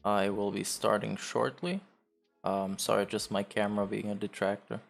I will be starting shortly. Sorry, just my camera being a detractor.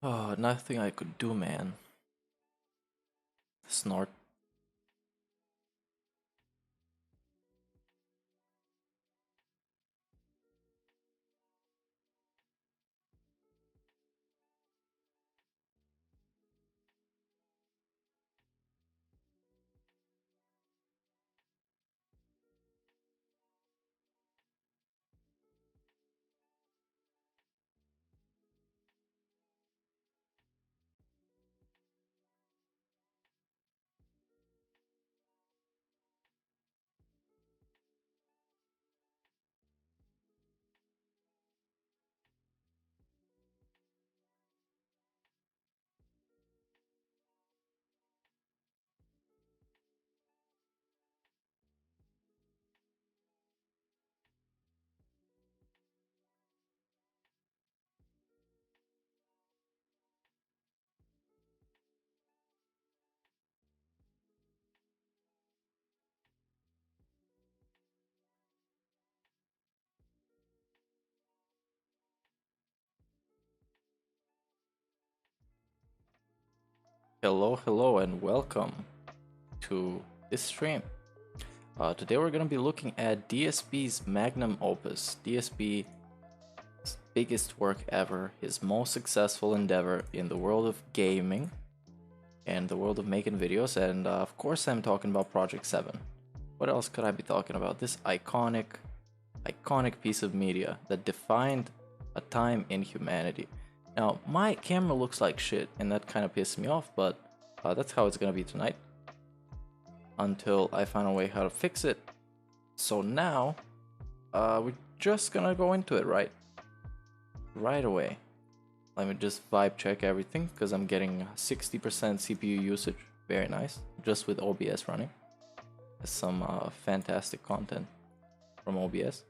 Oh, nothing I could do, man. Snort. Hello, and welcome to this stream. Today we're going to be looking at DSP's Magnum Opus, DSP's biggest work ever, his most successful endeavor in the world of gaming and the world of making videos, and of course I'm talking about Project 7. What else could I be talking about? This iconic piece of media that defined a time in humanity. Now, my camera looks like shit, and that kind of pissed me off, but that's how it's gonna be tonight. Until I find a way how to fix it. So now, we're just gonna go into it right away. Let me just vibe check everything, because I'm getting 60% CPU usage. Very nice. Just with OBS running. There's some fantastic content from OBS.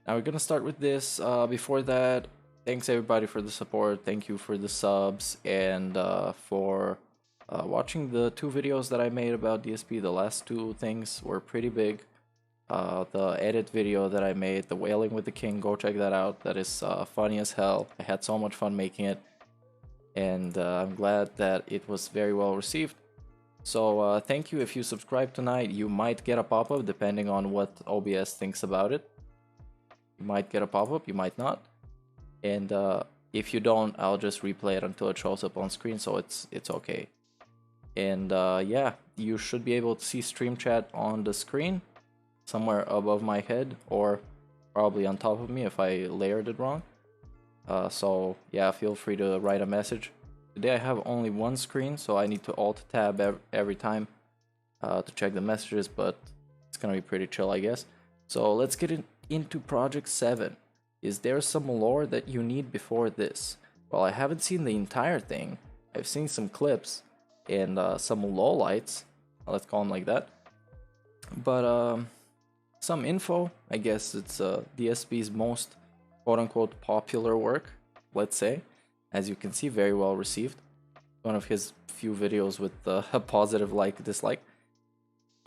Now we're gonna start with this. Before that, thanks everybody for the support. Thank you for the subs and for watching the two videos that I made about DSP. The last two things were pretty big. The edit video that I made, the Wailing with the King, go check that out. That is funny as hell. I had so much fun making it, and I'm glad that it was very well received. So thank you. If you subscribe tonight, you might get a pop-up depending on what OBS thinks about it. You might get a pop-up, you might not. And if you don't, I'll just replay it until it shows up on screen, so it's okay. And yeah, you should be able to see stream chat on the screen somewhere above my head, or probably on top of me if I layered it wrong. So yeah, feel free to write a message. Today I have only one screen, so I need to alt tab every time to check the messages, but it's gonna be pretty chill, I guess. So let's get into Project 7. Is there some lore that you need before this? Well, I haven't seen the entire thing. I've seen some clips and some lowlights, let's call them like that. But some info. I guess it's DSP's most quote-unquote popular work, let's say. As you can see, very well received. One of his few videos with a positive dislike.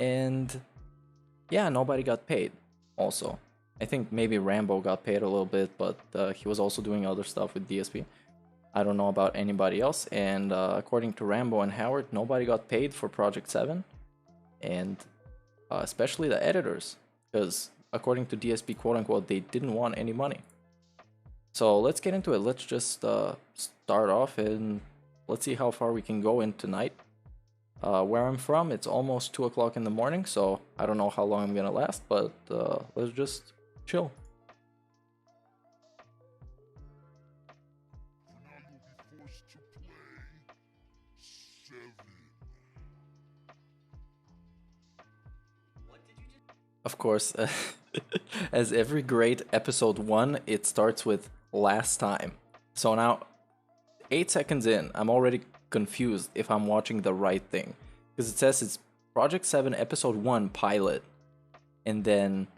And yeah, nobody got paid also. I think maybe Rambo got paid a little bit, but he was also doing other stuff with DSP. I don't know about anybody else, and according to Rambo and Howard, nobody got paid for Project 7, and especially the editors, because according to DSP, quote-unquote, they didn't want any money. So let's get into it. Let's just start off, and let's see how far we can go in tonight. Where I'm from, it's almost 2 o'clock in the morning, so I don't know how long I'm gonna last, but let's just chill. Of course, as every great episode 1, it starts with last time. So now, 8 seconds in, I'm already confused if I'm watching the right thing. Because it says it's Project 7 Episode 1 Pilot. And then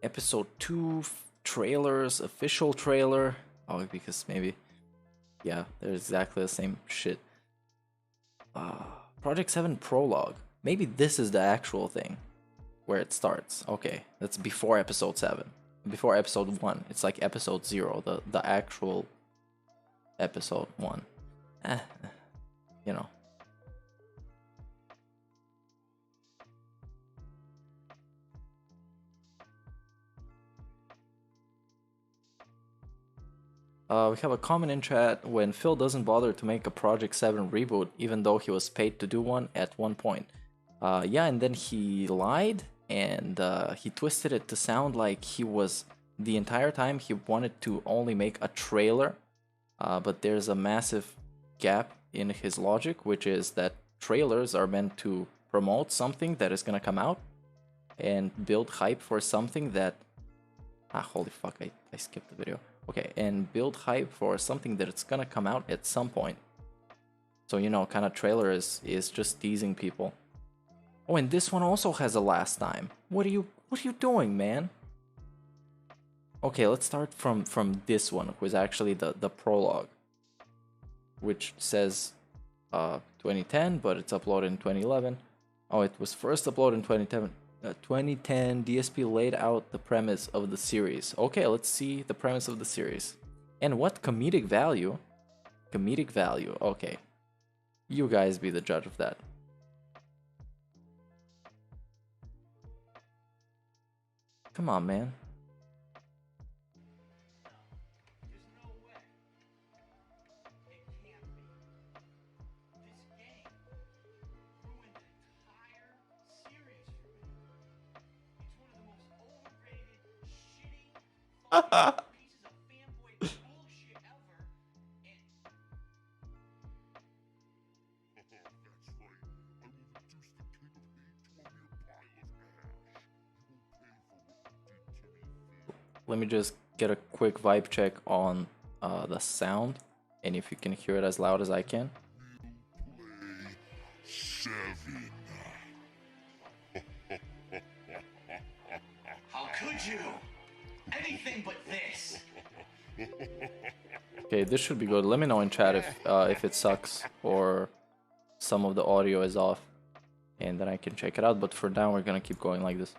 Episode 2 trailers, official trailer. Oh, because maybe, yeah, they're exactly the same shit. Project 7 Prologue. Maybe this is the actual thing where it starts. Okay, that's before Episode 7. Before Episode 1. It's like Episode 0, the actual Episode 1. You know. We have a comment in chat: when Phil doesn't bother to make a Project 7 reboot, even though he was paid to do one at one point. Yeah, and then he lied, and he twisted it to sound like he was, the entire time he wanted to only make a trailer, but there's a massive gap in his logic, which is that trailers are meant to promote something that is gonna come out and build hype for something that, holy fuck, I skipped the video. Okay, and build hype for something that it's gonna come out at some point. So, you know, kind of trailer is just teasing people. Oh, and this one also has a last time. What are you doing, man? Okay, let's start from this one, which is actually the prologue, which says 2010, but it's uploaded in 2011. Oh, it was first uploaded in 2010. 2010, DSP laid out the premise of the series. Okay, let's see the premise of the series. And what comedic value? Comedic value, okay. You guys be the judge of that. Come on, man. Let me just get a quick vibe check on the sound, and if you can hear it as loud as I can. How could you? Anything but this. Okay, this should be good. Let me know in chat if it sucks or some of the audio is off, and then I can check it out. But for now, we're gonna keep going like this.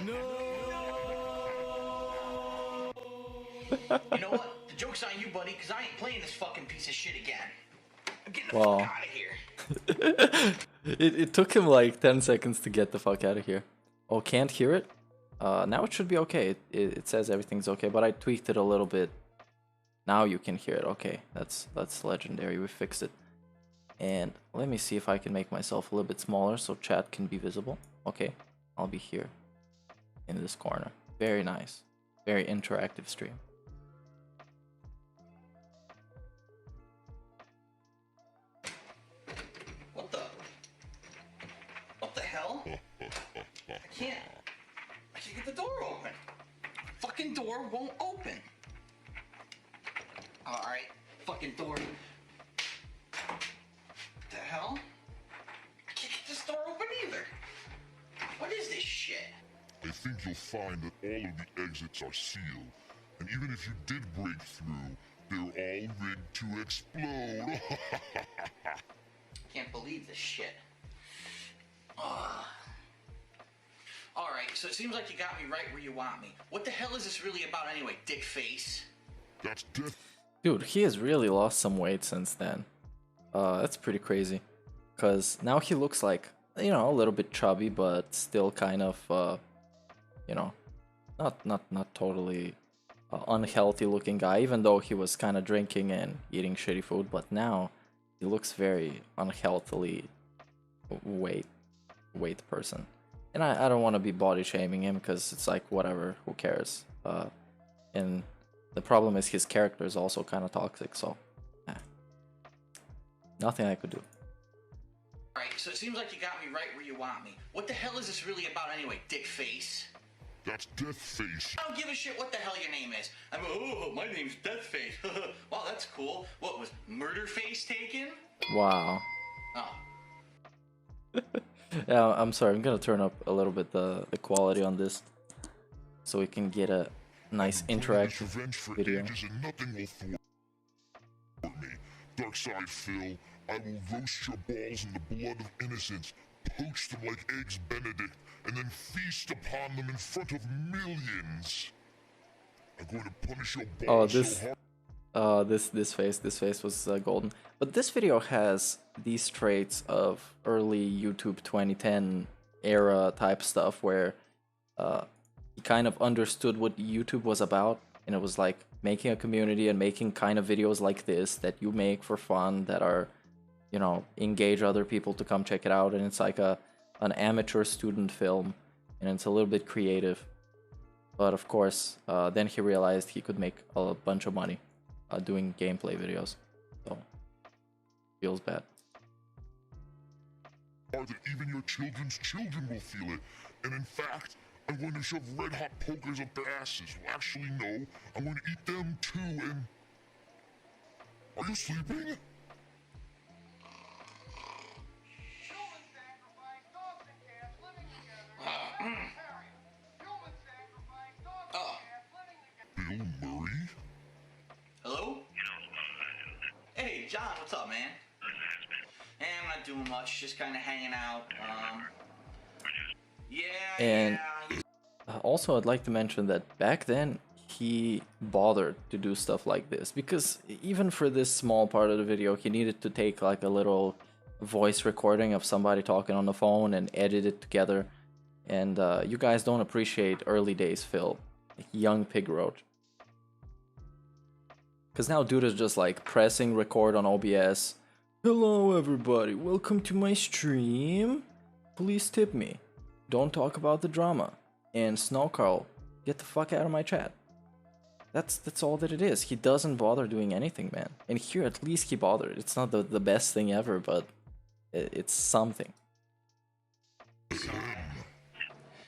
No. You know what? The joke's on you, buddy, because I ain't playing this fucking piece of shit again. I'm getting the fuck out of here. it took him like 10 seconds to get the fuck out of here. Oh, can't hear it? Now it should be okay. It says everything's okay, but I tweaked it a little bit. Now you can hear it. Okay, that's legendary. We fixed it. And let me see if I can make myself a little bit smaller so chat can be visible. Okay, I'll be here in this corner. Very nice. Very interactive stream. What the hell? I can't get the door open. Fucking door won't open. Alright, fucking door. The hell? I can't get this door open either. What is this shit? I think you'll find that all of the exits are sealed. And even if you did break through, they're all rigged to explode. Can't believe this shit. Alright, so it seems like you got me right where you want me. What the hell is this really about anyway, dick face? That's death. Dude, he has really lost some weight since then. That's pretty crazy. Because now he looks like, you know, a little bit chubby, but still kind of, you know, not totally unhealthy looking guy, even though he was kind of drinking and eating shitty food. But now he looks very unhealthily weight person. And I don't want to be body shaming him because it's like, whatever, who cares? And the problem is his character is also kind of toxic, so nothing I could do. Alright, so it seems like you got me right where you want me. What the hell is this really about anyway, dick face? That's Death Face. I don't give a shit what the hell your name is. I'm, oh, my name's Death Face. Wow, that's cool. What, was Murder Face taken? Wow. Oh. Yeah, I'm sorry, I'm gonna turn up a little bit the quality on this so we can get a nice interactive video. And nothing will thwart me. Darkside Phil, I will roast your balls in the blood of innocence, poach them like eggs Benedict, and then feast upon them in front of millions. I'm going to punish your balls so hard. This face was golden. But this video has these traits of early YouTube 2010 era type stuff where he kind of understood what YouTube was about, and it was like making a community and making kind of videos like this that you make for fun that are, you know, engage other people to come check it out, and it's like an amateur student film, and it's a little bit creative. But of course, then he realized he could make a bunch of money doing gameplay videos, so feels bad. Or that even your children's children will feel it, and in fact, I'm going to shove red hot pokers up their asses. Well, actually, no, I'm going to eat them too, and... Are you sleeping? Bill Murray? Hello? Hey, John, what's up, man? Hey, I'm not doing much, just kind of hanging out. And also, I'd like to mention that back then he bothered to do stuff like this, because even for this small part of the video, he needed to take like a little voice recording of somebody talking on the phone and edit it together. And you guys don't appreciate early days Phil, like young pig roach. Because now dude is just like pressing record on OBS. Hello everybody, welcome to my stream. Please tip me. Don't talk about the drama. And Snow Carl, get the fuck out of my chat. That's all that it is. He doesn't bother doing anything, man. And here at least he bothered. It's not the best thing ever, but it's something.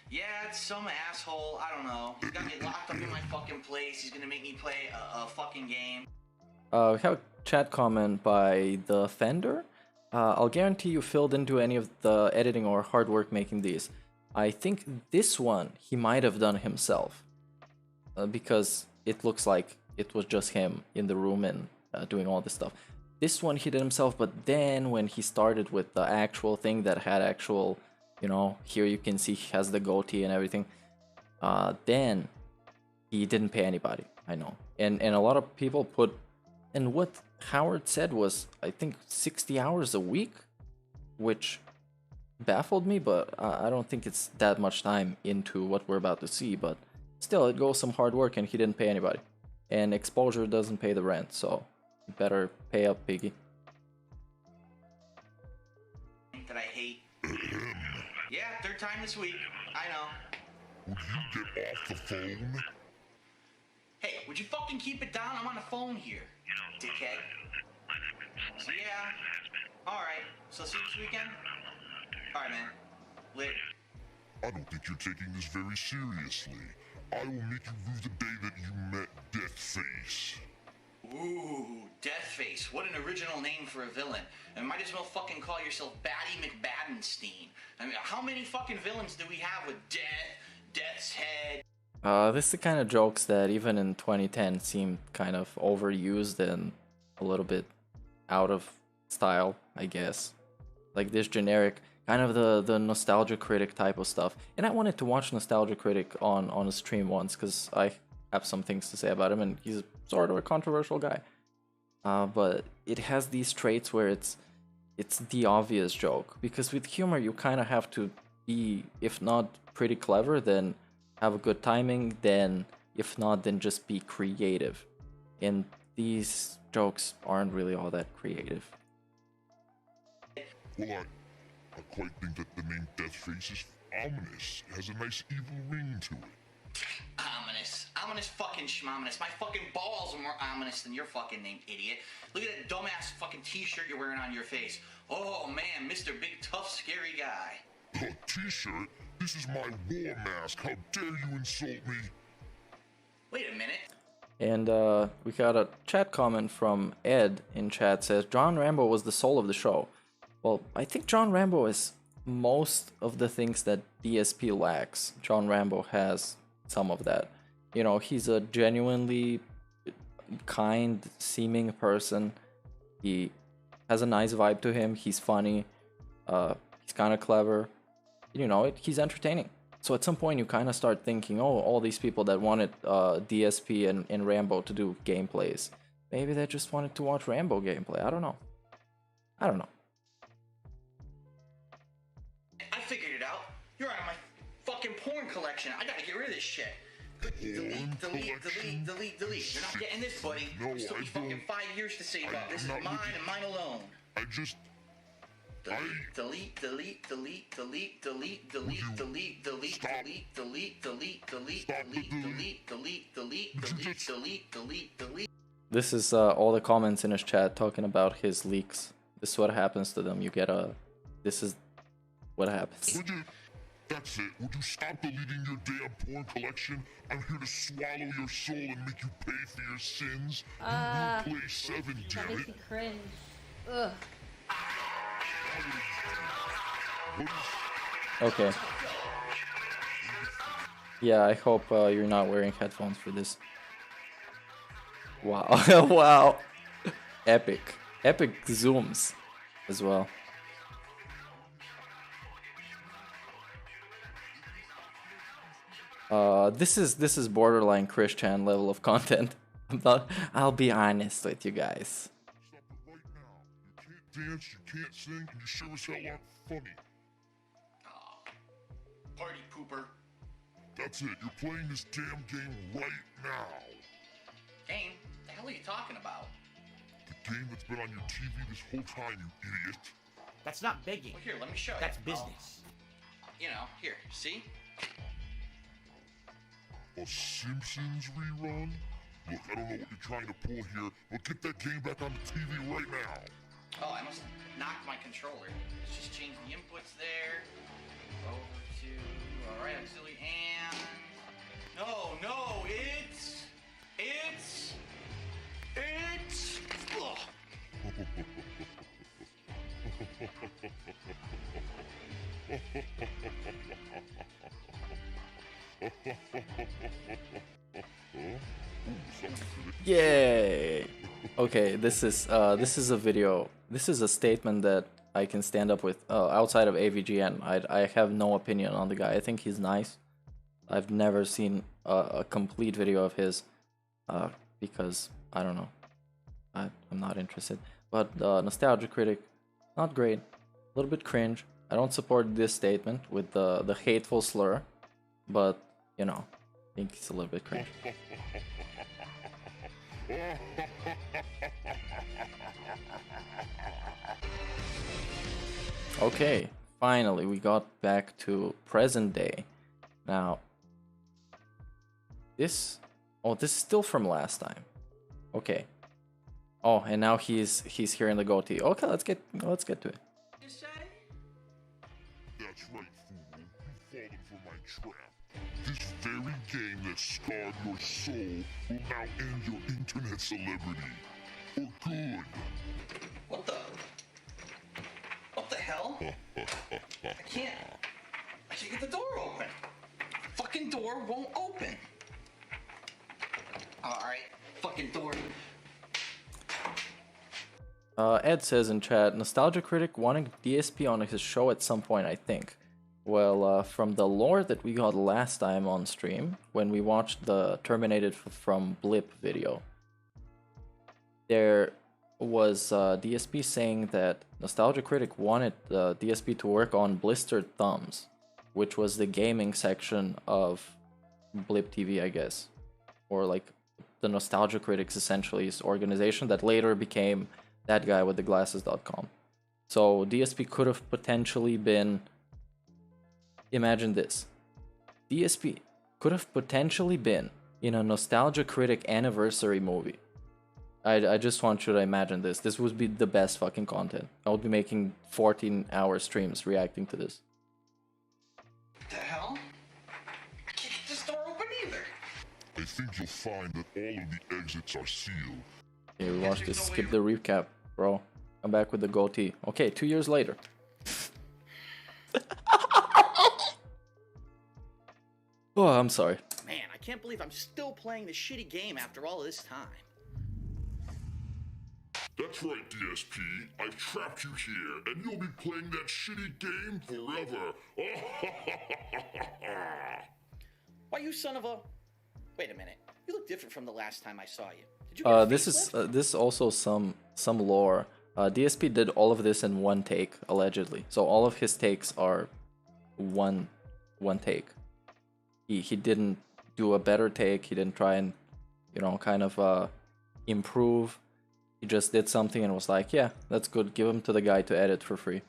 Yeah, it's some asshole. I don't know. He's got me locked up in my fucking place. He's gonna make me play a fucking game. We have a chat comment by the Fender. I'll guarantee you filled into any of the editing or hard work making these. I think this one he might have done himself. Because it looks like it was just him in the room and doing all this stuff. This one he did himself, but then when he started with the actual thing that had actual, you know, here you can see he has the goatee and everything, then he didn't pay anybody, I know. And a lot of people put, and what Howard said was, I think 60 hours a week, which baffled me, but I don't think it's that much time into what we're about to see, but still, it goes some hard work and he didn't pay anybody. And exposure doesn't pay the rent, so you better pay up, piggy. That I hate. Yeah, third time this week. I know. Would you get off the phone? Hey, would you fucking keep it down? I'm on the phone here, dickhead. So yeah. Alright, so see you this weekend? Alright, man. Lit. I don't think you're taking this very seriously. I will make you lose the day that you met Deathface. Ooh, Deathface. What an original name for a villain. And might as well fucking call yourself Batty McBaddenstein. I mean, how many fucking villains do we have with Death's Head? This is the kind of jokes that even in 2010 seemed kind of overused and a little bit out of style, I guess. Like this generic, kind of the Nostalgia Critic type of stuff. And I wanted to watch Nostalgia Critic on a stream once, because I have some things to say about him, and he's sort of a controversial guy. But it has these traits where it's the obvious joke. Because with humor, you kind of have to be, if not pretty clever, then have a good timing, then if not, then just be creative. And these jokes aren't really all that creative. Well, I quite think that the name Deathface is ominous. It has a nice evil ring to it. Ominous. Ominous fucking schmominous. My fucking balls are more ominous than your fucking name, idiot. Look at that dumbass fucking t-shirt you're wearing on your face. Oh man, Mr. Big Tough Scary Guy. A t-shirt? This is my war mask. How dare you insult me? Wait a minute. And we got a chat comment from Ed in chat, says, John Rambo was the soul of the show. Well, I think John Rambo is most of the things that DSP lacks. John Rambo has some of that. You know, he's a genuinely kind seeming person. He has a nice vibe to him. He's funny. He's kind of clever. You know, he's entertaining. So at some point you kind of start thinking, oh, all these people that wanted DSP and Rambo to do gameplays, maybe they just wanted to watch Rambo gameplay. I don't know. I figured it out. You're out of my fucking porn collection. I gotta get rid of this shit. Delete. You're not getting this, buddy. No, There's still I fucking don't. 5 years to save up. This is not mine looking- and mine alone. I just... Delete. This is all the comments in his chat talking about his leaks. This is what happens to them. You get a... This is what happens. Would you... That's it. Would you stop deleting your damn porn collection? I'm here to swallow your soul and make you pay for your sins. You will play 7, That damn makes it. me cringe. Ugh. Okay. Yeah, I hope you're not wearing headphones for this. Wow. Wow. Epic. Epic zooms as well. This is borderline Christian level of content. I'll be honest with you guys. Stop it right now. You can't dance, you can't sing, and you sure as hell aren't funny. Party pooper. That's it, you're playing this damn game right now. Game? The hell are you talking about? The game that's been on your TV this whole time, you idiot. That's not begging. Well, here, let me show you. That's business. You know, here, see? A Simpsons rerun? Look, I don't know what you're trying to pull here, but get that game back on the TV right now. Oh, I must have knocked my controller. Let's just change the inputs there. Over to, alright, auxiliary and... No, it's... Ugh. Yay! Okay, this is a video. This is a statement that I can stand up with outside of AVGN. I have no opinion on the guy. I think he's nice. I've never seen a complete video of his because I don't know. I'm not interested. But Nostalgia Critic, not great. A little bit cringe. I don't support this statement with the hateful slur, but you know, I think it's a little bit cringe. Okay, finally we got back to present day. Now, this is still from last time. Okay. Oh, and now he's here in the goatee. Okay, let's get to it. You say? That's right, fool. You've fallen for my trap. This very game that scarred your soul will now end your internet celebrity. For good. What the hell? I can't get the door open. Fucking door won't open. Alright, fucking door. Ed says in chat, Nostalgia Critic wanting DSP on his show at some point, I think. Well, from the lore that we got last time on stream, when we watched the Terminated from Blip video, there was DSP saying that Nostalgia Critic wanted DSP to work on Blistered Thumbs, which was the gaming section of Blip TV, I guess. Or like the Nostalgia Critics, essentially, his organization that later became that guy with the glasses.com. So DSP could have potentially been... Imagine this. DSP could have potentially been in a Nostalgia Critic anniversary movie. I just want you to imagine this. This would be the best fucking content. I would be making 14-hour streams reacting to this. What the hell? I can't get this door open either. I think you'll find that all of the exits are sealed. Here, watch this. Skip the recap, bro. I'm back with the goatee. Okay, 2 years later. Oh, I'm sorry. Man, I can't believe I'm still playing this shitty game after all of this time. That's right, DSP. I've trapped you here, and you'll be playing that shitty game forever. Why, you son of a... Wait a minute. You look different from the last time I saw you. Did you get a This is also some lore. DSP did all of this in one take, allegedly. So all of his takes are one take. He didn't do a better take. He didn't try and, you know, kind of improve. He just did something and was like, yeah, that's good. Give him to the guy to edit for free.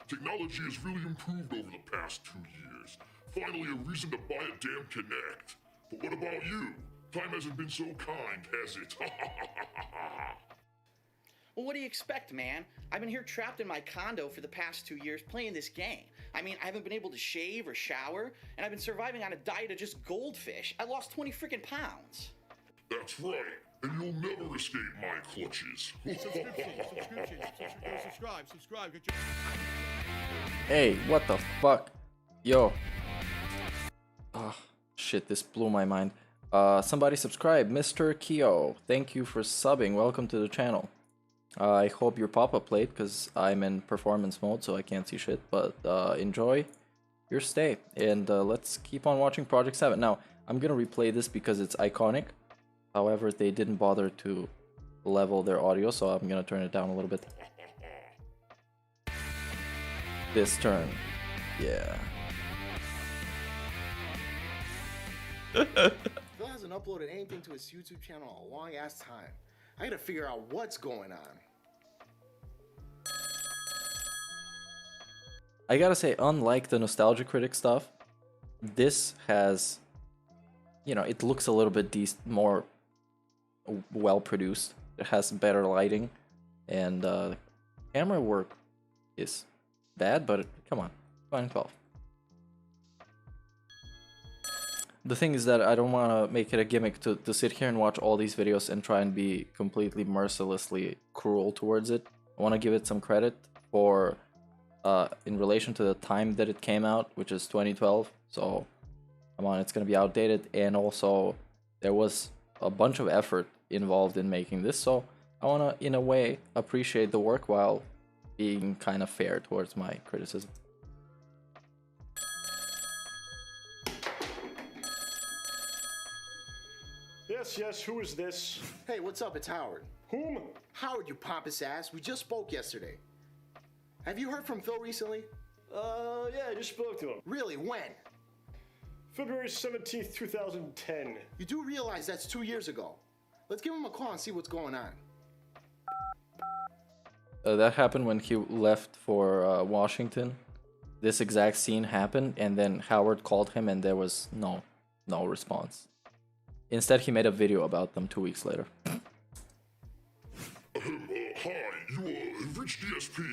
Technology has really improved over the past 2 years. Finally, a reason to buy a damn Kinect. But what about you? Time hasn't been so kind, has it? Well, what do you expect, man? I've been here trapped in my condo for the past 2 years playing this game. I mean, I haven't been able to shave or shower, and I've been surviving on a diet of just goldfish. I lost 20 freaking pounds. That's right, and you'll never escape my clutches. Subscribe. Get your... Hey, what the fuck? Yo. Oh, shit, this blew my mind. Somebody subscribe, Mr. Keo. Thank you for subbing. Welcome to the channel. I hope your pop-up played, because I'm in performance mode, so I can't see shit, but enjoy. your stay, and let's keep on watching Project 7. Now, I'm gonna replay this because it's iconic. However, they didn't bother to level their audio, so I'm gonna turn it down a little bit. This turn. Yeah. Phil hasn't uploaded anything to his YouTube channel in a long ass time. I gotta figure out what's going on. I gotta say, unlike the Nostalgia Critic stuff, this has, you know, it looks a little bit more well produced. It has better lighting, and camera work is bad, but come on, 2012. The thing is that I don't want to make it a gimmick to sit here and watch all these videos and try and be completely mercilessly cruel towards it. I want to give it some credit for, in relation to the time that it came out, which is 2012. So, come on, it's going to be outdated. And also, there was a bunch of effort involved in making this. So, I want to, in a way, appreciate the work while being kind of fair towards my criticism. Yes, who is this? Hey, what's up? It's Howard. Whom? Howard, you pompous ass. We just spoke yesterday. Have you heard from Phil recently? Yeah, I just spoke to him. Really? When? February 17th, 2010. You do realize that's 2 years ago. Let's give him a call and see what's going on. That happened when he left for Washington. This exact scene happened, and then Howard called him, and there was no response. Instead, he made a video about them 2 weeks later. Hi, you have reached DSP,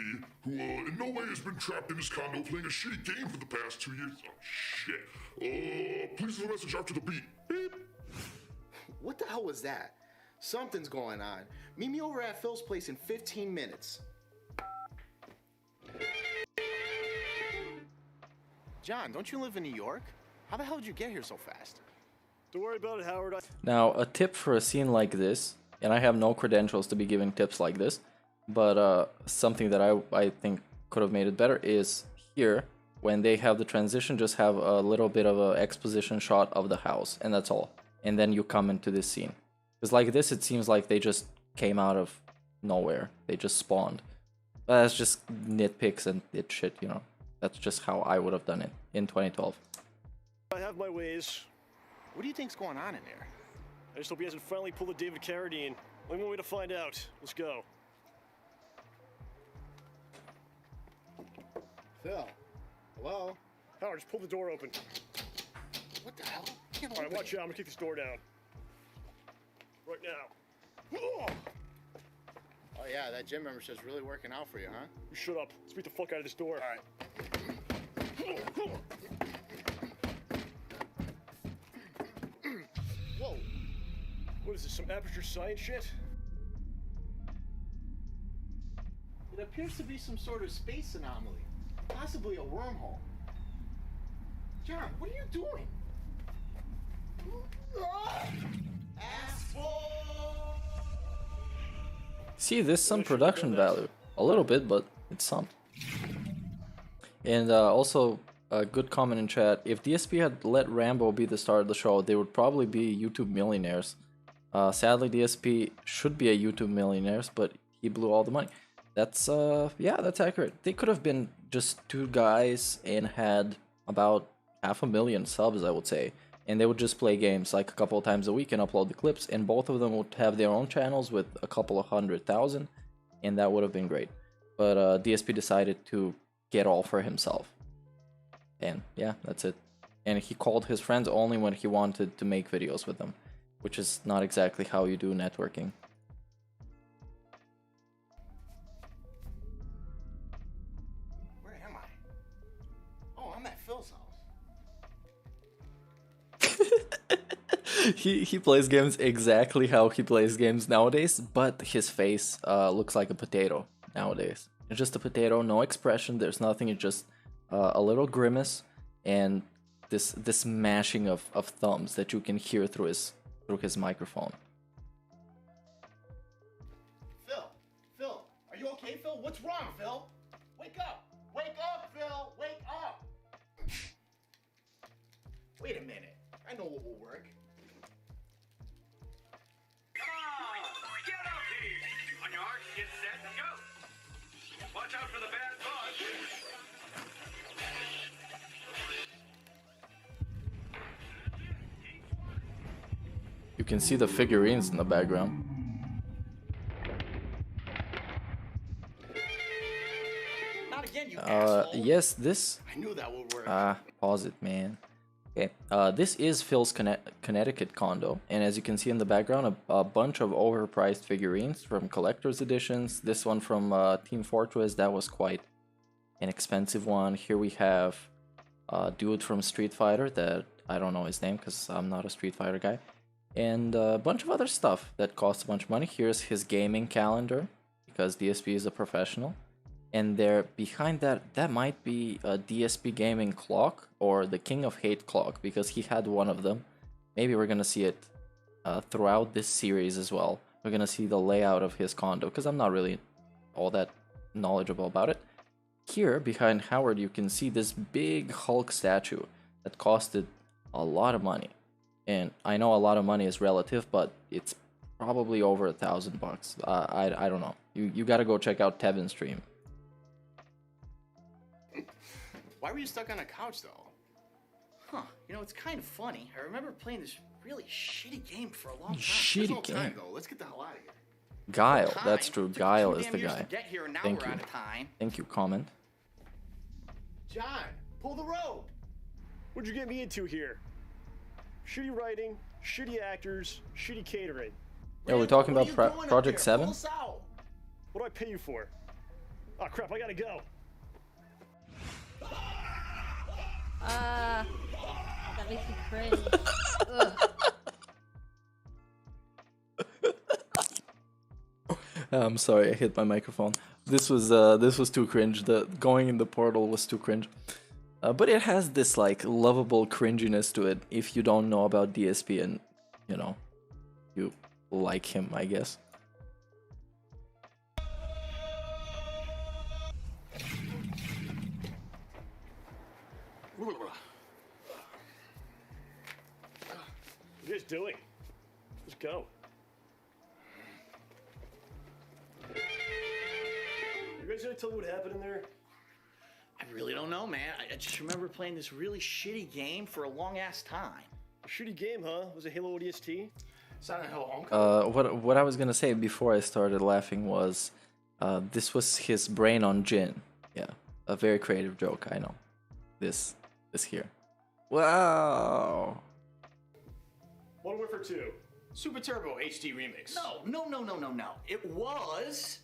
who in no way has been trapped in his condo playing a shitty game for the past 2 years. Oh, shit. Please leave a message after the beep. Beep. What the hell was that? Something's going on. Meet me over at Phil's place in 15 minutes. John, don't you live in New York? How the hell did you get here so fast? Don't worry about it, Howard. Now, a tip for a scene like this, and I have no credentials to be giving tips like this, but something that I think could have made it better is here, when they have the transition, just have a little bit of an exposition shot of the house, and that's all. And then you come into this scene. Because like this, it seems like they just came out of nowhere. They just spawned. But that's just nitpicks and it shit, you know. That's just how I would have done it in 2012. I have my ways. What do you think's going on in there? I just hope he hasn't finally pulled a David Carradine. Only one way to find out. Let's go. Phil? Hello? Howard, just pull the door open. What the hell? I can't All right, open watch it. out. I'm gonna kick this door down. Right now. Oh yeah, that gym membership's really working out for you, huh? You shut up. Let's beat the fuck out of this door. All right. Whoa. What is this, some aperture science shit? It appears to be some sort of space anomaly. Possibly a wormhole. John, what are you doing? See, there's some production value. A little bit, but it's some. And also, a good comment in chat. If DSP had let Rambo be the star of the show, they would probably be YouTube millionaires. Sadly, DSP should be a YouTube millionaires, but he blew all the money. That's, yeah, that's accurate. They could have been just two guys and had about 500,000 subs, I would say. And they would just play games like a couple of times a week and upload the clips, and both of them would have their own channels with a couple of 100,000, and that would have been great. But DSP decided to get all for himself. And yeah, that's it. And he called his friends only when he wanted to make videos with them, which is not exactly how you do networking. Where am I? Oh, I'm at Phil's house. He plays games exactly how he plays games nowadays, but his face looks like a potato nowadays. It's just a potato, no expression, there's nothing, it's just a little grimace and this mashing of thumbs that you can hear through his microphone. Phil, are you okay, Phil? What's wrong, Phil? Wake up, Phil, wake up! Wait a minute. I know what will work. Come on! Get up here! On your mark, get set, go! Watch out for the bad bug! You can see the figurines in the background. Not again, you asshole. Yes, this. I knew that would work. Pause it, man. Okay, this is Phil's Connecticut condo, and as you can see in the background, a bunch of overpriced figurines from collector's editions. This one from Team Fortress, that was quite an expensive one. Here we have a dude from Street Fighter that I don't know his name because I'm not a Street Fighter guy, and a bunch of other stuff that costs a bunch of money. Here's his gaming calendar because DSP is a professional. And there, behind that, that might be a DSPGaming clock or the King of Hate clock, because he had one of them. Maybe we're gonna see it throughout this series as well. We're gonna see the layout of his condo, because I'm not really all that knowledgeable about it. Here, behind Howard, you can see this big Hulk statue that costed a lot of money. And I know a lot of money is relative, but it's probably over $1,000. I don't know. You gotta go check out Tevin's stream. Why were you stuck on a couch, though? Huh, you know, it's kind of funny. I remember playing this really shitty game for a long time. There's Shitty no time, game. though. Let's get the hell out of here. Guile, Time. that's true. Took Guile 2 is damn the years guy. to get here, and now Thank we're you. out of time. Thank you, comment. John, pull the rope. What'd you get me into here? Shitty writing, shitty actors, shitty catering. Yeah, we're talking about Project 7. Pull us out. What do I pay you for? Oh crap, I gotta go. That makes me cringe. Ugh. I'm sorry, I hit my microphone. This was too cringe. The going in the portal was too cringe. But it has this like lovable cringiness to it if you don't know about DSP and you know you like him, I guess. What are you guys doing? Let's go. You guys gonna tell me what happened in there? I really don't know, man. I just remember playing this really shitty game for a long ass time. A shitty game, huh? Was it Halo ODST? Silent Hill Homecoming. What I was gonna say before I started laughing was, this was his brain on gin. Yeah, a very creative joke. I know. This here. Wow. One word for 2. Super Turbo HD Remix. No. It was.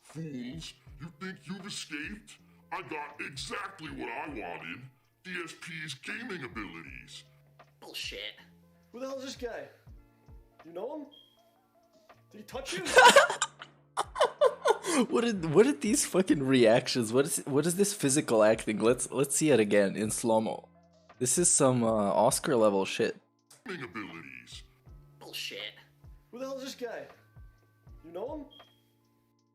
Fools, you think you've escaped? I got exactly what I wanted. DSP's gaming abilities. Bullshit. Who the hell is this guy? You know him? Did he touch you? What are these fucking reactions? What is this physical acting? Let's see it again in slow-mo. This is some Oscar level shit. Gaming abilities. Bullshit. Who the hell is this guy? You know him?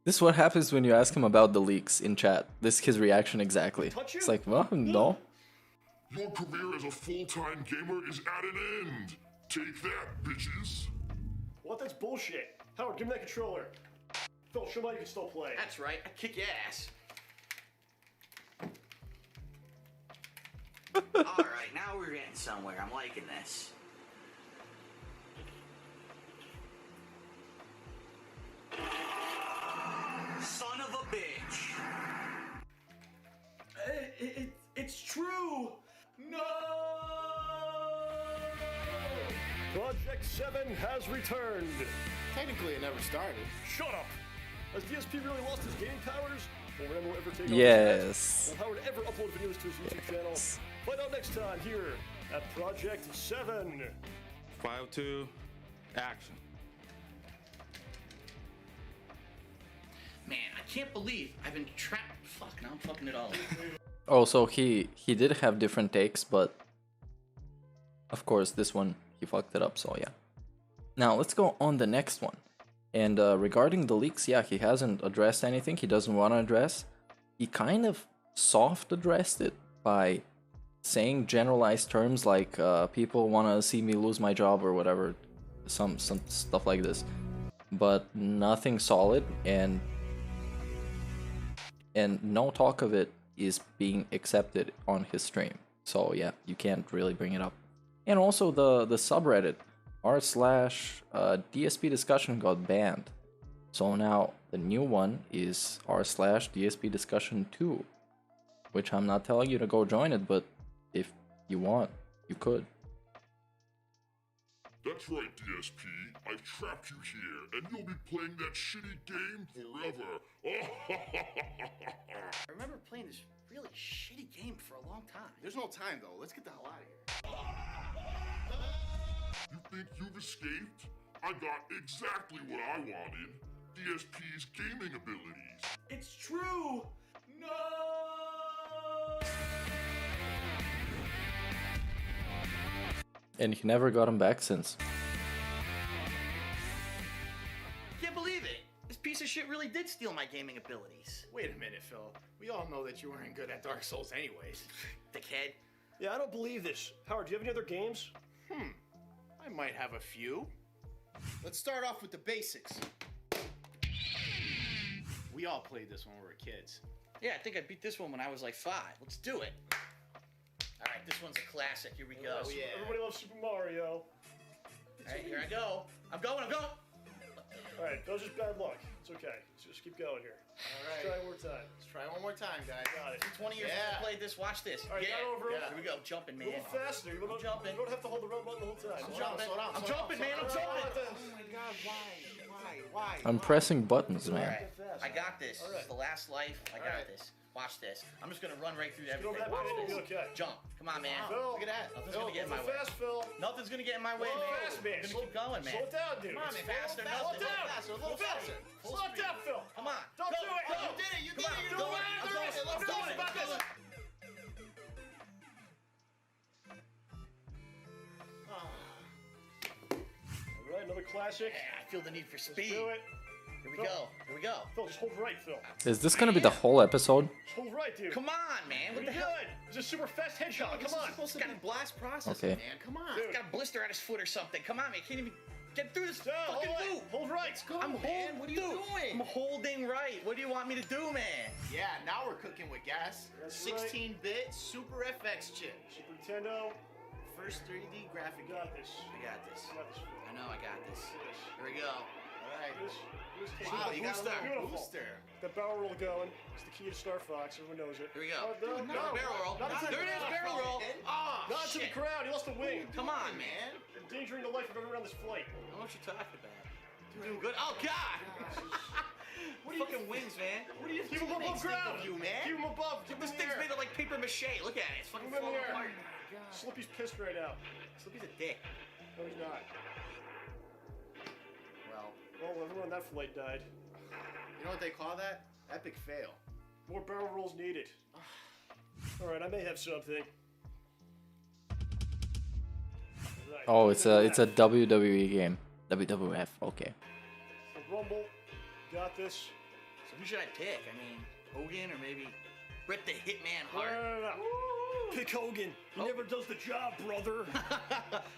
This is what happens when you ask him about the leaks in chat. This is his reaction exactly. Touch you? It's like, well, no. Your career as a full-time gamer is at an end. Take that, bitches. What? That's bullshit. Howard, give me that controller. Phil, show me how you can still play. That's right. I kick your ass. Alright, now we're getting somewhere. I'm liking this. Son of a bitch. It's true. No. Project 7 has returned. Technically, it never started. Shut up! Has DSP really lost his gaming powers? Will Randall ever take over Yes. Will Howard ever upload videos to his YouTube channel? Find out next time here at Project 7. File 2, action. Man, I can't believe I've been trapped. Fuck, now I'm fucking it all up. Oh, so he did have different takes, but of course this one he fucked it up. So yeah. Now let's go on the next one. And regarding the leaks, yeah, he hasn't addressed anything he doesn't want to address. He kind of soft addressed it by saying generalized terms like people want to see me lose my job or whatever, some stuff like this, but nothing solid, and no talk of it is being accepted on his stream. So yeah, you can't really bring it up. And also the subreddit r/DSP discussion got banned. So now the new one is r/DSP discussion 2, which I'm not telling you to go join it, but if you want, you could. That's right, DSP. I've trapped you here, and you'll be playing that shitty game forever. I remember playing this really shitty game for a long time. There's no time though. Let's get the hell out of here. You think you've escaped? I got exactly what I wanted. DSP's gaming abilities. It's true. No. And he never got him back since. Can't believe it. This piece of shit really did steal my gaming abilities. Wait a minute, Phil. We all know that you weren't good at Dark Souls anyways. Dickhead. Yeah, I don't believe this. Howard, do you have any other games? I might have a few. Let's start off with the basics. We all played this when we were kids. Yeah, I think I beat this one when I was like 5. Let's do it. All right, this one's a classic. Here we go. Oh, yeah. Everybody loves Super Mario. All right, here I go. I'm going. All right, that was just bad luck. It's okay. Let's just keep going here. All Let's right. try one more time. Let's try one more time, guys. Got it. 20 years Yeah. since I played this. Watch this. All right, yeah. got over. Yeah. Here we go. Jumping, A man. little faster. You don't, jumping. You don't have to hold the red button the whole time. I'm jumping. I'm jumping, man. I'm jumping. Oh my God, why? I'm pressing buttons, All man. right, I got this. All This is right. the last life. I got right. this. Watch this. I'm just gonna run right through Get over everything. that Watch bit, this. you'll be okay. Jump. Come on, man. Phil, Look at that. Nothing's Phil, gonna get in my go way. fast, Phil. Nothing's gonna get in my way, Go man. fast, man. I'm gonna keep going, man. Slow it down, dude. Come on, It's man. faster, Slow nothing. it down. Faster, a little faster. Full Slow it speed. down, Phil. Come on. Don't Go, do it. go. You did it. You Come on. did it. I'm doing it. I'm doing it. I'm doing it. I'm doing it. All right, another classic. Yeah, I feel the need for Let's speed. do it. Here we go. Here we go. Phil, just hold right, Phil. Is this gonna be the whole episode? Just hold right, dude. Come on, man. What Pretty the hell? good. It's a super fast headshot. This Come is on. supposed to be blast processing, Okay. man. Come on. Dude. He's got a blister on his foot or something. Come on, man. Can't even get through this No, fucking hold loop. right. Hold right. Go, I'm man. holding. What are you doing? I'm holding right. What do you want me to do, man? Yeah, now we're cooking with gas. That's 16-bit Super FX chip. Super Nintendo. First 3D graphic You got this. I got this. You got this. I know I got this. Look at this. Here we go. All right. This Wow, you got a little Beautiful. booster. That barrel roll going. It's the key to Star Fox. Everyone knows it. Here we go. No, no, Got the barrel roll. Not into There it the is, ground. barrel roll. Oh, Not to the shit. ground. He lost a wing. Come on, man. Endangering the life of everyone on this flight. I don't know what you're talking about. Doing good. Oh, God. What fucking wings, man. What are you Keep him doing? above ground. You, man? Keep him above. Keep him This in thing's the made air. of like paper mache. Look at it. It's fucking Keep him in falling the air. apart. Slippy's pissed right now. Slippy's a dick. No, he's not. Well, Well, everyone on that flight died. You know what they call that? Epic fail. More barrel rolls needed. All right, I may have something. Right. Oh, it's a WWE game. WWF. Okay. Rumble. Got this. so who should I pick? I mean, Hogan or maybe Bret the Hitman No, Hart? no. Pick Hogan. He never does the job, brother.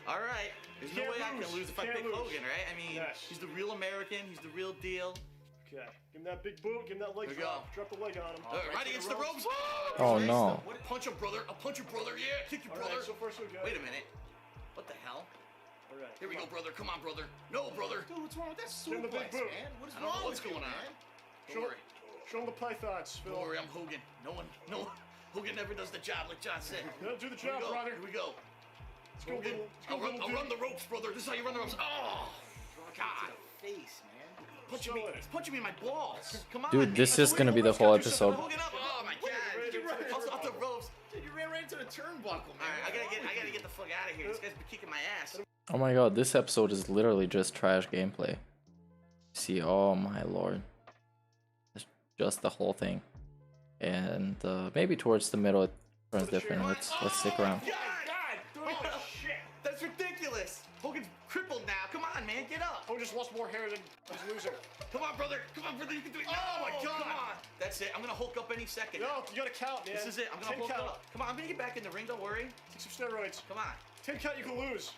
All right. There's no Can't way I can lose. lose if I Can't pick lose. Hogan, right? I mean, Yes. he's the real American. He's the real deal. Okay. Give him that big boot. Give him that leg There we drop. Drop the leg on him. Right against the ropes. Oh no. What? Punch him, brother. I'll punch your brother. Yeah, kick your All brother. right, so far so good. Wait a minute. What the hell? All right. Here we go, brother. Come on, brother. No, brother. Dude, what's wrong with that Give him the big suplex, boot. man? What is I don't know wrong what's with you, going on. man? Don't worry. Show him the pythons, Phil. Don't worry. I'm Hogan. No. Hogan never does the job like John said. Yeah, do the Here we job, go. brother. Here we go. Let's go, Hogan. little, I'll run the ropes, brother. This is how you run the ropes. Oh, God. Face, man. Punching me. He's punching me in my balls. Come on. Dude, this man. is gonna be the whole Gotta do something. episode. Hogan up. Oh my God. Ready to I'll stop the ropes. Dude, you ran right into the turnbuckle, man. All right, I gotta get the fuck out of here. This guy's been kicking my ass. Oh my god, this episode is literally just trash gameplay. See, oh my lord. It's just the whole thing. And maybe towards the middle it turns different. Let's stick around. God! Oh shit! That's ridiculous. Hogan's crippled now. Come on, man. man. Get up. I just lost more hair than I was losing. Come on, brother. Come on, brother. You can do it. Oh, my God. Come on. That's it. I'm going to Hulk up any second. No, you gotta count, man. This is it. I'm going to 10 Hulk count. up. Come on, I'm going to get back in the ring. Don't worry. Take some steroids. Come on. 10 count, you can lose.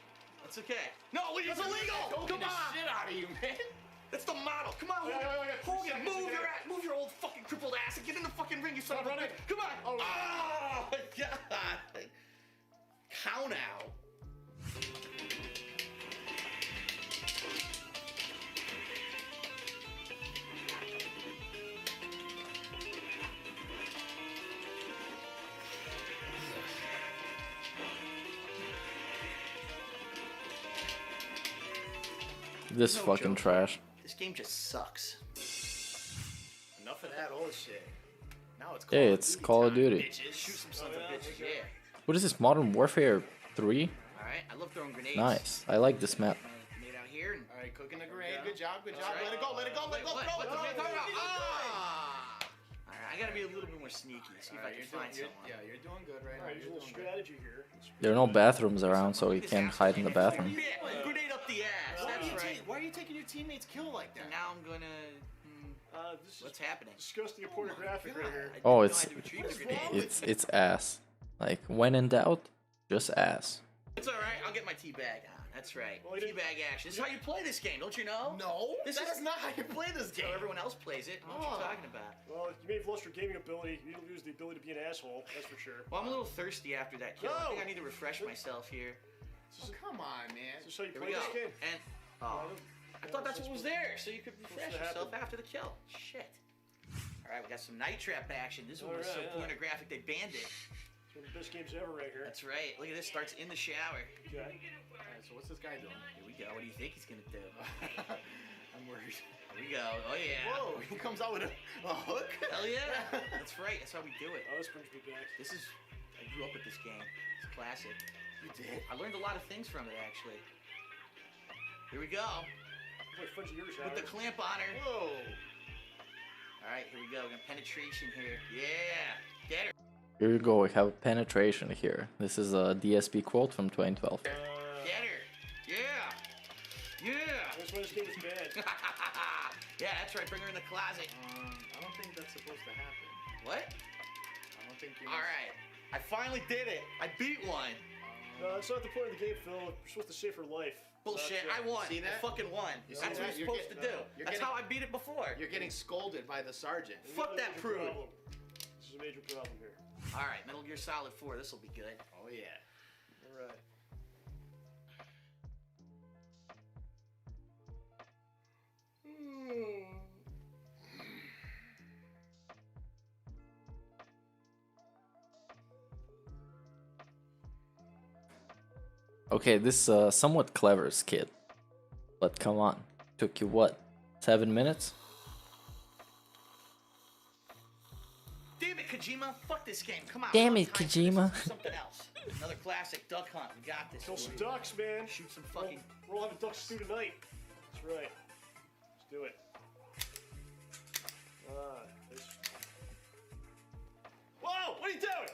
That's okay. No, it's illegal. Come on. Shit out of you, man. That's the model. Come on, Hogan, move your old fucking crippled ass and get in the fucking ring, you son of a bitch. Come on. Oh, my God. Count out. This No fucking joke. trash. This game just sucks. Enough of that old shit. Now it's Yeah, it's Call of Duty. Bitches, shoot some sons of bitches, yeah. What is this, Modern Warfare 3? Alright, I love throwing grenades. Nice. I like this map. Made out here. And All right, cooking the grenade. Good job. Good job. That's right. Let it go. Let it go. Let it go. What? Throw What it. the Throw man it. talking about? Keep going. Alright, I gotta be a little bit more sneaky. See if I can find someone. Yeah, you're doing good right now. Alright, there's a You're little doing good. strategy here. There are no bathrooms around, so you can't hide in the bathroom. Yeah, grenade up the ass. That's right. Why are you taking your teammate's kill like that? And now I'm gonna. This is What's happening? disgusting and pornographic right here. I didn't Oh, know I it's had to retrieve the grenade. it's ass. Like when in doubt, just ass. It's alright, I'll get my tea bag on. That's right. Well, you didn't- Teabag action. This is how you play this game, don't you know? No, This that is is not how you play this how game. everyone else plays it. What are you talking about? Well, you may have lost your gaming ability. You didn't lose the ability to be an asshole. That's for sure. Well, I'm a little thirsty after that kill. I No! think I need to refresh myself here. Oh, come on, man. This is how you Here play we go. this game. And I thought that's what was there, so you could refresh to yourself happen. after the kill. Shit. All right, we got some night trap action. This one was so Alright, yeah. pornographic they banned it. It's one of the best games ever right here. That's right. Look at this. Starts in the shower. Okay. All right, so what's this guy doing? Here we go. What do you think he's gonna do? I'm worried. Here we go. Oh yeah. Whoa, he comes out with a hook? Hell yeah. That's right. That's how we do it. Oh, this brings me back. This is. I grew up with this game. It's a classic. You did? I learned a lot of things from it actually. Here we go. Like friends of yours, With the Howard. clamp on her. Whoa. All right, here we go. We got penetration here. Yeah. Get her. Here you go, we have a penetration here. This is a DSP quote from 2012. Get her. Yeah. Yeah. That's why this game is bad. Yeah, that's right. Bring her in the closet. I don't think that's supposed to happen. What? I don't think you're. All right. I finally did it. I beat one. No, that's not the point of the game, Phil. You're supposed to save her life. Bullshit. I won. See that? I fucking won. You see That's what that? you're You're supposed to getting- do. you're That's getting- how I beat it before. You're getting scolded by the sergeant. Fuck that Major prude. problem. This is a major problem here. All right, Metal Gear Solid 4. This will be good. Oh yeah. All right. Okay, this somewhat clever skit. But come on. Took you what? 7 minutes? Damn it, Kojima. Fuck this game. Come on. Damn we it, don't have time for this. Kojima. Let's do Something else. Another classic. Duck Hunt. We got this. Kill some ducks, man. Shoot some We're all- fucking. We're all having duck stew tonight. That's right. Let's do it. This. Whoa! What are you doing?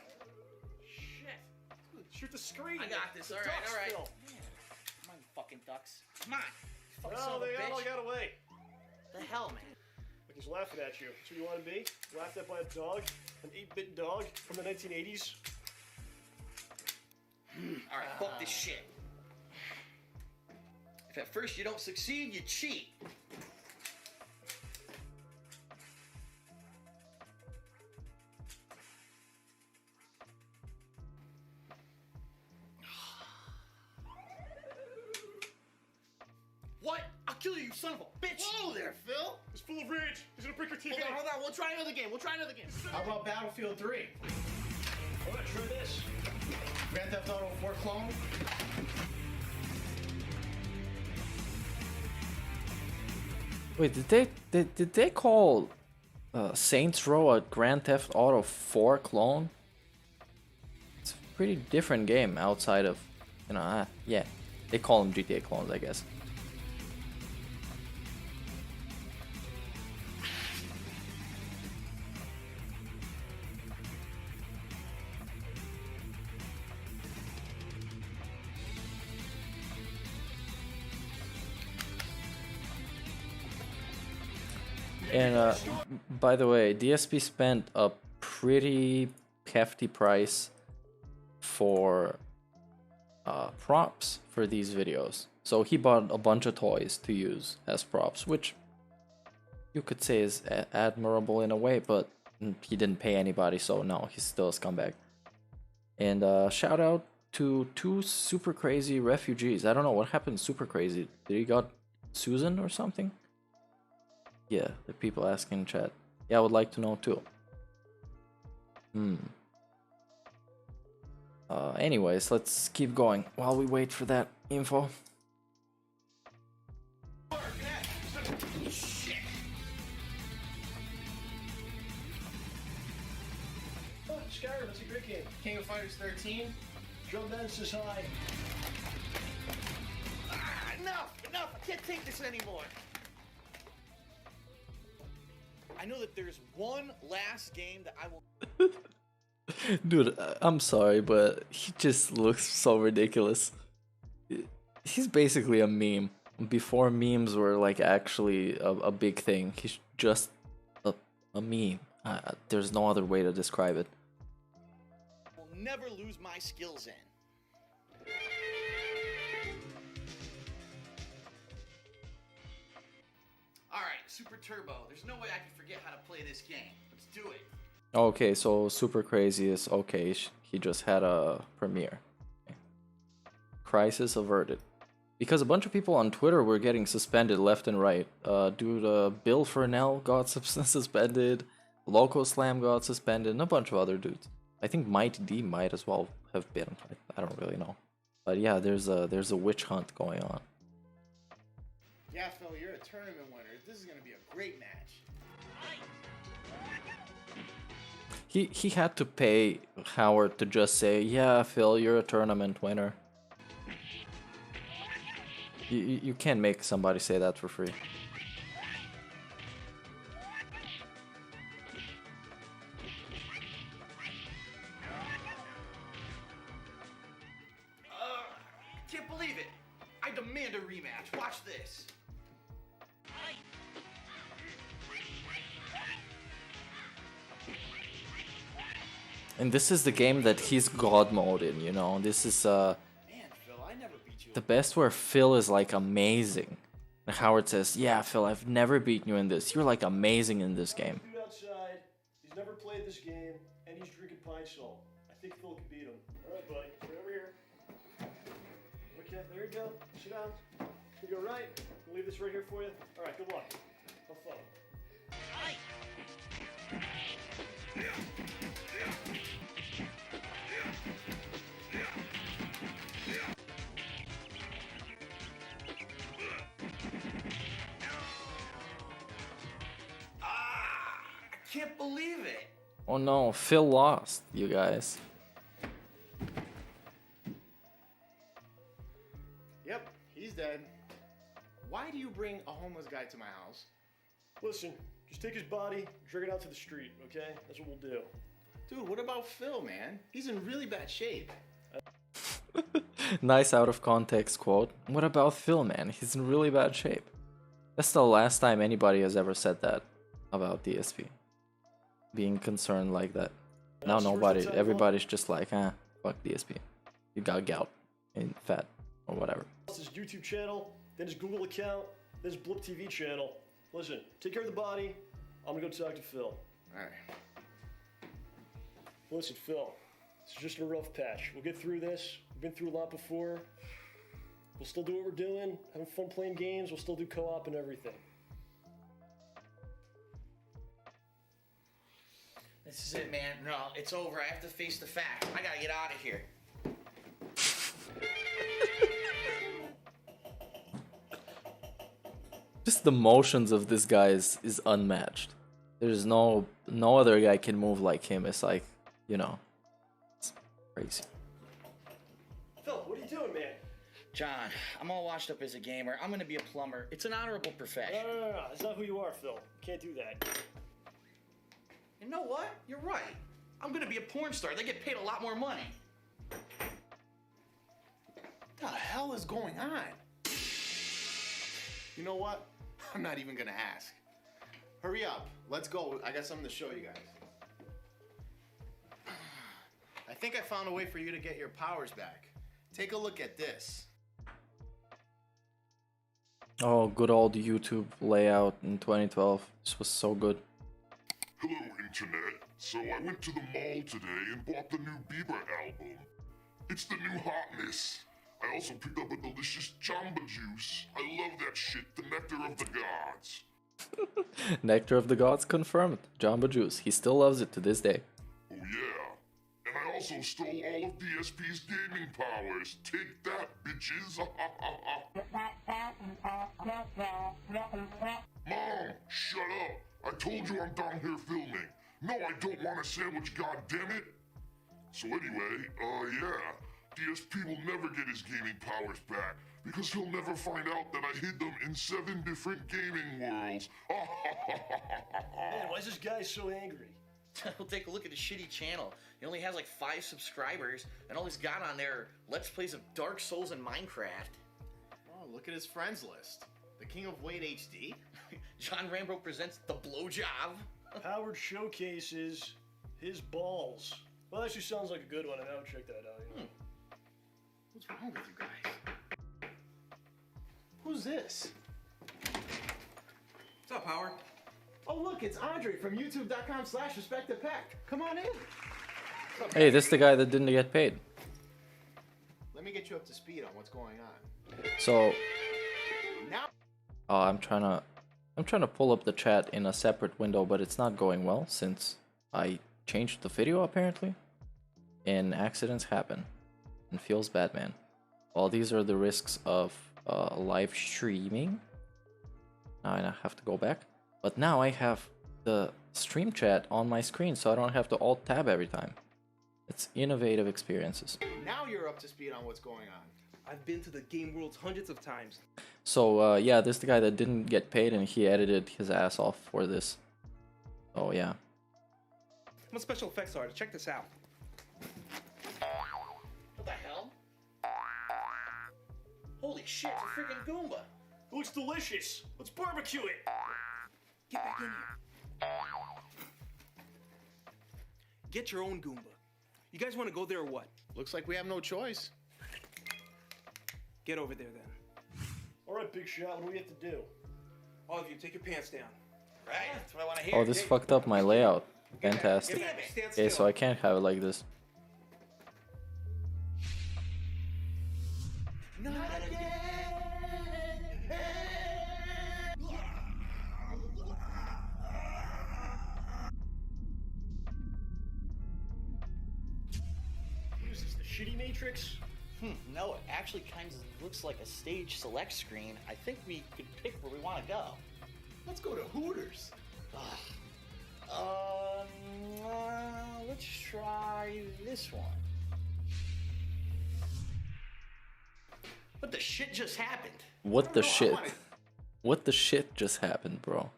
Shit. Shoot the screen. I got this. The All right, ducks, all right. Phil. Come on, you fucking ducks. Come on. You fucking son Oh, of a they all bitch. got away. The hell, man. Like he's laughing at you. That's what you want to be? Laughed at by a dog? An 8-bit dog from the 1980s? All right, fuck this shit. If at first you don't succeed, you cheat. What? I'll kill you, you son of a bitch! Whoa there, Phil. He's full of rage. He's gonna break your TV. Hold on. We'll try another game. How about Battlefield 3? I want to try this. Grand Theft Auto 4 clone? Wait, did they call Saints Row a Grand Theft Auto 4 clone? It's a pretty different game outside of, you know, yeah, they call them GTA clones, I guess. And by the way, DSP spent a pretty hefty price for props for these videos. So he bought a bunch of toys to use as props, which you could say is admirable in a way, but he didn't pay anybody, so no, he's still a scumbag. And shout out to 2 super crazy refugees. I don't know what happened super crazy. Did he got Susan or something? Yeah, the people asking in chat. Yeah, I would like to know too. Anyways, let's keep going while we wait for that info. Oh, Skyrim, it's a great game. King of Fighters 13. Drum band says hi. Enough! Enough! I can't take this anymore! I know that there's one last game that I will... Dude, I'm sorry, but he just looks so ridiculous. He's basically a meme. Before memes were like actually a big thing, he's just a meme. There's no other way to describe it. will never lose my skills in. Alright, Super Turbo. There's no way I can forget how to play this game. Let's do it. Okay, so Super Crazy is okay. He just had a premiere. Crisis averted. Because a bunch of people on Twitter were getting suspended left and right. Dude, Bill Furnell got suspended. Loco Slam got suspended, and a bunch of other dudes. I think Mighty D might as well have been. I don't really know. But yeah, there's a witch hunt going on. Yeah, Phil, you're a tournament winner. This is gonna be a great match. He had to pay Howard to just say, yeah, Phil, you're a tournament winner. You can't make somebody say that for free. Can't believe it. I demand a rematch. Watch this. And this is the game that he's God mode in, you know. This is Man, Phil, I never beat you. the best where Phil is like amazing. And Howard says, yeah, Phil, I've never beaten you in this. You're like amazing in this game. Dude outside, he's never played this game, and he's drinking pine salt. I think Phil can beat him. Alright, buddy, right over here. Okay, there you go. Sit down. You go right. I'll leave this right here for you. Alright, good luck. Have fun. I can't believe it. Oh no, Phil lost, you guys. Yep, he's dead. Why do you bring a homeless guy to my house? Listen, just take his body, drag it out to the street, okay? That's what we'll do. Dude, what about Phil, man? He's in really bad shape. Nice out of context quote. What about Phil, man? He's in really bad shape. That's the last time anybody has ever said that about DSP. Being concerned like that. Now nobody, everybody's just like, fuck DSP. You got gout and fat or whatever. His YouTube channel, then his Google account, then his Blip TV channel. Listen, take care of the body. I'm gonna go talk to Phil. Alright. Listen, Phil, this is just a rough patch. We'll get through this. We've been through a lot before. We'll still do what we're doing, having fun playing games. We'll still do co-op and everything. This is it, man. No, it's over. I have to face the fact. I gotta get out of here. Just the motions of this guy is unmatched. There's no other guy can move like him. It's like, you know, it's crazy. Phil, what are you doing, man? John, I'm all washed up as a gamer. I'm gonna be a plumber. It's an honorable profession. No. That's not who you are, Phil. You can't do that. You know what? You're right. I'm gonna be a porn star. They get paid a lot more money. What the hell is going on? You know what? I'm not even gonna ask. Hurry up. Let's go. I got something to show you guys. I think I found a way for you to get your powers back. Take a look at this. Oh, good old YouTube layout in 2012. This was so good. Hello, Internet. So I went to the mall today and bought the new Bieber album. It's the new hotness. I also picked up a delicious Jamba Juice. I love that shit, the nectar of the gods. Nectar of the Gods confirmed. Jamba Juice. He still loves it to this day. Oh yeah. And I also stole all of DSP's gaming powers. Take that, bitches. Mom, shut up. I told you I'm down here filming. No, I don't want a sandwich, goddammit. So anyway, yeah. DSP will never get his gaming powers back because he'll never find out that I hid them in 7 different gaming worlds. Man, why is this guy so angry? We'll take a look at his shitty channel. He only has like 5 subscribers, and all he's got on there are Let's Plays of Dark Souls and Minecraft. Oh, look at his friends list. The King of Wade HD? John Rambo presents The Blowjob. Howard showcases his balls. Well, that actually sounds like a good one, and I would check that out. You know? What's wrong with you guys? Who's this? What's up, Howard? Oh, look, it's Andre from youtube.com/respectthepack. Come on in. Hey, this is the guy that didn't get paid. Let me get you up to speed on what's going on. So, Now. I'm trying to pull up the chat in a separate window, but it's not going well since I changed the video apparently, and accidents happen. And feels bad, man. Well, these are the risks of live streaming. Now I have to go back, but now I have the stream chat on my screen, so I don't have to alt tab every time. It's innovative experiences. Now you're up to speed on what's going on. I've been to the game worlds hundreds of times. So yeah, this is the guy that didn't get paid, and he edited his ass off for this. Oh yeah. I'm a special effects artist. Check this out. What the hell? Holy shit, it's a freaking Goomba. It looks delicious. Let's barbecue it. Get back in here. Get your own Goomba. You guys want to go there or what? Looks like we have no choice. Get over there then. All right, Big Shot, what do we have to do? All of you, take your pants down. Right, that's what I want to hear. Oh, this fucked up my layout. Fantastic. Get back, stand Okay, still. so I can't have it like this. Not again. What is this, the shitty Matrix? No, it actually kind of looks like a stage select screen. I think we could pick where we want to go. Let's go to Hooters. Let's try this one. What the shit just happened? What the shit? What the shit just happened, bro?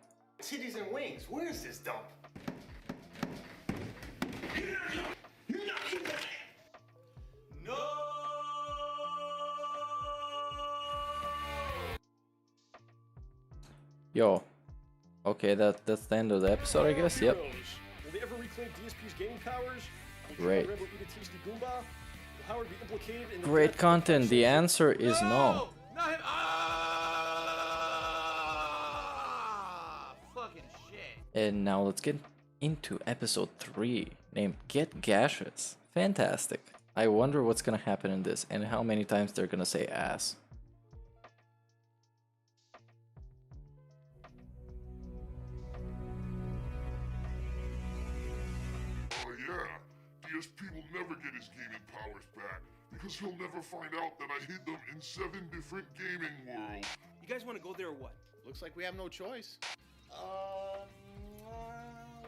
Titties and wings. Where is this dump? No! Yo. Okay, that's the end of the episode, I guess. Yep. Heroes. Will they ever reclaim DSP's gaming powers? Will Great. John Rambo eat a tasty Goomba? Will Howard be implicated in the Great death of content. Dark The Souls? answer is no. Not him. Ah! Fucking shit. And now let's get into episode 3, named Get Gaseous. Fantastic. I wonder what's gonna happen in this and how many times they're gonna say ass. Yeah. DSP will never get his gaming powers back because he'll never find out that I hid them in 7 different gaming worlds. You guys want to go there or what? Looks like we have no choice.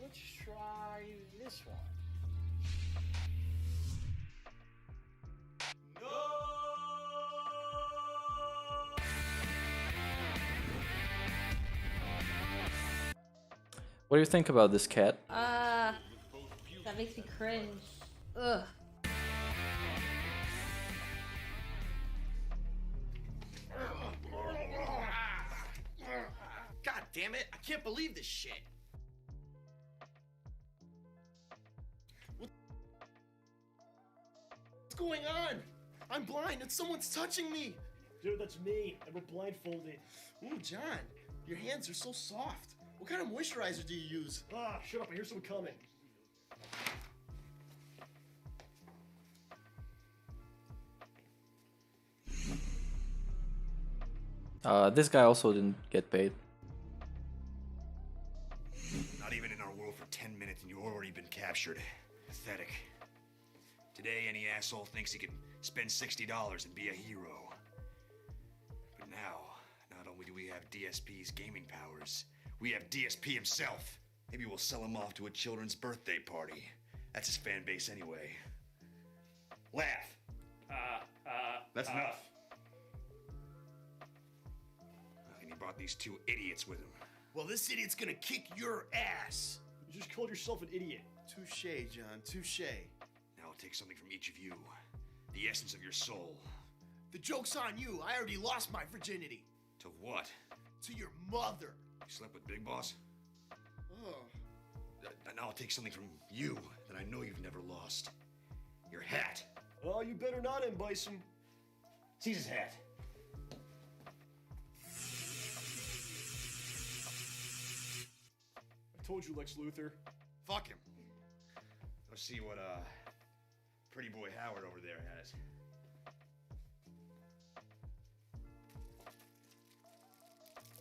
Let's try this one. What do you think about this cat? That makes me cringe. Ugh. God damn it! I can't believe this shit. What's going on? I'm blind and someone's touching me. Dude, that's me. I'm blindfolded. Ooh, John, your hands are so soft. What kind of moisturizer do you use? Ah, shut up. I hear someone coming. This guy also didn't get paid. Not even in our world for 10 minutes and you've already been captured. Pathetic. Today, any asshole thinks he can spend $60 and be a hero. But now, not only do we have DSP's gaming powers, we have DSP himself. Maybe we'll sell him off to a children's birthday party. That's his fan base anyway. Laugh. That's enough. And he brought these two idiots with him. Well, this idiot's gonna kick your ass. You just called yourself an idiot. Touche, John, touche. Now I'll take something from each of you. The essence of your soul. The joke's on you. I already lost my virginity. To what? To your mother. You slept with Big Boss? Oh. Now I'll take something from you that I know you've never lost. Your hat. Oh, you better not, M. Bison. Seize his hat. I told you, Lex Luthor. Fuck him. Let's see what pretty boy Howard over there has.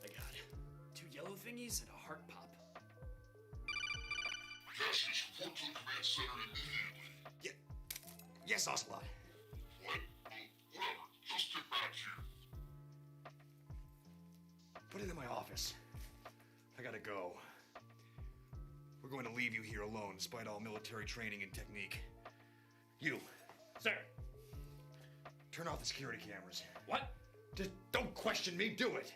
I got 2 yellow thingies and a heart pop. Cassius, report to the command center immediately. Yes, Ocelot. What? Whatever. Just get back here. Put it in my office. I gotta go. We're going to leave you here alone, despite all military training and technique. You. Sir. Turn off the security cameras. What? Just don't question me, do it!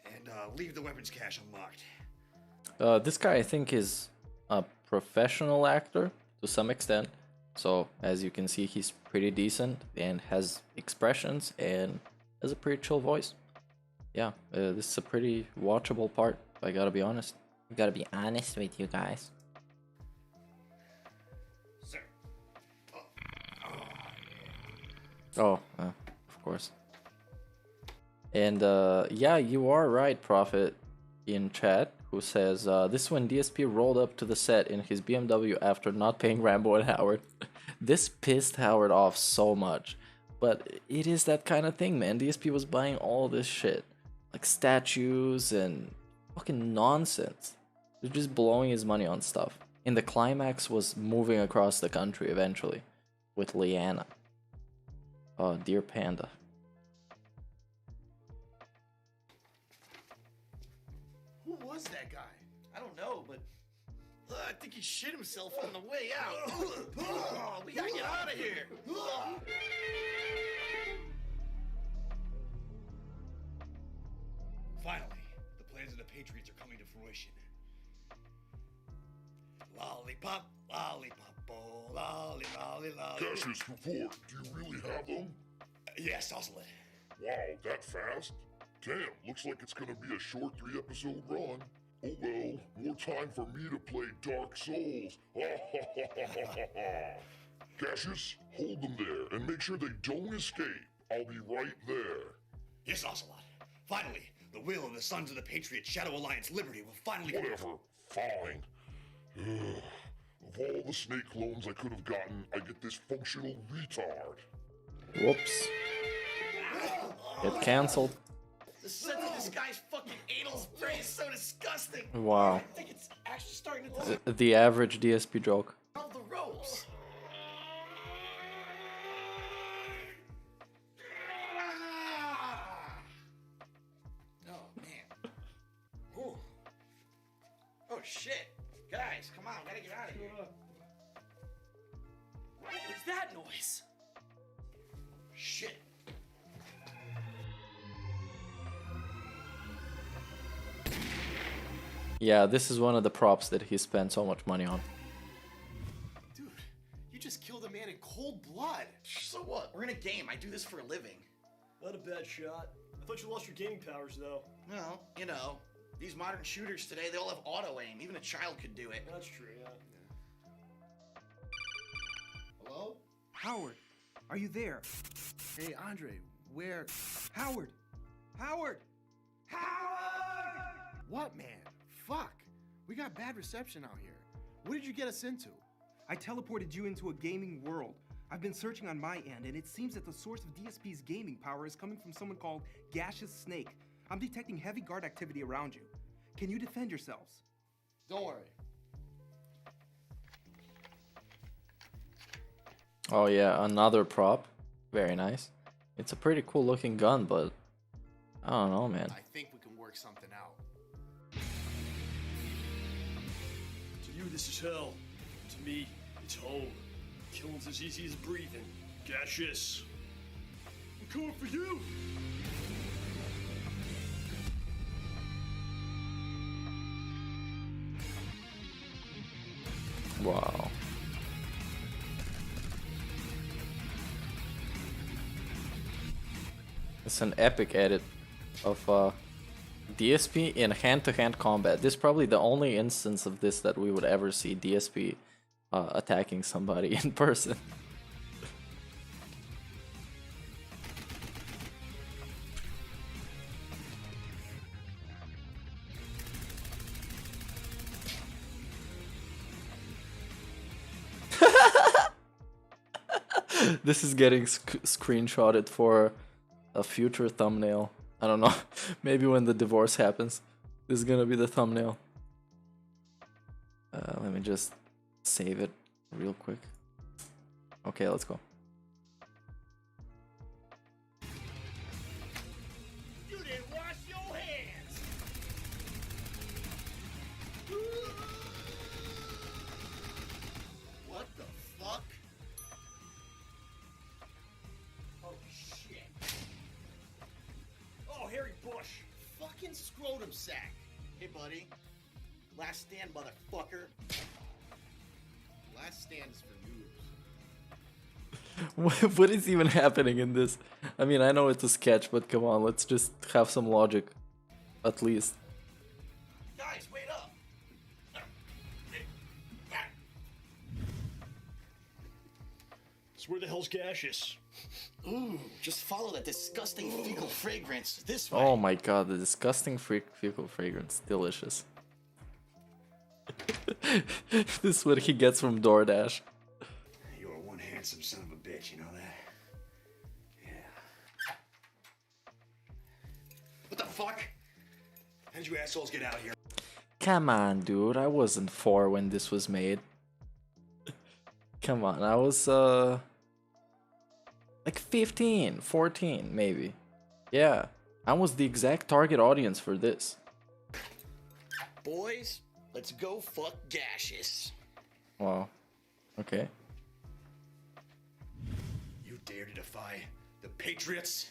And leave the weapons cache unlocked. This guy, I think, is a professional actor to some extent. So, as you can see, he's pretty decent and has expressions and has a pretty chill voice. Yeah, this is a pretty watchable part, I gotta be honest. I gotta be honest with you guys. Sir. Oh, of course. And yeah, you are right, Prophet, in chat, who says, this is when DSP rolled up to the set in his BMW after not paying Rambo and Howard. This pissed Howard off so much. But it is that kind of thing, man. DSP was buying all this shit. Like statues and fucking nonsense. They're just blowing his money on stuff. And the climax was moving across the country eventually. With Leanna. Oh, dear Panda. Who was that guy? I don't know, but I think he shit himself on the way out. Oh, we gotta get out of here. Finally, the plans of the Patriots are coming to fruition. Lollipop, lollipop, oh, lolly, lolly, lolly. Cassius, report. Do you really have them? Yes, Ocelot. Wow, that fast? Damn, looks like it's gonna be a short 3-episode run. Oh well, more time for me to play Dark Souls. Cassius, hold them there and make sure they don't escape. I'll be right there. Yes, Ocelot. Finally, the will of the Sons of the Patriot Shadow Alliance Liberty will finally... Whatever. Fine. Ugh. Of all the snake clones I could have gotten, I get this functional retard. Whoops. Get cancelled. The scent of this guy's fucking anal spray is so disgusting. Wow. I think it's actually starting to The average DSP joke. dissolve the ropes. Oh, man. Ooh. Oh, shit. Guys, come on, gotta get out of here. What's that noise? Shit. Yeah, this is one of the props that he spent so much money on. Dude, you just killed a man in cold blood. So what? We're in a game. I do this for a living. Not a bad shot. I thought you lost your gaming powers, though. Well, you know, These modern shooters today, they all have auto aim. Even a child could do it. That's true, yeah. Hello? Howard, are you there? Hey, Andre, where? Howard! Howard! Howard! What, man? Fuck. We got bad reception out here. What did you get us into? I teleported you into a gaming world. I've been searching on my end, and it seems that the source of DSP's gaming power is coming from someone called Gaseous Snake. I'm detecting heavy guard activity around you. Can you defend yourselves? Don't worry. Oh yeah, another prop. Very nice. It's a pretty cool looking gun, but I don't know, man. I think we can work something out. To you, this is hell. To me, it's home. Killing's as easy as breathing. Gaseous. I'm coming for you! Wow. It's an epic edit of DSP in hand-to-hand combat. This is probably the only instance of this that we would ever see DSP attacking somebody in person. This is getting screenshotted for a future thumbnail. I don't know. Maybe when the divorce happens, this is gonna be the thumbnail. Let me just save it real quick. Okay, let's go. You didn't wash your hands. What the fuck? Oh shit. Oh, Harry Bush. Fucking scrotum sack. Hey buddy. Last stand, motherfucker. Last stand is for noobs. What is even happening in this? I mean, I know it's a sketch, but come on, let's just have some logic. At least. Guys, wait up. So where the hell's Gaseous? Ooh, just follow that disgusting fecal fragrance this way. Oh my god, the disgusting fecal fragrance. Delicious. This is what he gets from DoorDash. You're one handsome son of a bitch, you know that? Yeah. What the fuck? How did you assholes get out here? Come on, dude. I wasn't 4 when this was made. Come on, I was like 15, 14 maybe. Yeah, I was the exact target audience for this. Boys, let's go fuck Gaseous. Wow. Okay. You dare to defy the Patriots,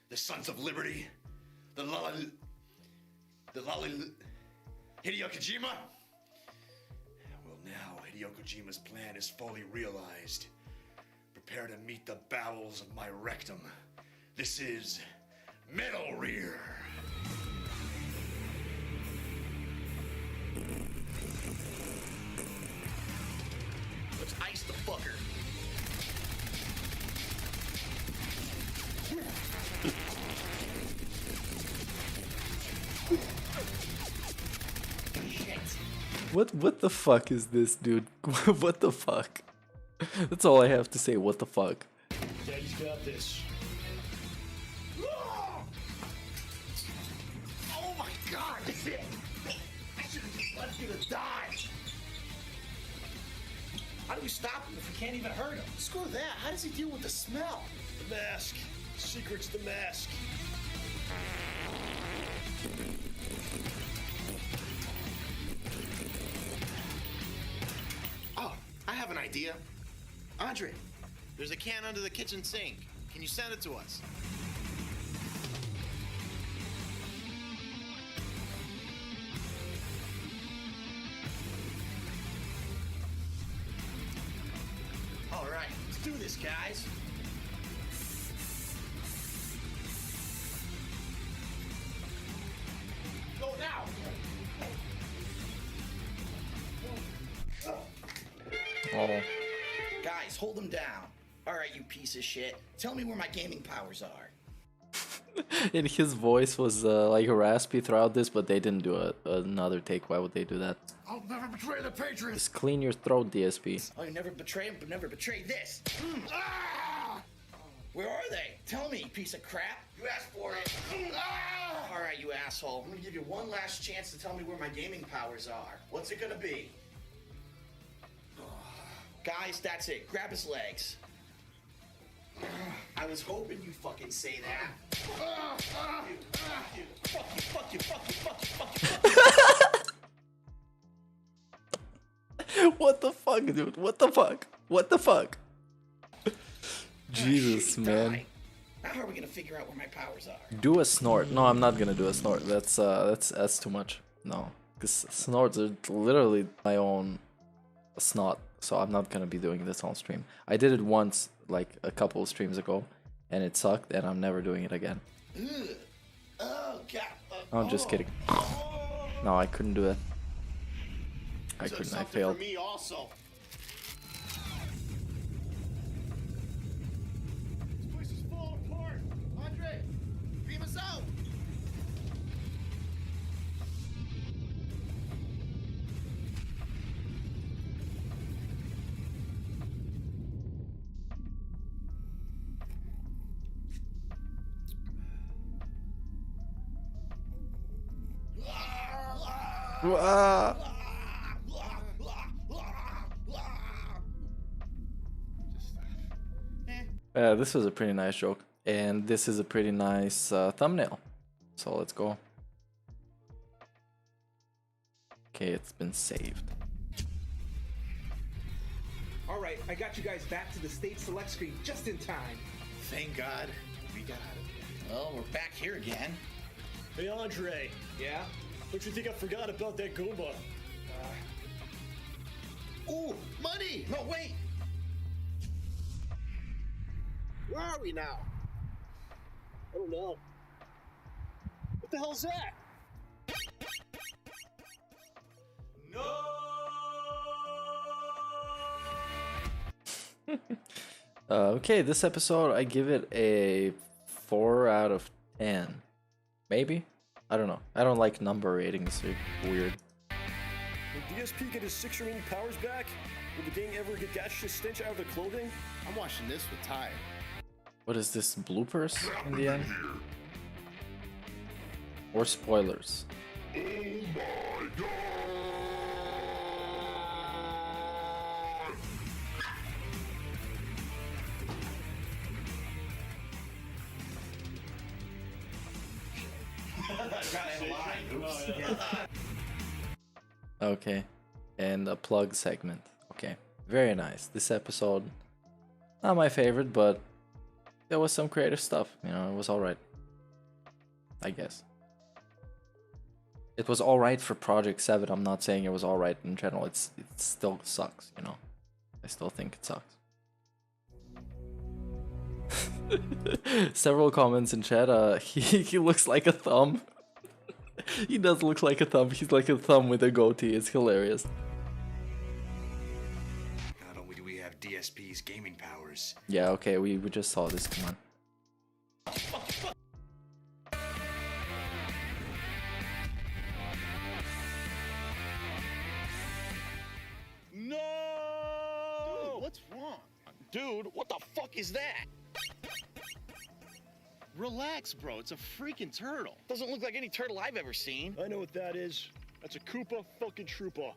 the Sons of Liberty, the Hideo Kojima? Well, now Hideo Kojima's plan is fully realized. Prepare to meet the bowels of my rectum. This is Metal Rear. Let's ice the fucker. What the fuck is this, dude? What the fuck? That's all I have to say. What the fuck? Daddy's got this. Oh my god, that's it. I should have just left you to die. How do we stop him if we can't even hurt him? Screw that. How does he deal with the smell? The mask. Secret's the mask. Oh, I have an idea. Andre, there's a can under the kitchen sink. Can you send it to us? All right, let's do this, guys. Go now. Oh. Guys, hold them down. Alright, you piece of shit. Tell me where my gaming powers are. And his voice was like raspy throughout this, but they didn't do another take. Why would they do that? I'll never betray the Patriots. Just clean your throat, DSP. Oh, you never betray him, but never betray this. Where are they? Tell me, you piece of crap. You asked for it. Alright, you asshole. I'm gonna give you one last chance to tell me where my gaming powers are. What's it gonna be? Guys, that's it. Grab his legs. I was hoping you'd fucking say that. Fuck you, fuck you, fuck you, fuck you, fuck you, fuck you. What the fuck, dude? What the fuck? What the fuck? Jesus, man. Now how are we gonna figure out where my powers are? Do a snort. No, I'm not gonna do a snort. That's too much. No, because snorts are literally my own snot. So I'm not gonna be doing this on stream. I did it once, like a couple of streams ago, and it sucked, and I'm never doing it again. Oh god. I'm just kidding. No, I couldn't do it. I So couldn't. I something failed. For me also. This place is falling apart. Andre, beam us out. Ah. This was a pretty nice joke, and this is a pretty nice thumbnail. So let's go. Okay, it's been saved. Alright, I got you guys back to the stage select screen just in time. Thank God we got it. Well, we're back here again. Hey, Andre. Yeah? Don't you think I forgot about that Goomba? Ooh, money! No, wait! Where are we now? I don't know. What the hell's that? Okay, this episode I give it a 4 out of 10. Maybe? I don't know. I don't like number ratings. They're weird. Will DSP get his 6 remaining powers back? Will the gang ever get gaseous stench out of their clothing? I'm watching this with Ty. What is this, bloopers in the end? Or spoilers? Oh my god! Okay, and a plug segment. Okay, very nice. This episode, not my favorite, but there was some creative stuff. You know, it was alright. I guess. It was alright for Project 7. I'm not saying it was alright in general. It still sucks, you know. I still think it sucks. Several comments in chat. He looks like a thumb. He does look like a thumb. He's like a thumb with a goatee. It's hilarious. Not only do we have DSP's gaming powers. Yeah, okay, we just saw this. Come on. No! Dude, what's wrong? Dude, what the fuck is that? Relax, bro. It's a freaking turtle. Doesn't look like any turtle I've ever seen. I know what that is. That's a Koopa fucking Troopa.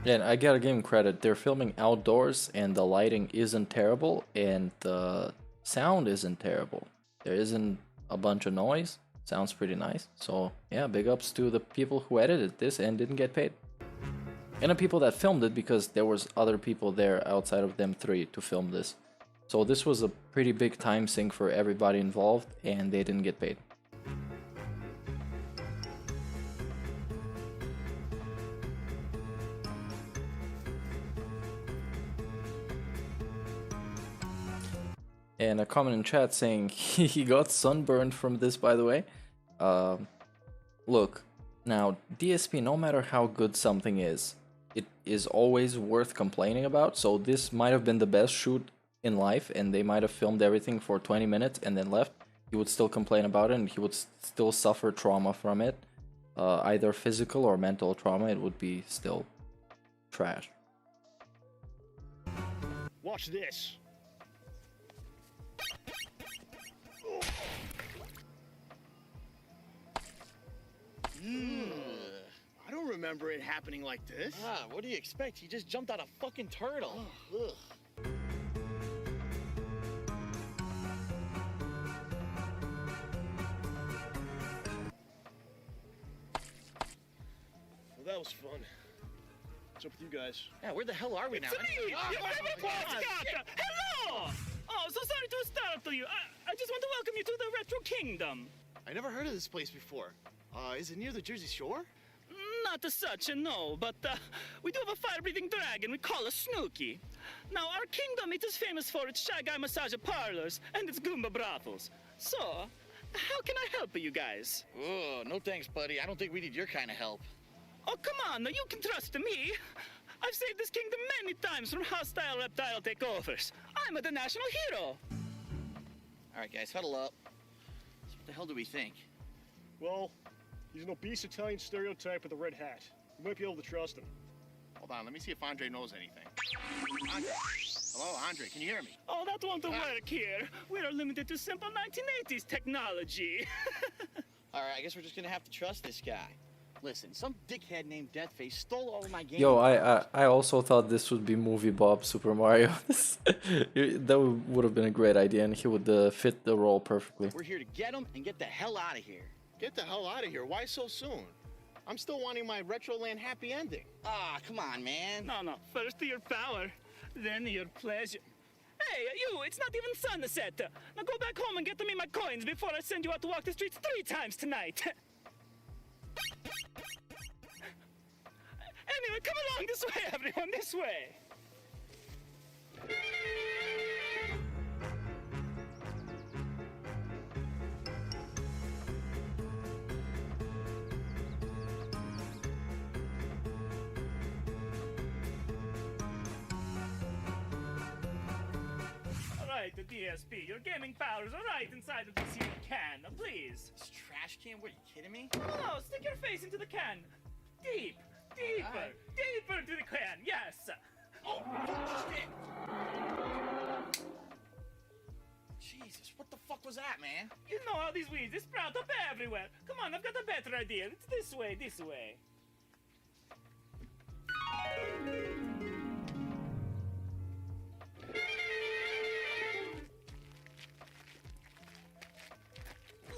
Yeah, and I gotta give him credit. They're filming outdoors, and the lighting isn't terrible, and the sound isn't terrible. There isn't a bunch of noise. Sounds pretty nice. So yeah, big ups to the people who edited this and didn't get paid. And the people that filmed it, because there was other people there outside of them three to film this. So this was a pretty big time sink for everybody involved, and they didn't get paid. And a comment in chat saying he got sunburned from this, by the way. Look, now DSP, no matter how good something is, it is always worth complaining about. So this might have been the best shoot in life, and they might have filmed everything for 20 minutes and then left. He would still complain about it, and he would still suffer trauma from it, either physical or mental trauma. It would be still trash. Watch this. I don't remember it happening like this. Ah, what do you expect? He just jumped out a fucking turtle. Ugh. Well, that was fun. What's up with you guys? Yeah, where the hell are we now? Hello! Oh, so sorry to startle you. I just want to welcome you to the Retro Kingdom. I never heard of this place before. Is it near the Jersey Shore? Not as such, no, but we do have a fire-breathing dragon we call a Snooky. Now, our kingdom, it is famous for its Shy Guy massage parlors and its Goomba brothels. So, how can I help you guys? Oh, no thanks, buddy. I don't think we need your kind of help. Oh, come on, you can trust me. I've saved this kingdom many times from hostile reptile takeovers. I'm the national hero. All right, guys, huddle up. So what the hell do we think? Well, he's an obese Italian stereotype with a red hat. You might be able to trust him. Hold on, let me see if Andre knows anything. Andre. Hello, Andre, can you hear me? Oh, that won't work here. We are limited to simple 1980s technology. All right, I guess we're just gonna have to trust this guy. Listen, some dickhead named Deathface stole all of my games. Yo, I also thought this would be Movie Bob Super Mario. That would have been a great idea, and he would fit the role perfectly. We're here to get him and get the hell out of here. Get the hell out of here. Why so soon? I'm still wanting my Retroland happy ending. Ah, come on, man. No. First your power, then your pleasure. Hey, you, it's not even sunset. Now go back home and get me my coins before I send you out to walk the streets 3 times tonight. Anyway, come along this way, everyone, this way. Alright, the DSP, your gaming powers are right inside of this here can. Now, please. This trash can? What, are you kidding me? No, stick your face into the can. Deeper to the can, yes. Oh, shit. Jesus, what the fuck was that, man? You know how these weeds, they sprout up everywhere. Come on, I've got a better idea. It's this way.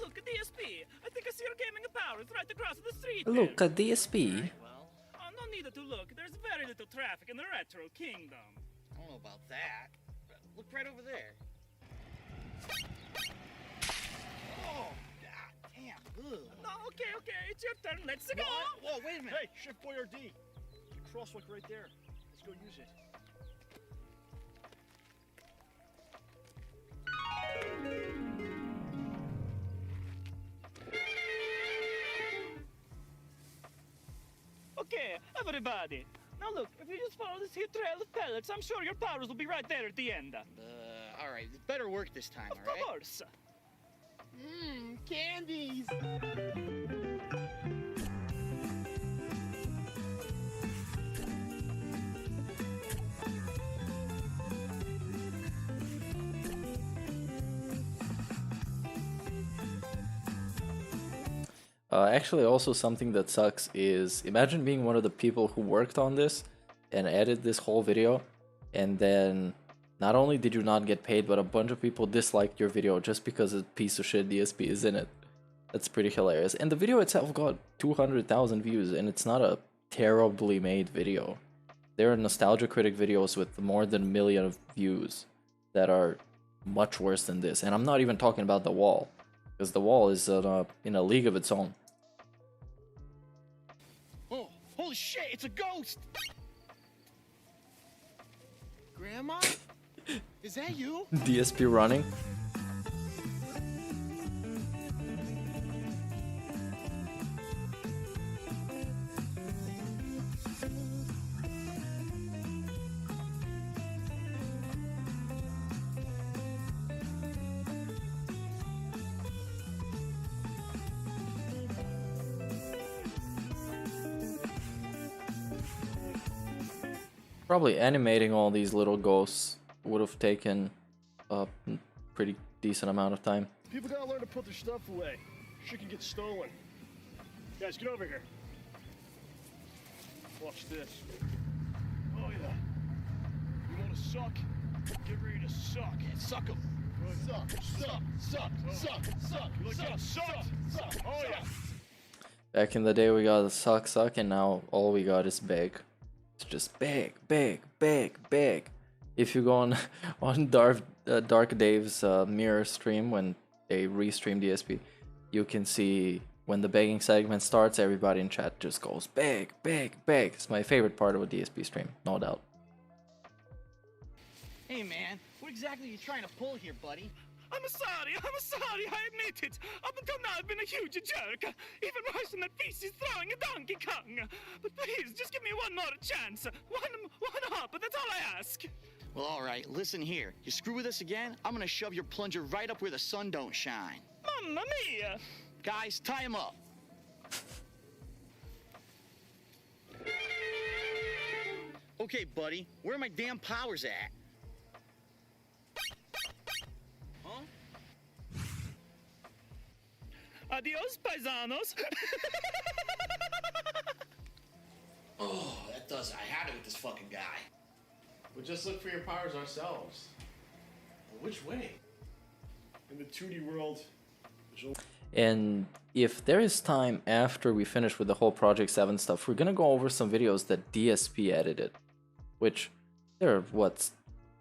Look, DSP. I think I see your gaming powers right across the street. Look at DSP. No need to look. There's very little traffic in the Retro Kingdom. I don't know about that. Look right over there. Oh, god damn. Ugh. No, okay. It's your turn. Let's go. Whoa, wait a minute. Hey, Shift Boy RD. The crosswalk right there. Let's go use it. Okay, everybody. Now look, if you just follow this here trail of pellets, I'm sure your powers will be right there at the end. All right, it better work this time, all right? Of course. Candies. Actually, also something that sucks is, imagine being one of the people who worked on this and edited this whole video, and then not only did you not get paid, but a bunch of people disliked your video just because a piece of shit DSP is in it. That's pretty hilarious. And the video itself got 200,000 views, and it's not a terribly made video. There are Nostalgia Critic videos with more than 1 million views that are much worse than this. And I'm not even talking about The Wall, because The Wall is in a league of its own. Oh, holy shit, it's a ghost! Grandma? Is that you? DSP running. Probably animating all these little ghosts would have taken a pretty decent amount of time. People gotta learn to put their stuff away. Shit can get stolen. Guys, get over here. Watch this. Oh yeah. You wanna suck? Get ready to suck. Suck 'em. Suck, suck, suck, suck, suck. You like getting sucked? Suck. Oh yeah. Back in the day we got suck, suck, and now all we got is beg. It's just beg, beg, beg, beg. If you go on on Dark Dave's mirror stream when they restream DSP, you can see when the begging segment starts, everybody in chat just goes beg, beg, beg. It's my favorite part of a DSP stream, no doubt. Hey man, what exactly are you trying to pull here, buddy? I'm sorry, I admit it. Up until now, I've been a huge jerk. Even worse than that feces throwing a Donkey Kong. But please, just give me one more chance. One up, that's all I ask. Well, all right, listen here. You screw with us again, I'm gonna shove your plunger right up where the sun don't shine. Mamma mia! Guys, tie him up. Okay, buddy, where are my damn powers at? Huh? Adios, paisanos. Oh, that does it. I had it with this fucking guy. We'll just look for your powers ourselves. Which way? In the 2D world, there's And if there is time after we finish with the whole Project 7 stuff, we're gonna go over some videos that DSP edited. Which, there are, what,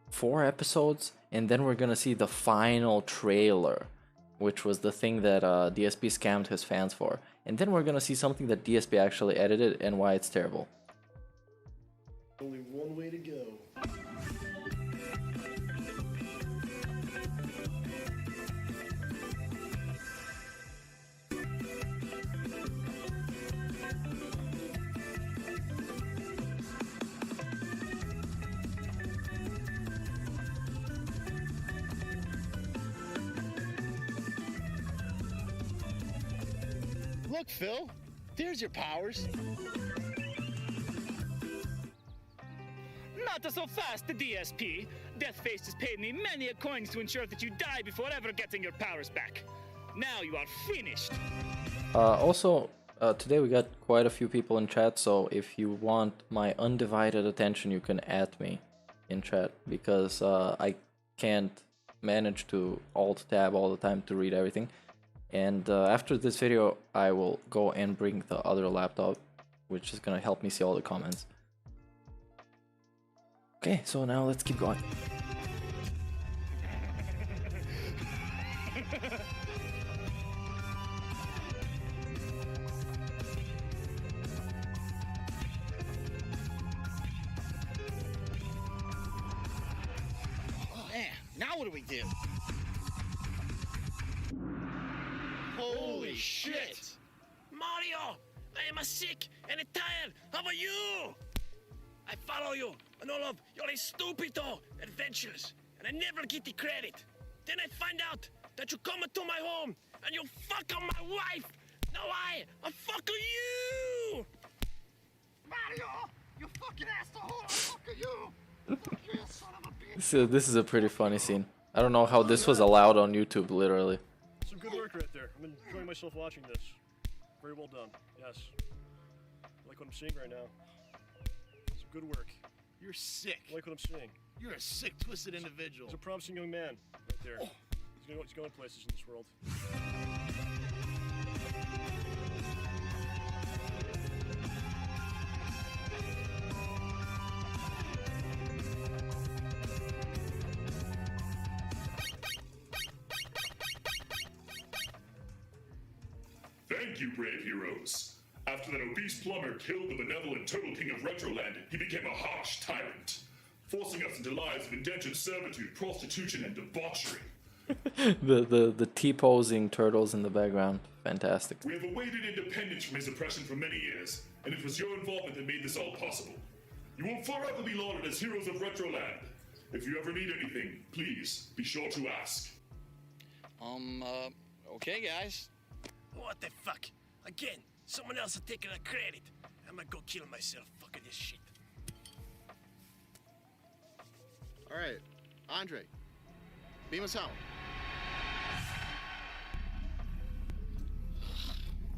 4 episodes? And then we're gonna see the final trailer, which was the thing that DSP scammed his fans for. And then we're gonna see something that DSP actually edited and why it's terrible. only one way to go. Look, Phil, there's your powers. Not so fast, the DSP. Deathface has paid me many a coins to ensure that you die before ever getting your powers back. Now you are finished. Also, today we got quite a few people in chat, so if you want my undivided attention, you can add me in chat, because I can't manage to alt-tab all the time to read everything. And after this video, I will go and bring the other laptop, which is gonna help me see all the comments. Okay, so now let's keep going. Man, now what do we do? Holy shit! Mario, I am sick and tired. How about you? I follow you on all of your stupido adventures, and I never get the credit. Then I find out that you come to my home and you fuck on my wife. Now I fuck you. Mario, you fucking asshole! Fuck you! Fuck you, son of a bitch! So this is a pretty funny scene. I don't know how this was allowed on YouTube, literally. Some good work right there. I'm enjoying myself watching this. Very well done. Yes. I like what I'm seeing right now. Some good work. You're sick. I like what I'm seeing. You're a sick, twisted individual. He's a promising young man right there. Oh. He's going places in this world. Thank you, brave heroes. After that obese plumber killed the benevolent Turtle King of Retroland, he became a harsh tyrant, forcing us into lives of indentured servitude, prostitution, and debauchery. the T-posing turtles in the background, fantastic. We have awaited independence from his oppression for many years, and it was your involvement that made this all possible. You will forever be lauded as heroes of Retroland. If you ever need anything, please be sure to ask. Okay, guys. What the fuck? Again, someone else is taking the credit. I'm gonna go kill myself fucking this shit. All right, Andre, beam us out.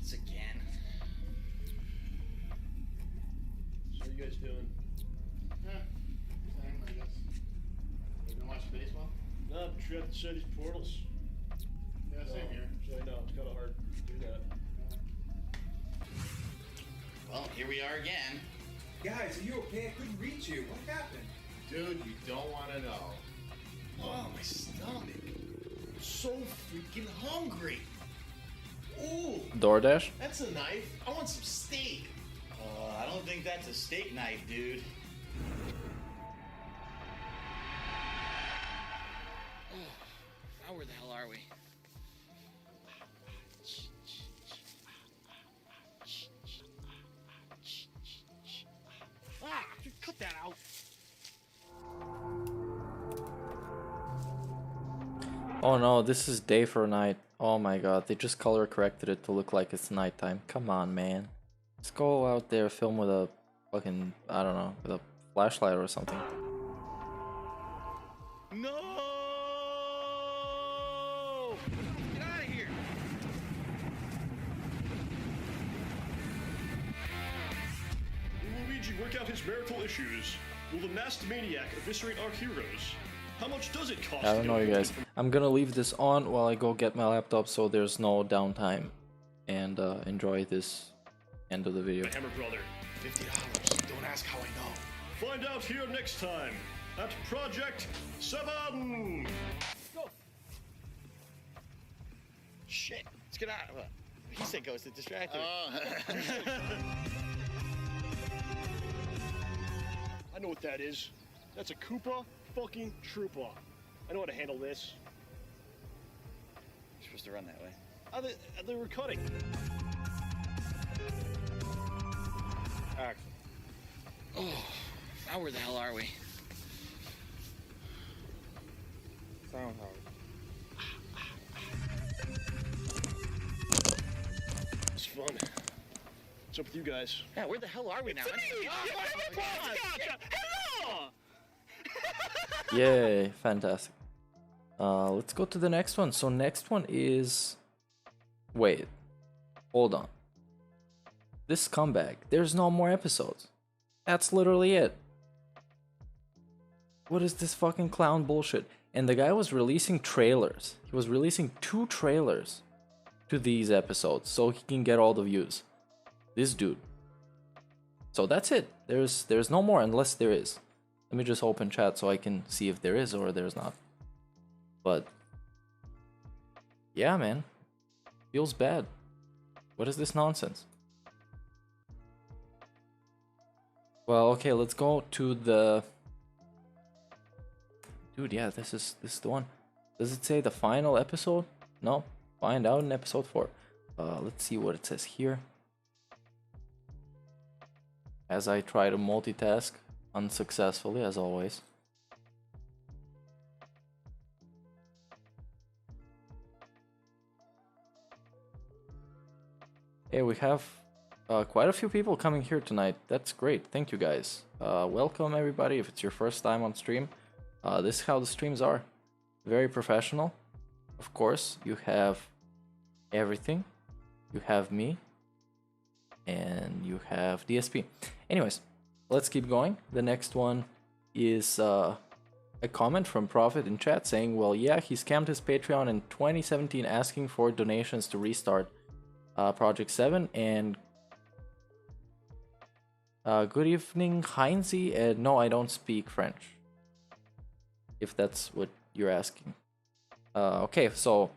It's again. So what are you guys doing? Yeah, same, I guess. You been watching baseball? No, I'm sure at the city's portals. Yeah, same here. So I know, it's kind of hard to do that. Well, here we are again. Guys, are you okay? I couldn't reach you. What happened? Dude, you don't want to know. Oh, my stomach. I'm so freaking hungry. Ooh, DoorDash? that's a knife. I want some steak. I don't think that's a steak knife, dude. Now where the hell are we? Ah, cut that out. Oh no, this is day for night. Oh my god, they just color corrected it to look like it's nighttime. Come on, man. Let's go out there, film with a fucking, I don't know, with a flashlight or something. No! Get out of here! Will Luigi work out his marital issues? Will the masked maniac eviscerate our heroes? How much does it cost? I don't know, you guys. I'm gonna leave this on while I go get my laptop so there's no downtime. And enjoy this end of the video. Hammer Brother. $50. Don't ask how I know. Find out here next time at Project 7! Go! Shit! Let's get out. Well, he said go, it's a distractor. I know what that is. That's a Koopa fucking Troopa. I know how to handle this. You're supposed to run that way. They were cutting. Action. Oh, now where the hell are we? Sound house. It's fun. What's up with you guys? Yeah, where the hell are we now? Hello! Yay, fantastic. Let's go to the next one. So next one is... Wait. Hold on. This comeback. There's no more episodes. That's literally it. What is this fucking clown bullshit? And the guy was releasing trailers. He was releasing 2 trailers to these episodes so he can get all the views. This dude. So that's it. There's no more unless there is. Let me just open chat so I can see if there is or there's not. But yeah, man. Feels bad. What is this nonsense? Well, okay, let's go to the... Dude, yeah, this is the one. Does it say the final episode? No. Find out in episode 4. Let's see what it says here. As I try to multitask unsuccessfully, as always. Hey, we have quite a few people coming here tonight. That's great. Thank you, guys. Welcome, everybody. If it's your first time on stream, this is how the streams are. Very professional. Of course, you have everything. You have me. And you have DSP. Anyways, let's keep going. The next one is a comment from Prophet in chat saying, well, yeah, he scammed his Patreon in 2017 asking for donations to restart Project 7. And good evening, Heinzie. No, I don't speak French. If that's what you're asking. Okay, so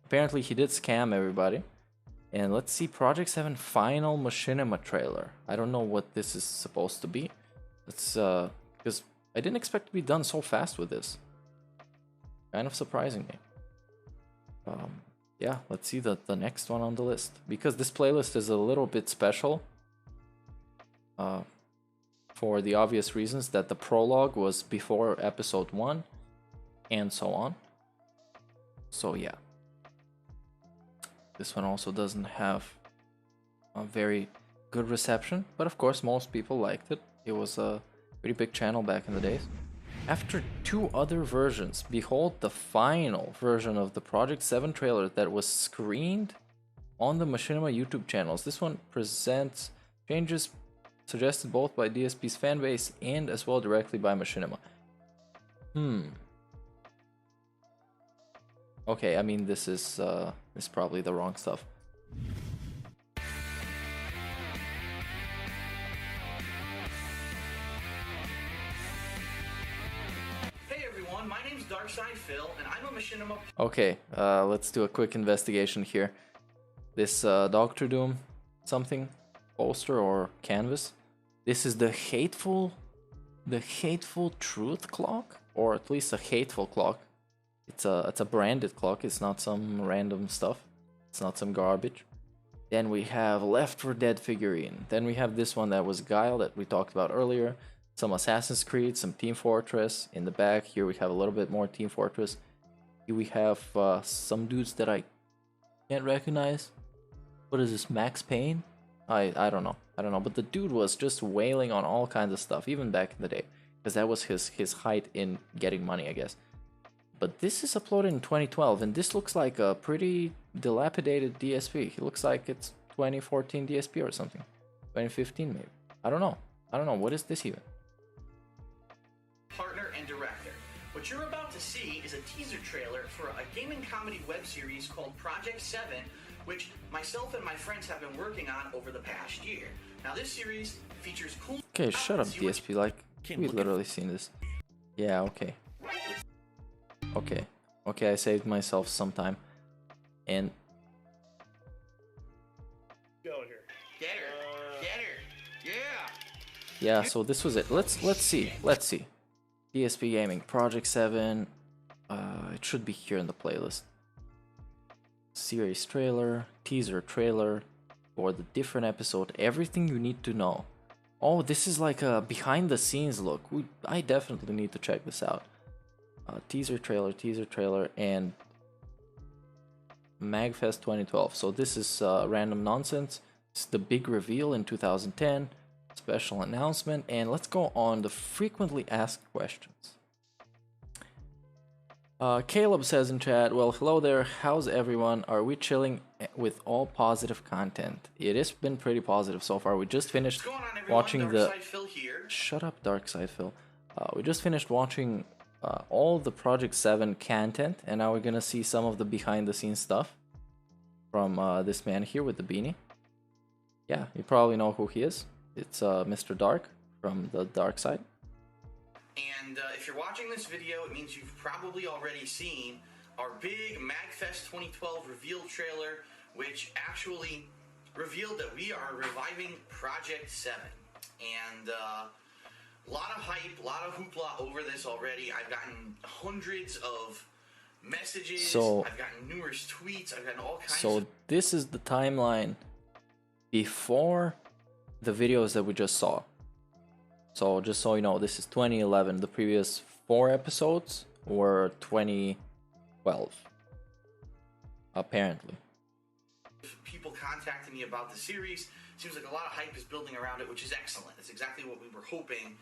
apparently he did scam everybody. And let's see Project 7 final machinima trailer. I don't know what this is supposed to be. It's because I didn't expect to be done so fast with this. Kind of surprising me. Yeah, let's see the next one on the list. Because this playlist is a little bit special. For the obvious reasons that the prologue was before episode 1. And so on. So yeah. This one also doesn't have a very good reception, but of course most people liked it. It was a pretty big channel back in the days. After 2 other versions, behold the final version of the Project 7 trailer that was screened on the Machinima YouTube channels. This one presents changes suggested both by DSP's fanbase and as well directly by Machinima. Okay, I mean this is probably the wrong stuff. Hey everyone, my name's Darkside Phil, and I'm a Machinima. Okay, let's do a quick investigation here. This Doctor Doom something poster or canvas. This is the hateful truth clock, or at least a hateful clock. It's a branded clock. It's not some random stuff. It's not some garbage. Then we have Left 4 Dead figurine. Then we have this one that was Guile that we talked about earlier. Some Assassin's Creed, some Team Fortress. In the back here we have a little bit more Team Fortress. Here we have some dudes that I can't recognize. What is this, Max Payne? I don't know. But the dude was just wailing on all kinds of stuff, even back in the day. Because that was his height in getting money, I guess. But this is uploaded in 2012, and this looks like a pretty dilapidated DSP. It looks like it's 2014 DSP or something. 2015 maybe. I don't know. What is this even? Partner and director. What you're about to see is a teaser trailer for a gaming comedy web series called Project 7, which myself and my friends have been working on over the past year. Now this series features cool... Okay, shut up DSP, like, we've literally seen this. Yeah, okay. Okay, I saved myself some time. And... Go here. Get her! Yeah! yeah, so this was it. Let's see. DSPGaming, Project 7. It should be here in the playlist. Series trailer, teaser trailer, for the different episode, everything you need to know. Oh, this is like a behind the scenes look. I definitely need to check this out. Teaser trailer, and MagFest 2012. So this is random nonsense. It's the big reveal in 2010, special announcement, and let's go on the frequently asked questions. Caleb says in chat, well, hello there, how's everyone? Are we chilling with all positive content? It has been pretty positive so far. We just finished watching the... Shut up, Darkside Phil. We just finished watching all the Project 7 content, and now we're gonna see some of the behind-the-scenes stuff from this man here with the beanie. Yeah, you probably know who he is. It's Mr. Dark from the Dark Side. And if you're watching this video, it means you've probably already seen our big MagFest 2012 reveal trailer, which actually revealed that we are reviving Project 7. And a lot of hype, a lot of hoopla over this already. I've gotten hundreds of messages, I've gotten numerous tweets, I've gotten all kinds of... So this is the timeline before the videos that we just saw. So just so you know, this is 2011. The previous 4 episodes were 2012. Apparently. People contacting me about the series. Seems like a lot of hype is building around it, which is excellent. It's exactly what we were hoping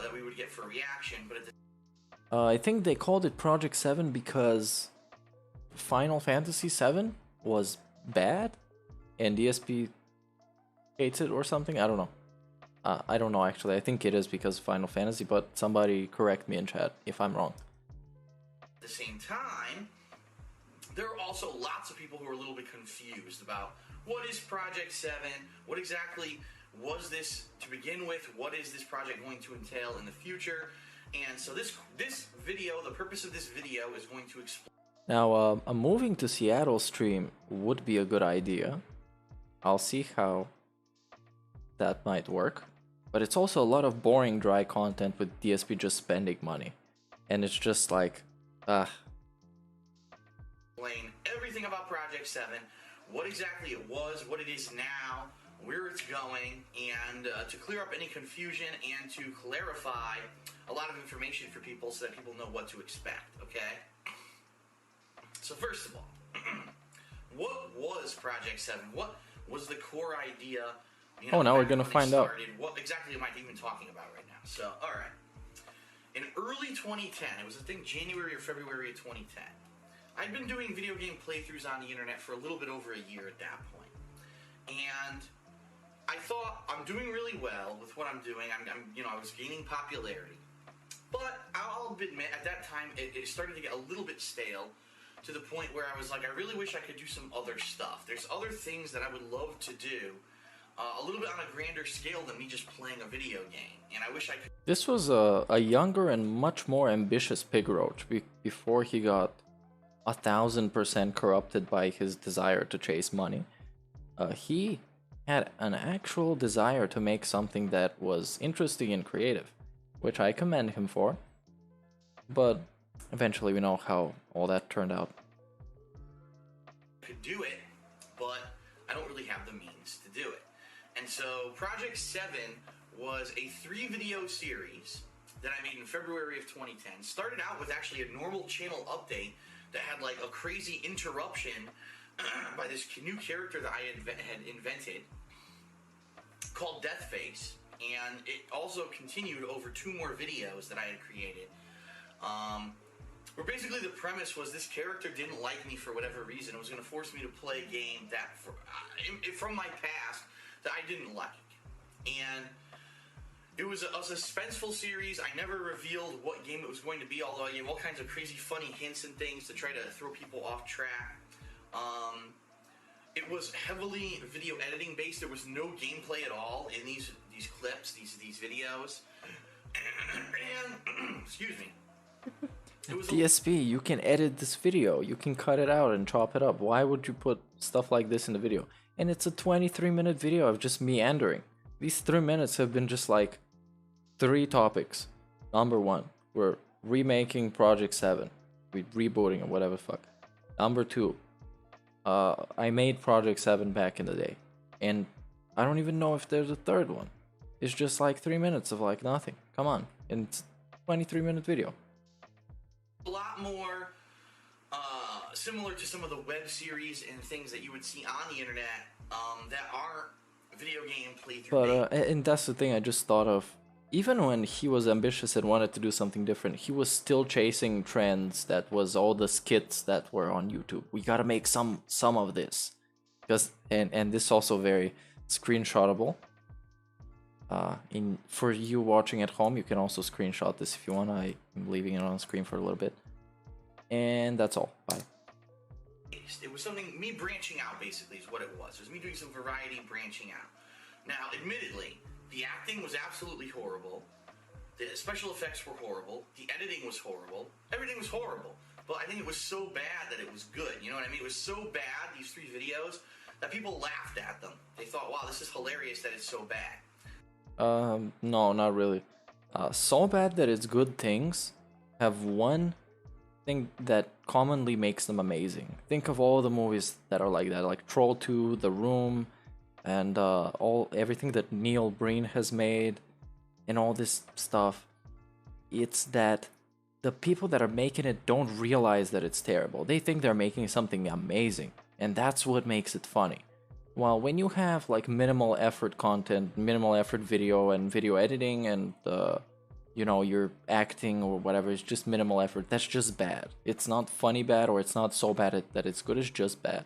that we would get for a reaction. But I think they called it Project 7 because Final Fantasy 7 was bad and DSP hates it or something. I don't know. I don't know actually. I think it is because of Final Fantasy, but somebody correct me in chat if I'm wrong. At the same time, there are also lots of people who are a little bit confused about what is Project 7, what exactly was this to begin with, what is this project going to entail in the future, and so this video, the purpose of this video is going to explain. Now, a moving to Seattle stream would be a good idea. I'll see how that might work. But it's also a lot of boring, dry content with DSP just spending money. And it's just like, Explain everything about Project 7, what exactly it was, what it is now, where it's going, and to clear up any confusion and to clarify a lot of information for people so that people know what to expect, okay? So first of all, what was Project 7? What was the core idea? You know, oh, now we're gonna find out. What exactly am I even talking about right now? So, all right. in early 2010, it was I think January or February of 2010, I'd been doing video game playthroughs on the internet for a little bit over a year at that point. And I thought, I'm doing really well with what I'm doing. I was gaining popularity. But I'll admit, at that time, it started to get a little bit stale, to the point where I was like, I really wish I could do some other stuff. There's other things that I would love to do, a little bit on a grander scale than me just playing a video game. And I wish I could... This was a younger and much more ambitious Pig Roach before he got 1,000% corrupted by his desire to chase money. He had an actual desire to make something that was interesting and creative, which I commend him for. But eventually we know how all that turned out. Could do it, but I don't really have the means to do it. And so Project 7 was a 3-video series that I made in February of 2010. Started out with actually a normal channel update that had like a crazy interruption by this new character that I had invented called Deathface, and it also continued over 2 more videos that I had created. Where basically the premise was this character didn't like me for whatever reason. It was going to force me to play a game that from my past that I didn't like, and it was a suspenseful series. I never revealed what game it was going to be, although I gave all kinds of crazy funny hints and things to try to throw people off track. It was heavily video editing based. There was no gameplay at all in these clips, these videos. And excuse me. DSP, you can edit this video. You can cut it out and chop it up. Why would you put stuff like this in the video? And it's a 23-minute video of just meandering. These 3 minutes have been just like 3 topics. Number 1, we're remaking Project 7. We're rebooting or whatever the fuck. Number 2, I made Project 7 back in the day. And I don't even know if there's a third one. It's just like 3 minutes of like nothing. Come on. And it's a 23-minute video. A lot more similar to some of the web series and things that you would see on the internet that aren't video game playthrough. But and that's the thing I just thought of. Even when he was ambitious and wanted to do something different, he was still chasing trends that was all the skits that were on YouTube. We gotta make some of this, because and this also very screenshotable. For you watching at home, you can also screenshot this if you want. I'm leaving it on screen for a little bit. And that's all. Bye. It was something, me branching out basically is what it was. It was me doing some variety branching out. Now, admittedly, the acting was absolutely horrible. The special effects were horrible. The editing was horrible. Everything was horrible. But I think it was so bad that it was good. You know what I mean? It was so bad, these 3 videos, that people laughed at them. They thought, wow, this is hilarious that it's so bad. No, not really. So bad that it's good things have one thing that commonly makes them amazing. Think of all the movies that are like that, like Troll 2, The Room, and everything that Neil Breen has made, and all this stuff. It's that the people that are making it don't realize that it's terrible. They think they're making something amazing, and that's what makes it funny. While when you have like minimal effort content, minimal effort video and video editing, and you know, your acting or whatever is just minimal effort, that's just bad. It's not funny bad, or it's not so bad that it's good, it's just bad.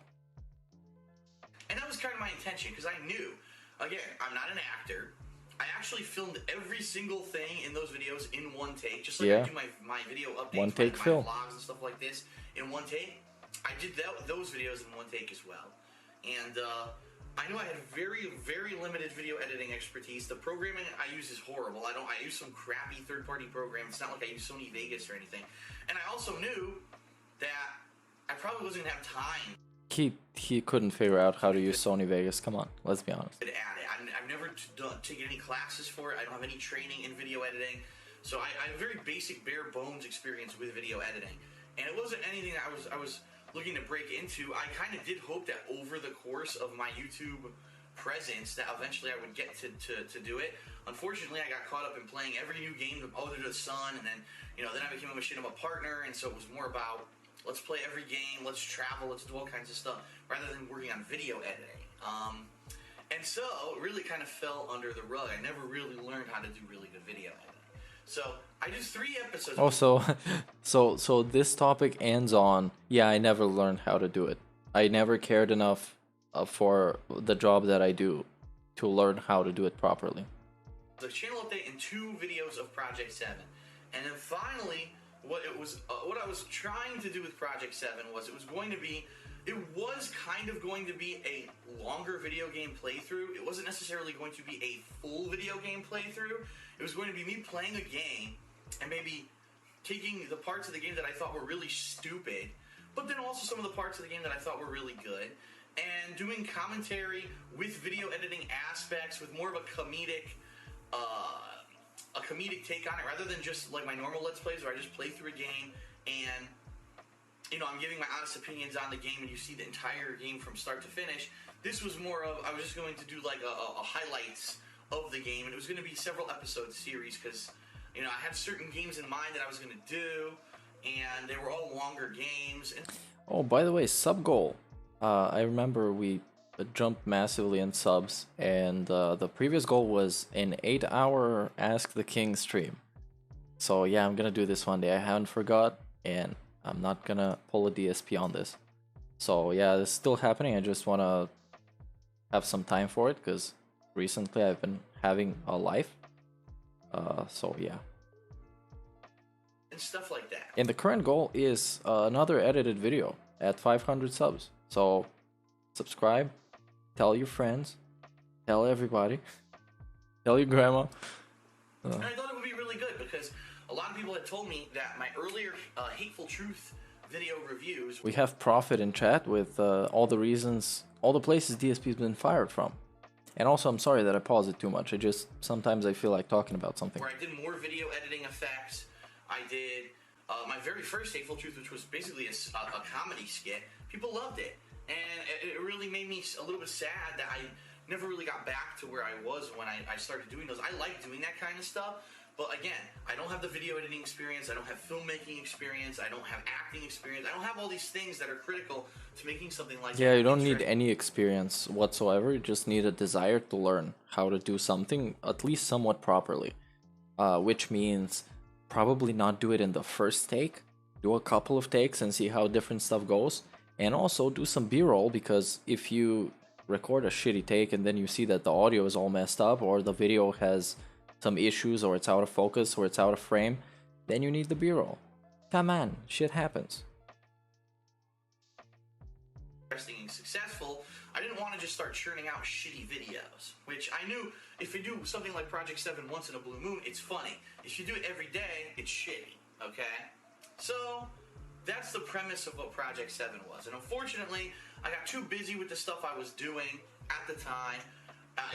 And that was kind of my intention, because I knew, again, I'm not an actor. I actually filmed every single thing in those videos in one take, just like I do my video updates, one take my film. vlogs and stuff like this in one take. I did those videos in one take as well. And I knew I had very, very limited video editing expertise. The programming I use is horrible. I use some crappy third-party program. It's not like I use Sony Vegas or anything. And I also knew that I probably wasn't gonna have time. He couldn't figure out how to use Sony Vegas. Come on, let's be honest. I've never taken any classes for it. I don't have any training in video editing. So I have a very basic, bare bones experience with video editing. And it wasn't anything that I was looking to break into. I kind of did hope that over the course of my YouTube presence that eventually I would get to do it. Unfortunately, I got caught up in playing every new game under the sun, and then, you know, then I became a machine of a partner, and so it was more about, let's play every game, let's travel, let's do all kinds of stuff, rather than working on video editing. And so, it really kind of fell under the rug. I never really learned how to do really good video editing. So I do 3 episodes. Oh, so this topic ends on, yeah, I never learned how to do it. I never cared enough for the job that I do to learn how to do it properly. The channel update and 2 videos of Project 7. And then finally, what I was trying to do with Project 7 was it was kind of going to be a longer video game playthrough. It wasn't necessarily going to be a full video game playthrough. It was going to be me playing a game and maybe taking the parts of the game that I thought were really stupid, but then also some of the parts of the game that I thought were really good, and doing commentary with video editing aspects with more of a comedic take on it, rather than just like my normal Let's Plays where I just play through a game and, you know, I'm giving my honest opinions on the game and you see the entire game from start to finish. This was more of, I was just going to do like a highlights of the game, and it was going to be several episode series because, you know, I had certain games in mind that I was going to do, and they were all longer games. And Oh, by the way, sub goal. I remember we jumped massively in subs, and the previous goal was an 8-hour Ask the King stream. So yeah, I'm gonna do this one day. I haven't forgot, and I'm not gonna pull a DSP on this. So yeah, it's still happening. I just wanna have some time for it because recently I've been having a life. So yeah. And stuff like that. And the current goal is another edited video at 500 subs. So subscribe, tell your friends, tell everybody, tell your grandma. And I thought it would be really good because a lot of people had told me that my earlier Hateful Truth video reviews... We have Profit in chat with all the reasons, all the places DSP's been fired from. And also, I'm sorry that I pause it too much. Sometimes I feel like talking about something. Where I did more video editing effects. I did my very first Hateful Truth, which was basically a comedy skit. People loved it. And it really made me a little bit sad that I never really got back to where I was when I started doing those. I like doing that kind of stuff. But again, I don't have the video editing experience. I don't have filmmaking experience. I don't have acting experience. I don't have all these things that are critical to making something like that. Yeah, you don't need any experience whatsoever. You just need a desire to learn how to do something at least somewhat properly. Which means probably not do it in the first take. Do a couple of takes and see how different stuff goes. And also do some B-roll, because if you record a shitty take and then you see that the audio is all messed up or the video has some issues or it's out of focus or it's out of frame, then you need the B-roll. Come on, shit happens. Interesting and successful, I didn't want to just start churning out shitty videos, which I knew if you do something like Project 7 once in a blue moon, it's funny. If you do it every day, it's shitty, okay? So that's the premise of what Project 7 was. And unfortunately, I got too busy with the stuff I was doing at the time.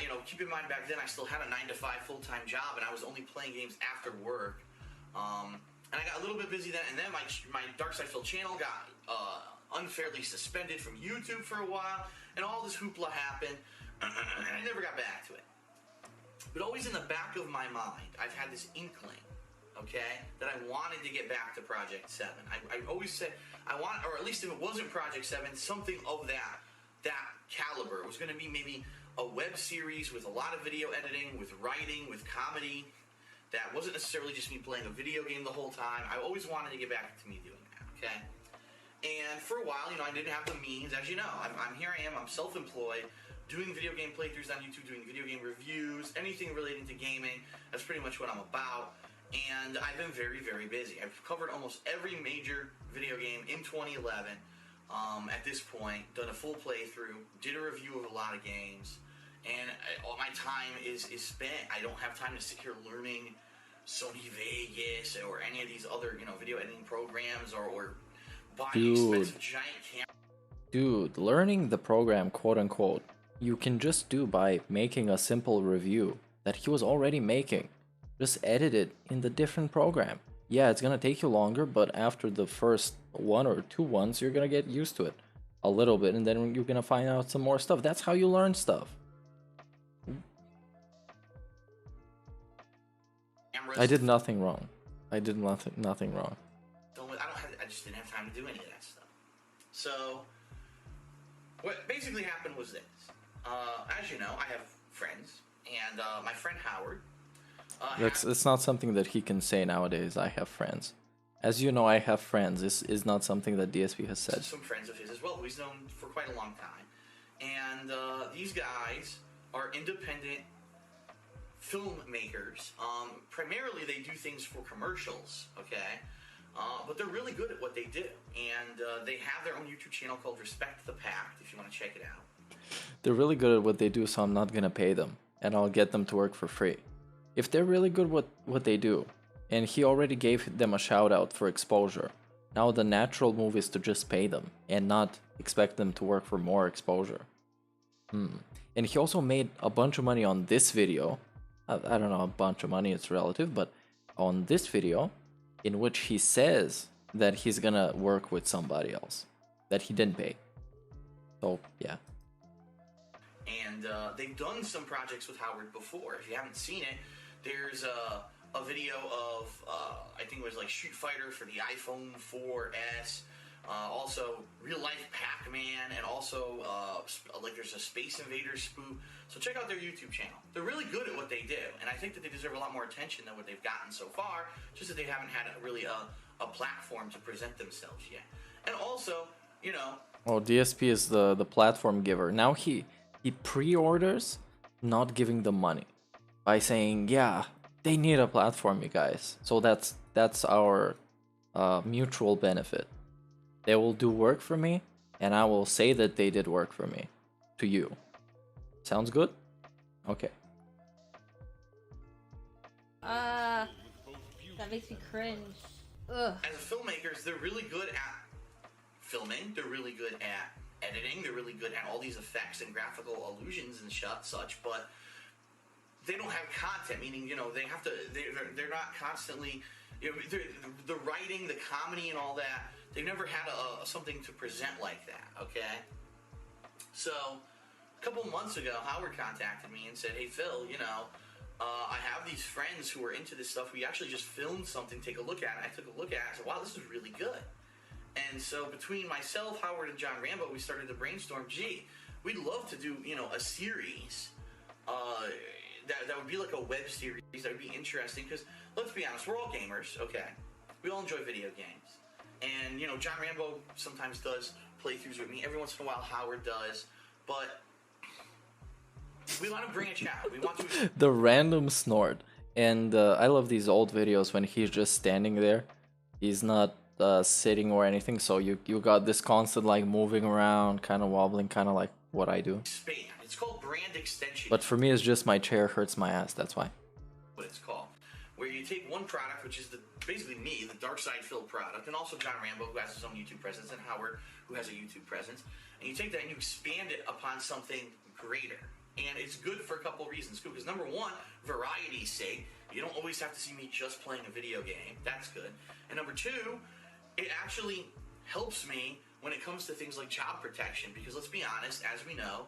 You know, keep in mind back then I still had a 9-to-5 full-time job, and I was only playing games after work. And I got a little bit busy then, and then my Dark Side Phil channel got unfairly suspended from YouTube for a while, and all this hoopla happened, and I never got back to it. But always in the back of my mind, I've had this inkling, okay, that I wanted to get back to Project 7. I always said I want, or at least if it wasn't Project 7, something of that caliber. It was going to be maybe a web series with a lot of video editing, with writing, with comedy. That wasn't necessarily just me playing a video game the whole time. I always wanted to get back to me doing that, okay? And for a while, you know, I didn't have the means. As you know, I'm here I am, I'm self-employed, doing video game playthroughs on YouTube, doing video game reviews, anything relating to gaming. That's pretty much what I'm about. And I've been very, very busy. I've covered almost every major video game in 2011 at this point, done a full playthrough, did a review of a lot of games, and all my time is spent. I don't have time to sit here learning Sony Vegas or any of these other, you know, video editing programs or buying expensive giant cameras. Dude, learning the program, quote unquote, you can just do by making a simple review that he was already making. Just edit it in the different program. Yeah, it's gonna take you longer, but after the first 1 or 2 ones, you're gonna get used to it a little bit, and then you're gonna find out some more stuff. That's how you learn stuff. I did nothing wrong. I did nothing wrong. I just didn't have time to do any of that stuff. So, what basically happened was this. As you know, I have friends, and my friend Howard It's not something that he can say nowadays. I have friends. As you know, I have friends. This is not something that DSP has said. Some friends of his as well, who he's known for quite a long time. And these guys are independent filmmakers. Primarily, they do things for commercials, okay? But they're really good at what they do. And they have their own YouTube channel called Respect the Pact, if you want to check it out. They're really good at what they do, so I'm not gonna pay them. And I'll get them to work for free. If they're really good at what they do, and he already gave them a shout out for exposure, now the natural move is to just pay them and not expect them to work for more exposure. And he also made a bunch of money on this video. I don't know, a bunch of money, it's relative, but on this video, in which he says that he's gonna work with somebody else that he didn't pay. So, yeah. And they've done some projects with Howard before. If you haven't seen it, there's a video of, I think it was like Street Fighter for the iPhone 4S, also Real Life Pac-Man, and also like there's a Space Invaders spoof. So check out their YouTube channel. They're really good at what they do, and I think that they deserve a lot more attention than what they've gotten so far, just that they haven't had a platform to present themselves yet. And also, you know... Oh, DSP is the platform giver. Now he pre-orders not giving them money by saying, yeah, they need a platform, you guys. So that's our mutual benefit. They will do work for me, and I will say that they did work for me to you. Sounds good? Okay. That makes me cringe. Ugh. As filmmakers, they're really good at filming. They're really good at editing. They're really good at all these effects and graphical illusions and such, but they don't have content, meaning, you know, they have to, they're not constantly, you know, the writing, the comedy and all that, they've never had something to present like that, okay? So, a couple months ago, Howard contacted me and said, hey, Phil, you know, I have these friends who are into this stuff. We actually just filmed something, take a look at it. I took a look at it, I said, wow, this is really good. And so between myself, Howard, and John Rambo, we started to brainstorm, gee, we'd love to do, you know, a series, that would be like a web series that would be interesting, because let's be honest, we're all gamers, okay? We all enjoy video games. And, you know, John Rambo sometimes does playthroughs with me. Every once in a while, Howard does. But we want to branch out. We want to... The random snort. And I love these old videos when he's just standing there. He's not sitting or anything. So you got this constant, like, moving around, kind of wobbling, kind of like what I do. Expand. It's called brand extension. But for me, it's just my chair hurts my ass. That's why. What it's called. Where you take one product, which is basically me, the Dark Side Phil product, and also John Rambo, who has his own YouTube presence, and Howard, who has a YouTube presence, and you take that and you expand it upon something greater. And it's good for a couple of reasons, because number one, variety's sake, you don't always have to see me just playing a video game. That's good. And number two, it actually helps me when it comes to things like job protection, because let's be honest, as we know,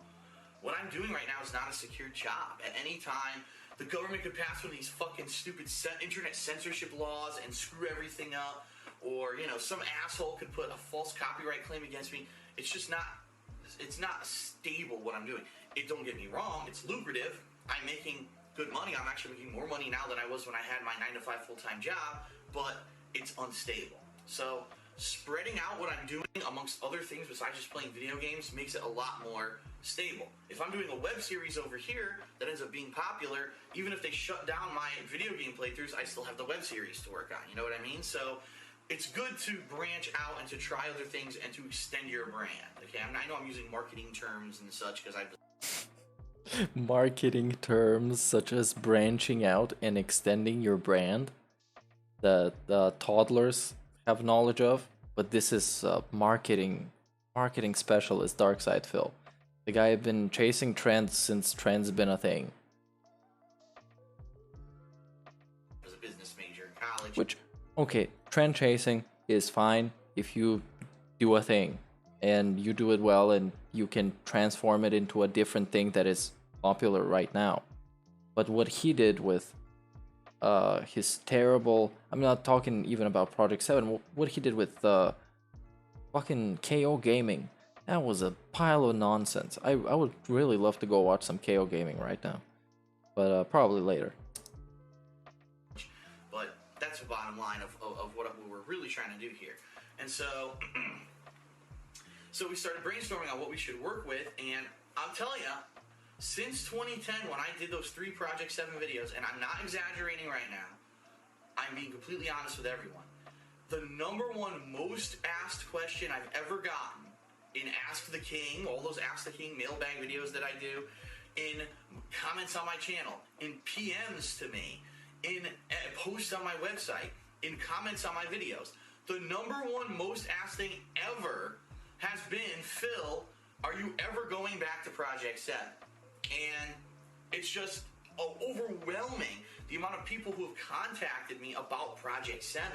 what I'm doing right now is not a secured job. At any time, the government could pass one of these fucking stupid internet censorship laws and screw everything up, or, you know, some asshole could put a false copyright claim against me. It's just not, it's not stable what I'm doing. Don't get me wrong, it's lucrative. I'm making good money. I'm actually making more money now than I was when I had my 9-to-5 full-time job, but it's unstable. So spreading out what I'm doing amongst other things besides just playing video games makes it a lot more stable. If I'm doing a web series over here that ends up being popular, even if they shut down my video game playthroughs, I still have the web series to work on. You know what I mean? So it's good to branch out and to try other things and to extend your brand. Okay, I know I'm using marketing terms and such because I've... Marketing terms such as branching out and extending your brand that the toddlers have knowledge of, but this is marketing specialist Darkside Phil. The guy have been chasing trends since trends been a thing. As a business major in college. Which, okay, trend chasing is fine if you do a thing and you do it well and you can transform it into a different thing that is popular right now. But what he did with his terrible, I'm not talking even about Project 7, what he did with fucking KO Gaming, that was a pile of nonsense. I would really love to go watch some KO Gaming right now, but probably later. that's the bottom line of what we're really trying to do here. And so, so we started brainstorming on what we should work with, and I'll tell you, since 2010, when I did those 3 Project 7 videos, and I'm not exaggerating right now, I'm being completely honest with everyone, the #1 most asked question I've ever gotten in Ask the King, all those Ask the King mailbag videos that I do, in comments on my channel, in PMs to me, in posts on my website, in comments on my videos, the #1 most asked thing ever has been, Phil, are you ever going back to Project 7? And it's just overwhelming the amount of people who have contacted me about Project 7.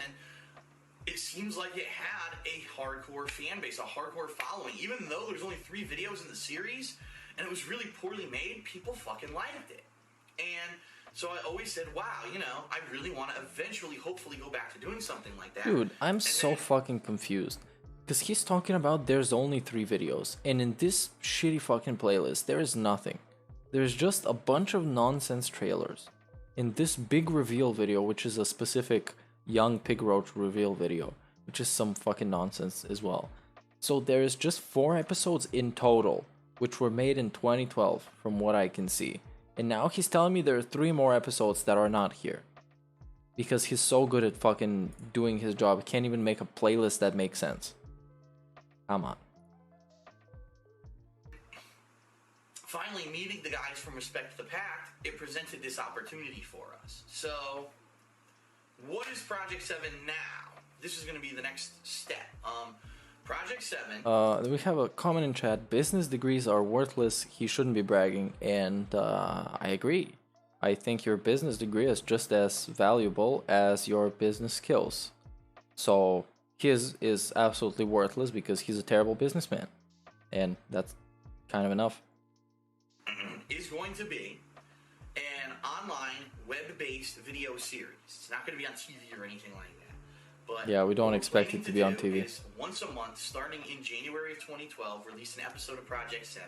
It seems like it had a hardcore fan base, a hardcore following. Even though there's only 3 videos in the series, and it was really poorly made, people fucking liked it. And so I always said, wow, you know, I really want to eventually, hopefully, go back to doing something like that. Dude, I'm so fucking confused. Because he's talking about there's only 3 videos, and in this shitty fucking playlist, there is nothing. There's just a bunch of nonsense trailers. In this big reveal video, which is a specific young pig roach reveal video, which is some fucking nonsense as well. So there's just 4 episodes in total, which were made in 2012, from what I can see. And now he's telling me there are 3 more episodes that are not here. Because he's so good at fucking doing his job, he can't even make a playlist that makes sense. Come on. Finally, meeting the guys from Respect to the Pact, it presented this opportunity for us. So, what is Project 7 now? This is going to be the next step. Project 7... we have a comment in chat. Business degrees are worthless. He shouldn't be bragging. And I agree. I think your business degree is just as valuable as your business skills. So his is absolutely worthless because he's a terrible businessman. And that's kind of enough. Is going to be an online web-based video series. It's not going to be on TV or anything like that. But yeah, we don't expect it to be on TV. Once a month, starting in January of 2012, release an episode of Project 7.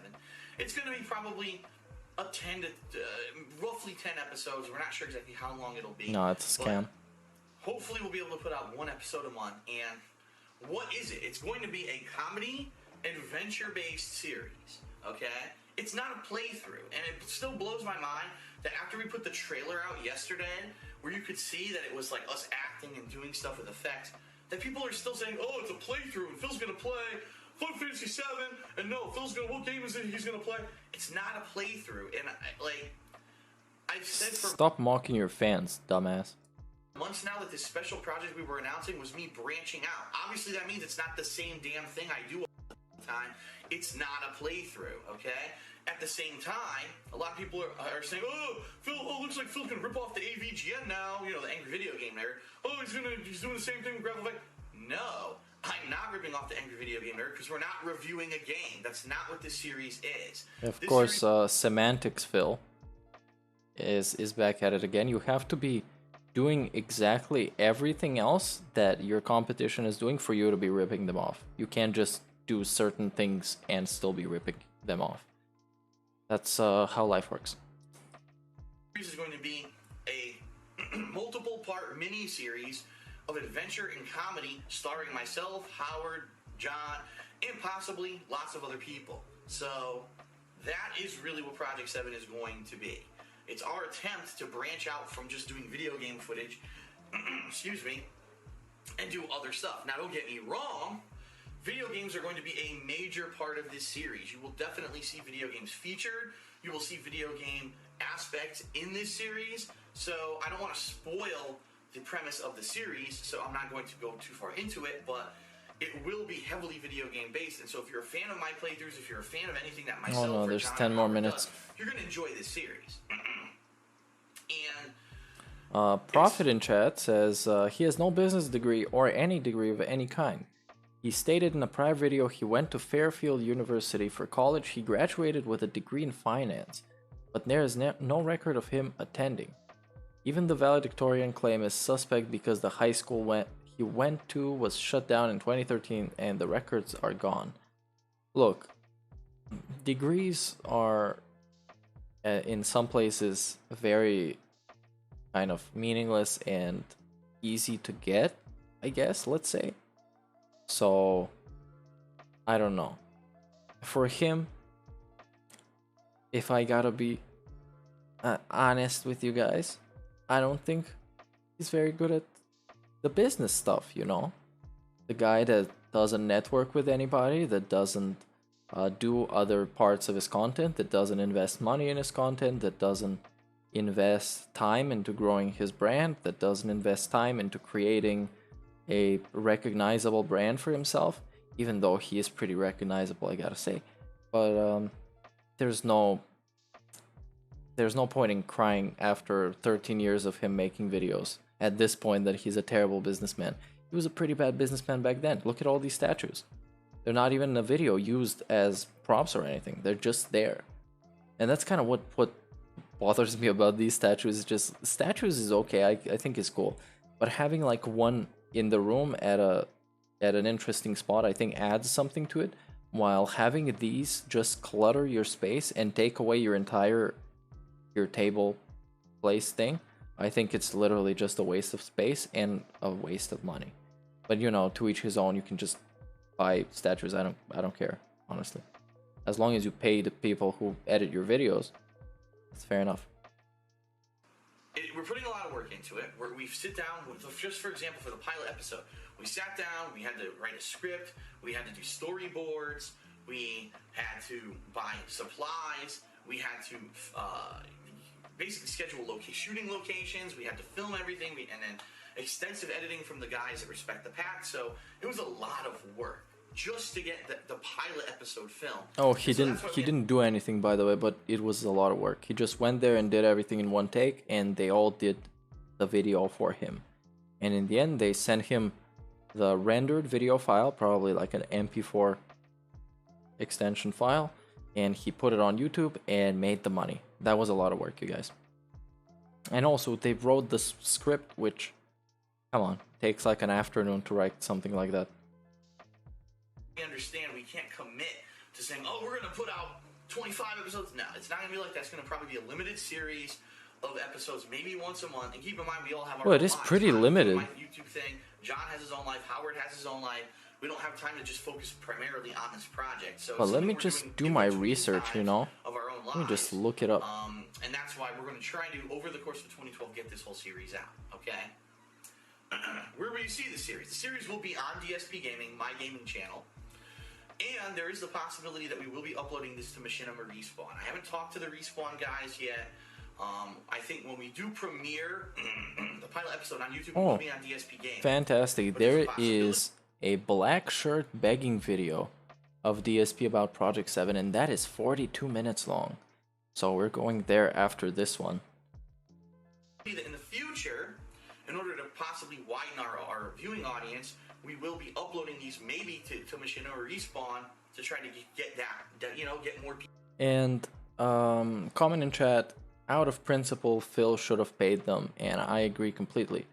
It's going to be probably a 10 to roughly 10 episodes. We're not sure exactly how long it'll be. No, it's a scam. Hopefully, we'll be able to put out 1 episode a month. And what is it? It's going to be a comedy adventure-based series. Okay. It's not a playthrough, and it still blows my mind that after we put the trailer out yesterday, where you could see that it was like us acting and doing stuff with effects, that people are still saying, oh, it's a playthrough, and Phil's gonna play Final Fantasy 7, and no, what game is it he's gonna play? It's not a playthrough, and I've said for Stop mocking your fans, dumbass. months now that this special project we were announcing was me branching out. Obviously, that means it's not the same damn thing I do all the time. It's not a playthrough, okay? At the same time, a lot of people are saying, oh, Phil, looks like Phil's gonna rip off the AVGN now, you know, the Angry Video Game Nerd. Oh, he's doing the same thing with Gravel Effect. No, I'm not ripping off the Angry Video Game Nerd because we're not reviewing a game. That's not what this series is. Of course, Semantics Phil is back at it again. You have to be doing exactly everything else that your competition is doing for you to be ripping them off. You can't just do certain things and still be ripping them off. That's how life works. This is going to be a multiple-part mini-series of adventure and comedy starring myself, Howard, John, and possibly lots of other people. So that is really what Project 7 is going to be. It's our attempt to branch out from just doing video game footage, excuse me, and do other stuff. Now, don't get me wrong. Video games are going to be a major part of this series. You will definitely see video games featured. You will see video game aspects in this series. So I don't want to spoil the premise of the series, so I'm not going to go too far into it, but it will be heavily video game based. And so if you're a fan of my playthroughs, if you're a fan of anything that myself or there's John 10 more Howard minutes. does, you're going to enjoy this series. And Prophet in chat says he has no business degree or any degree of any kind. He stated in a prior video he went to Fairfield University for college. He graduated with a degree in finance, but there is no record of him attending. Even the valedictorian claim is suspect because the high school he went to was shut down in 2013 and the records are gone. Look, degrees are in some places very kind of meaningless and easy to get, I guess, let's say. So, I don't know. For him, if I gotta be honest with you guys, I don't think he's very good at the business stuff, you know? The guy that doesn't network with anybody, that doesn't do other parts of his content, that doesn't invest money in his content, that doesn't invest time into growing his brand, that doesn't invest time into creating a recognizable brand for himself, even though he is pretty recognizable, I gotta say. But there's no point in crying after 13 years of him making videos at this point that he's a terrible businessman. He was a pretty bad businessman back then. Look at all these statues. They're not even in a video used as props or anything. They're just there. And that's kind of what bothers me about these statues. Just statues is okay, I think it's cool. But having like one in the room at an interesting spot, I think adds something to it. While having these just clutter your space and take away your entire table place thing, I think it's literally just a waste of space and a waste of money. But you know, to each his own. You can just buy statues. I don't care, honestly. As long as you pay the people who edit your videos, it's fair enough. We're putting a lot of work into it. We sit down, just for example, for the pilot episode, we sat down, we had to write a script, we had to do storyboards, we had to buy supplies, we had to basically schedule shooting locations, we had to film everything, and then extensive editing from the guys that respect the pack. So it was a lot of work just to get the pilot episode filmed. Oh, he didn't do anything, by the way, but it was a lot of work. He just went there and did everything in one take, and they all did the video for him. And in the end, they sent him the rendered video file, probably like an MP4 extension file, and he put it on YouTube and made the money. That was a lot of work, you guys. And also, they wrote the script, which, come on, takes like an afternoon to write something like that. We understand we can't commit to saying, oh, we're going to put out 25 episodes. No, it's not going to be like that. It's going to probably be a limited series of episodes, maybe once a month. And keep in mind, we all have our own lives. Well, it is pretty limited. My YouTube thing, John has his own life, Howard has his own life. We don't have time to just focus primarily on this project. So well, let me just do my research, you know? Of our own lives. Let me just look it up. And that's why we're going to try to, over the course of 2012, get this whole series out, okay? Where will you see the series? The series will be on DSPGaming, my gaming channel. And there is the possibility that we will be uploading this to Machinima Respawn. I haven't talked to the Respawn guys yet. I think when we do premiere the pilot episode on YouTube, it will be on DSPGaming. Fantastic. There is a black shirt begging video of DSP about Project 7, and that is 42 minutes long. So we're going there after this one. In the future, in order to possibly widen our viewing audience, we will be uploading these maybe to Machinima Respawn to try to get that, you know, get more people. And comment in chat, out of principle, Phil should have paid them, and I agree completely.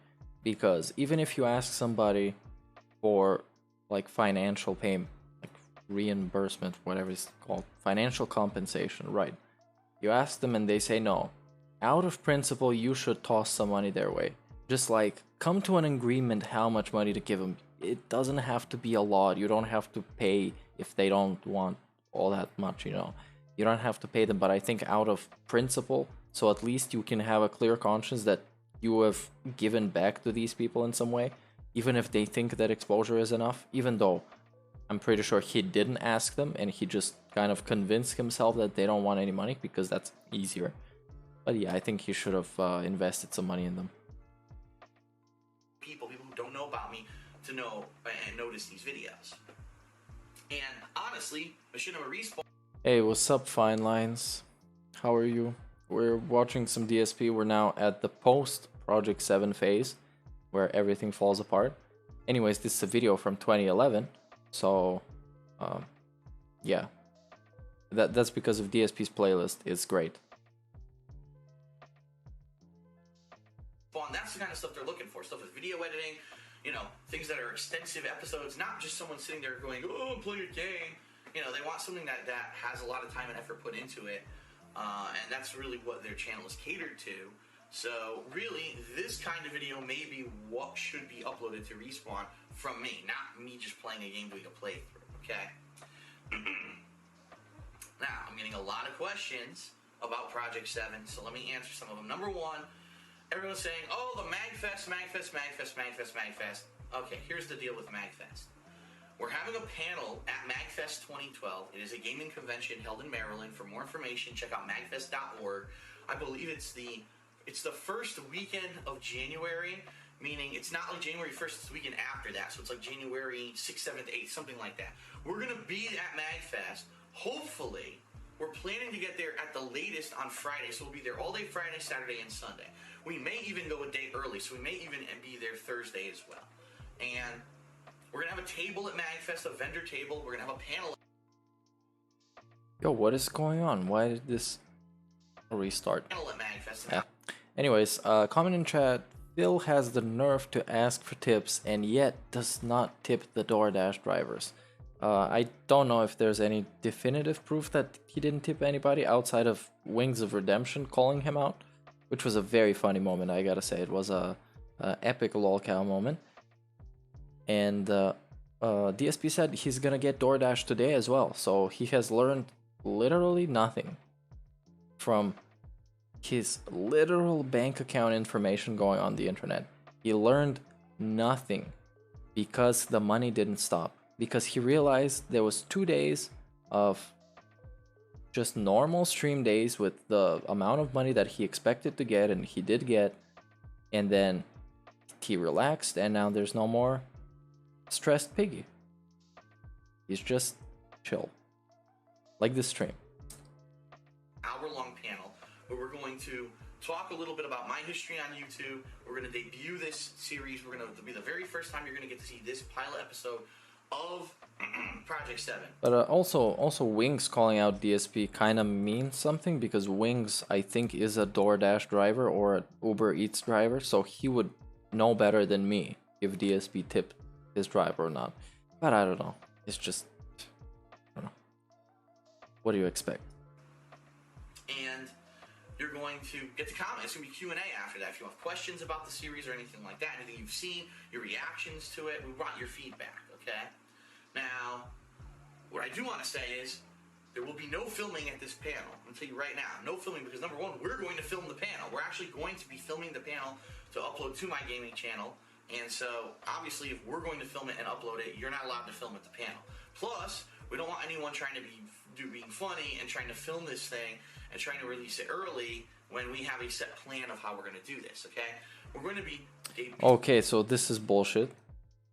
Because even if you ask somebody for like financial payment, like reimbursement, whatever it's called, financial compensation, right? You ask them and they say no. Out of principle, you should toss some money their way. Just like, come to an agreement how much money to give them. It doesn't have to be a lot. You don't have to pay if they don't want all that much, you know. You don't have to pay them, but I think out of principle, so at least you can have a clear conscience that you have given back to these people in some way, even if they think that exposure is enough, even though I'm pretty sure he didn't ask them and he just kind of convinced himself that they don't want any money because that's easier. But yeah, I think he should have invested some money in them. People who don't know about me to know and notice these videos. And honestly, Machinima Respawn. Hey, what's up, Fine Lines? How are you? We're watching some DSP. We're now at the post Project 7 phase where everything falls apart. Anyways, this is a video from 2011. So, yeah. That's because of DSP's playlist. It's great. That's the kind of stuff they're looking for. Stuff with video editing, you know, things that are extensive episodes, not just someone sitting there going, oh, play a game. You know, they want something that has a lot of time and effort put into it. And that's really what their channel is catered to. So really, this kind of video may be what should be uploaded to Respawn from me, not me just playing a game doing a playthrough, okay? Now, I'm getting a lot of questions about Project 7, so let me answer some of them. Number one, everyone's saying, oh, the MagFest. Okay, here's the deal with MagFest. We're having a panel at MagFest 2012. It is a gaming convention held in Maryland. For more information, check out magfest.org. I believe it's the first weekend of January, meaning it's not like January 1st, it's the weekend after that. So it's like January 6th, 7th, 8th, something like that. We're going to be at MagFest. Hopefully, we're planning to get there at the latest on Friday. So we'll be there all day Friday, Saturday, and Sunday. We may even go a day early, so we may even be there Thursday as well. And we're going to have a table at MagFest, a vendor table. We're going to have a panel. Yo, what is going on? Why did this restart? Panel at MagFest. Yeah. Anyways, comment in chat. Phil has the nerve to ask for tips and yet does not tip the DoorDash drivers. I don't know if there's any definitive proof that he didn't tip anybody outside of Wings of Redemption calling him out, which was a very funny moment, I gotta say. It was a epic lolcow moment. And DSP said he's gonna get DoorDash today as well, so he has learned literally nothing from his literal bank account information going on the internet. He learned nothing because the money didn't stop. Because he realized there was 2 days of just normal stream days with the amount of money that he expected to get and he did get, and then he relaxed and now there's no more stressed piggy. He's just chill. Like this stream. Hour-long panel where we're going to talk a little bit about my history on YouTube. We're going to debut this series. We're going to be the very first time you're going to get to see this pilot episode of Project 7. But also Wings calling out DSP kind of means something, because Wings, I think, is a DoorDash driver or an Uber Eats driver, so he would know better than me if DSP tipped his driver or not. But I don't know. It's just, I don't know. What do you expect? And you're going to get to comment. It's going to be Q&A after that. If you have questions about the series or anything like that, anything you've seen, your reactions to it, we want your feedback, okay? Now, what I do want to say is there will be no filming at this panel. I'm going to tell you right now, no filming, because number one, we're going to film the panel. We're actually going to be filming the panel to upload to my gaming channel. And so, obviously, if we're going to film it and upload it, you're not allowed to film at the panel. Plus, we don't want anyone trying to being funny and trying to film this thing and trying to release it early when we have a set plan of how we're going to do this, okay? We're going to be... Okay, so this is bullshit.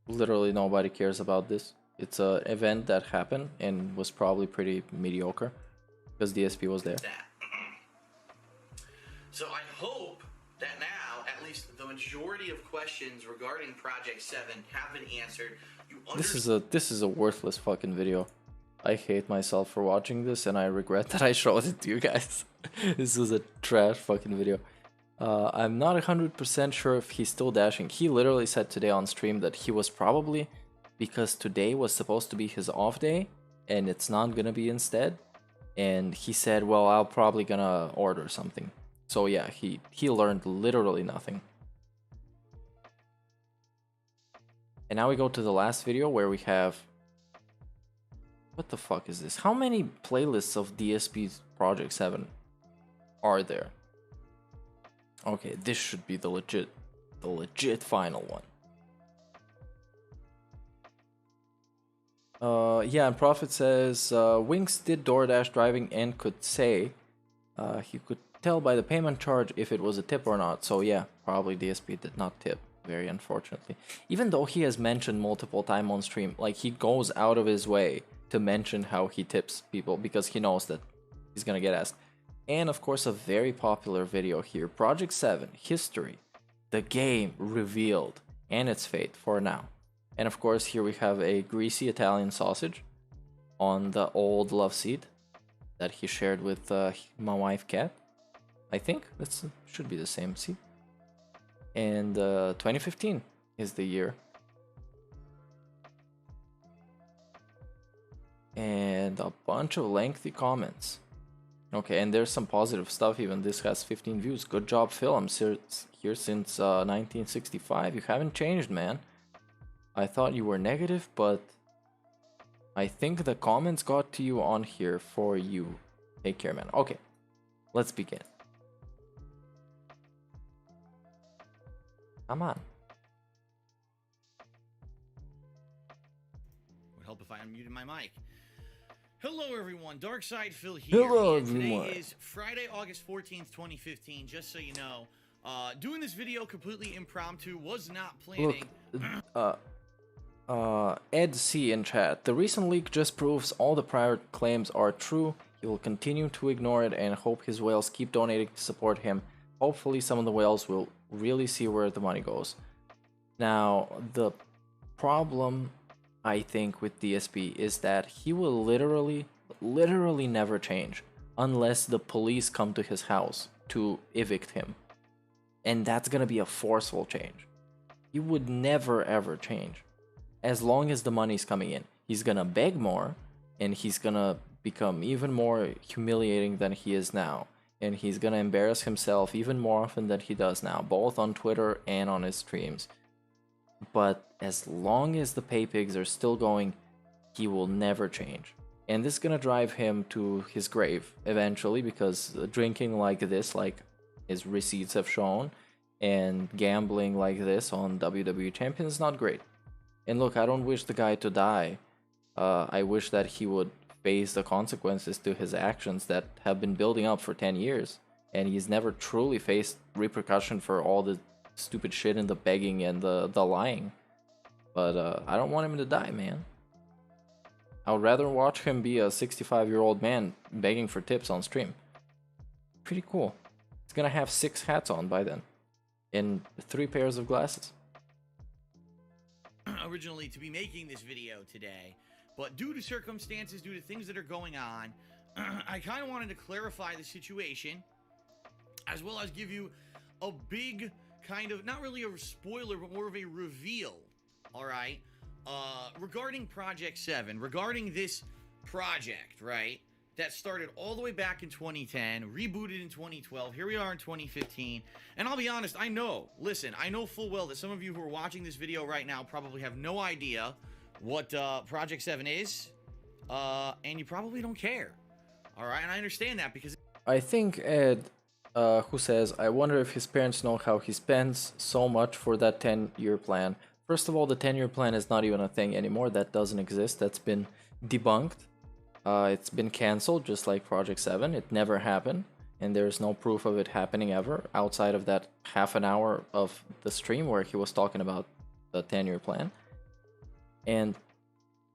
Literally nobody cares about this. It's an event that happened and was probably pretty mediocre because DSP was there. So I hope that now, at least the majority of questions regarding Project 7 have been answered. This is a worthless fucking video. I hate myself for watching this and I regret that I showed it to you guys. This is a trash fucking video. I'm not 100% sure if he's still dashing. He literally said today on stream that he was probably, because today was supposed to be his off day and it's not gonna be instead, and he said, well, I'll probably gonna order something. So yeah, he learned literally nothing. And now we go to the last video where we have, what the fuck is this? How many playlists of DSP's Project 7 are there? Okay, this should be the legit final one. Yeah, and Prophet says, Wings did DoorDash driving and could say, he could tell by the payment charge if it was a tip or not. So yeah, probably DSP did not tip, very unfortunately. Even though he has mentioned multiple times on stream, like he goes out of his way to mention how he tips people because he knows that he's gonna get asked. And of course a very popular video here, Project 7, History, the game revealed, and its fate for now. And of course here we have a greasy Italian sausage on the old love seat that he shared with my wife Kat. I think that should be the same seat. And 2015 is the year. And a bunch of lengthy comments. Okay, and there's some positive stuff even. This has 15 views. Good job, Phil. I'm here since 1965. You haven't changed, man. I thought you were negative, but I think the comments got to you on here for you. Take care, man. Okay, let's begin. Come on. Would help if I unmuted my mic. Hello, everyone. Darkside Phil here. Hello, and everyone. Today is Friday, August 14th, 2015. Just so you know, doing this video completely impromptu. Was not planning. Look, Ed C in chat. The recent leak just proves all the prior claims are true. He will continue to ignore it and hope his whales keep donating to support him. Hopefully, some of the whales will really see where the money goes. Now, the problem, I think, with DSP is that he will literally never change unless the police come to his house to evict him. And that's gonna be a forceful change. He would never ever change. As long as the money's coming in, he's gonna beg more, and he's gonna become even more humiliating than he is now. And he's gonna embarrass himself even more often than he does now, both on Twitter and on his streams. But as long as the pay pigs are still going, he will never change. And this is gonna drive him to his grave eventually, because drinking like this, like his receipts have shown, and gambling like this on WWE Champion is not great. And look, I don't wish the guy to die. I wish that he would face the consequences to his actions that have been building up for 10 years. And he's never truly faced repercussion for all the stupid shit and the begging and the lying. But I don't want him to die, man. I would rather watch him be a 65-year-old man begging for tips on stream. Pretty cool. He's gonna have 6 hats on by then. And 3 pairs of glasses. Originally to be making this video today, but due to circumstances, due to things that are going on, I kind of wanted to clarify the situation, as well as give you a big kind of, not really a spoiler, but more of a reveal, all right, regarding Project 7, regarding this project, right, that started all the way back in 2010, rebooted in 2012, here we are in 2015, and I'll be honest, I know full well that some of you who are watching this video right now probably have no idea what Project 7 is, and you probably don't care, alright, and I understand that because... I think Ed, who says, I wonder if his parents know how he spends so much for that 10-year plan. First of all, the 10-year plan is not even a thing anymore, that doesn't exist, that's been debunked. It's been cancelled, just like Project 7. It never happened, and there's no proof of it happening ever, outside of that half an hour of the stream where he was talking about the 10-year plan. And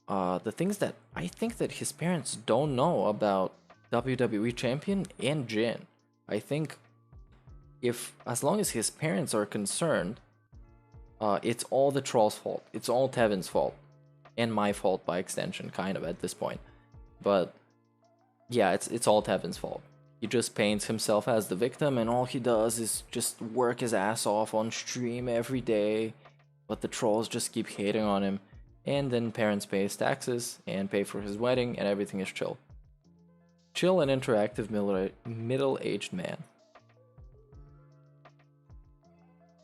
the things that I think that his parents don't know about WWE Champion and Jin. I think as long as his parents are concerned, it's all the troll's fault. It's all Tevin's fault. And my fault by extension, kind of, at this point. But yeah, it's all Tevin's fault. He just paints himself as the victim, and all he does is just work his ass off on stream every day. But the trolls just keep hating on him. And then parents pay his taxes and pay for his wedding, and everything is chill. Chill and interactive middle-aged man.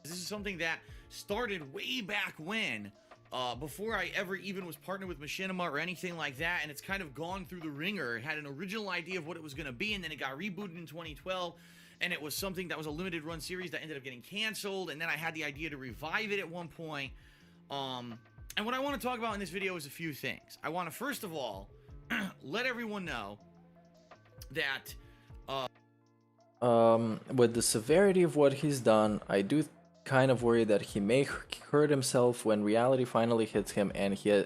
This is something that started way back when, before I ever even was partnered with Machinima or anything like that, and it's kind of gone through the ringer. It had an original idea of what it was going to be, and then it got rebooted in 2012, and it was something that was a limited run series that ended up getting canceled, and then I had the idea to revive it at one point. And what I want to talk about in this video is a few things. I want to, first of all, let everyone know that with the severity of what he's done, I do kind of worry that he may hurt himself when reality finally hits him, and he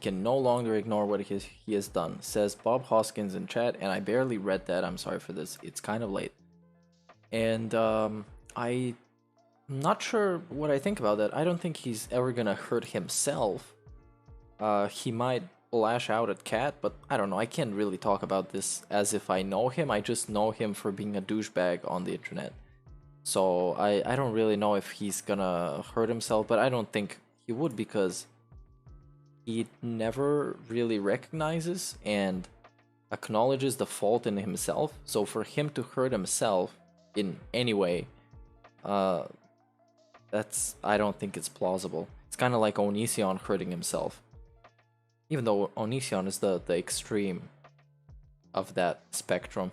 can no longer ignore what he has done, says Bob Hoskins in chat, and I barely read that. I'm sorry for this. It's kind of late. And I'm not sure what I think about that. I don't think he's ever gonna hurt himself. He might lash out at Cat, but I don't know. I can't really talk about this as if I know him. I just know him for being a douchebag on the internet. So I don't really know if he's gonna hurt himself, but I don't think he would, because he never really recognizes and acknowledges the fault in himself. So for him to hurt himself in any way, I don't think it's plausible. It's kind of like Onision hurting himself, even though Onision is the extreme of that spectrum.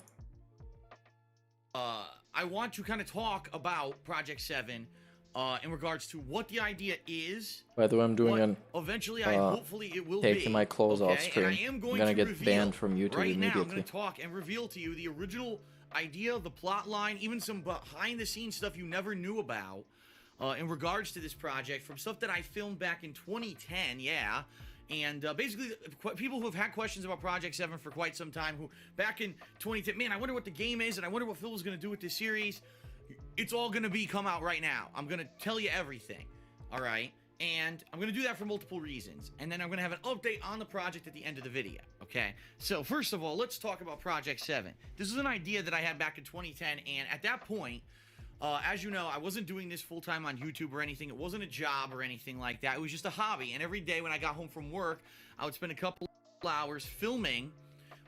I want to kind of talk about Project 7 in regards to what the idea is. By the way, I'm doing eventually, hopefully it will taking be, my clothes off okay? stream. And I am going I'm gonna to get reveal banned from YouTube right now. I'm immediately. going to talk and reveal to you the original idea, the plot line, even some behind-the-scenes stuff you never knew about in regards to this project from stuff that I filmed back in 2010. Yeah. And basically, people who have had questions about Project 7 for quite some time, who back in 2010, man, I wonder what the game is, and I wonder what Phil is going to do with this series. It's all going to come out right now. I'm going to tell you everything, all right? And I'm going to do that for multiple reasons. And then I'm going to have an update on the project at the end of the video, okay? So first of all, let's talk about Project 7. This is an idea that I had back in 2010, and at that point, as you know, I wasn't doing this full-time on YouTube or anything. It wasn't a job or anything like that. It was just a hobby. And every day when I got home from work, I would spend a couple hours filming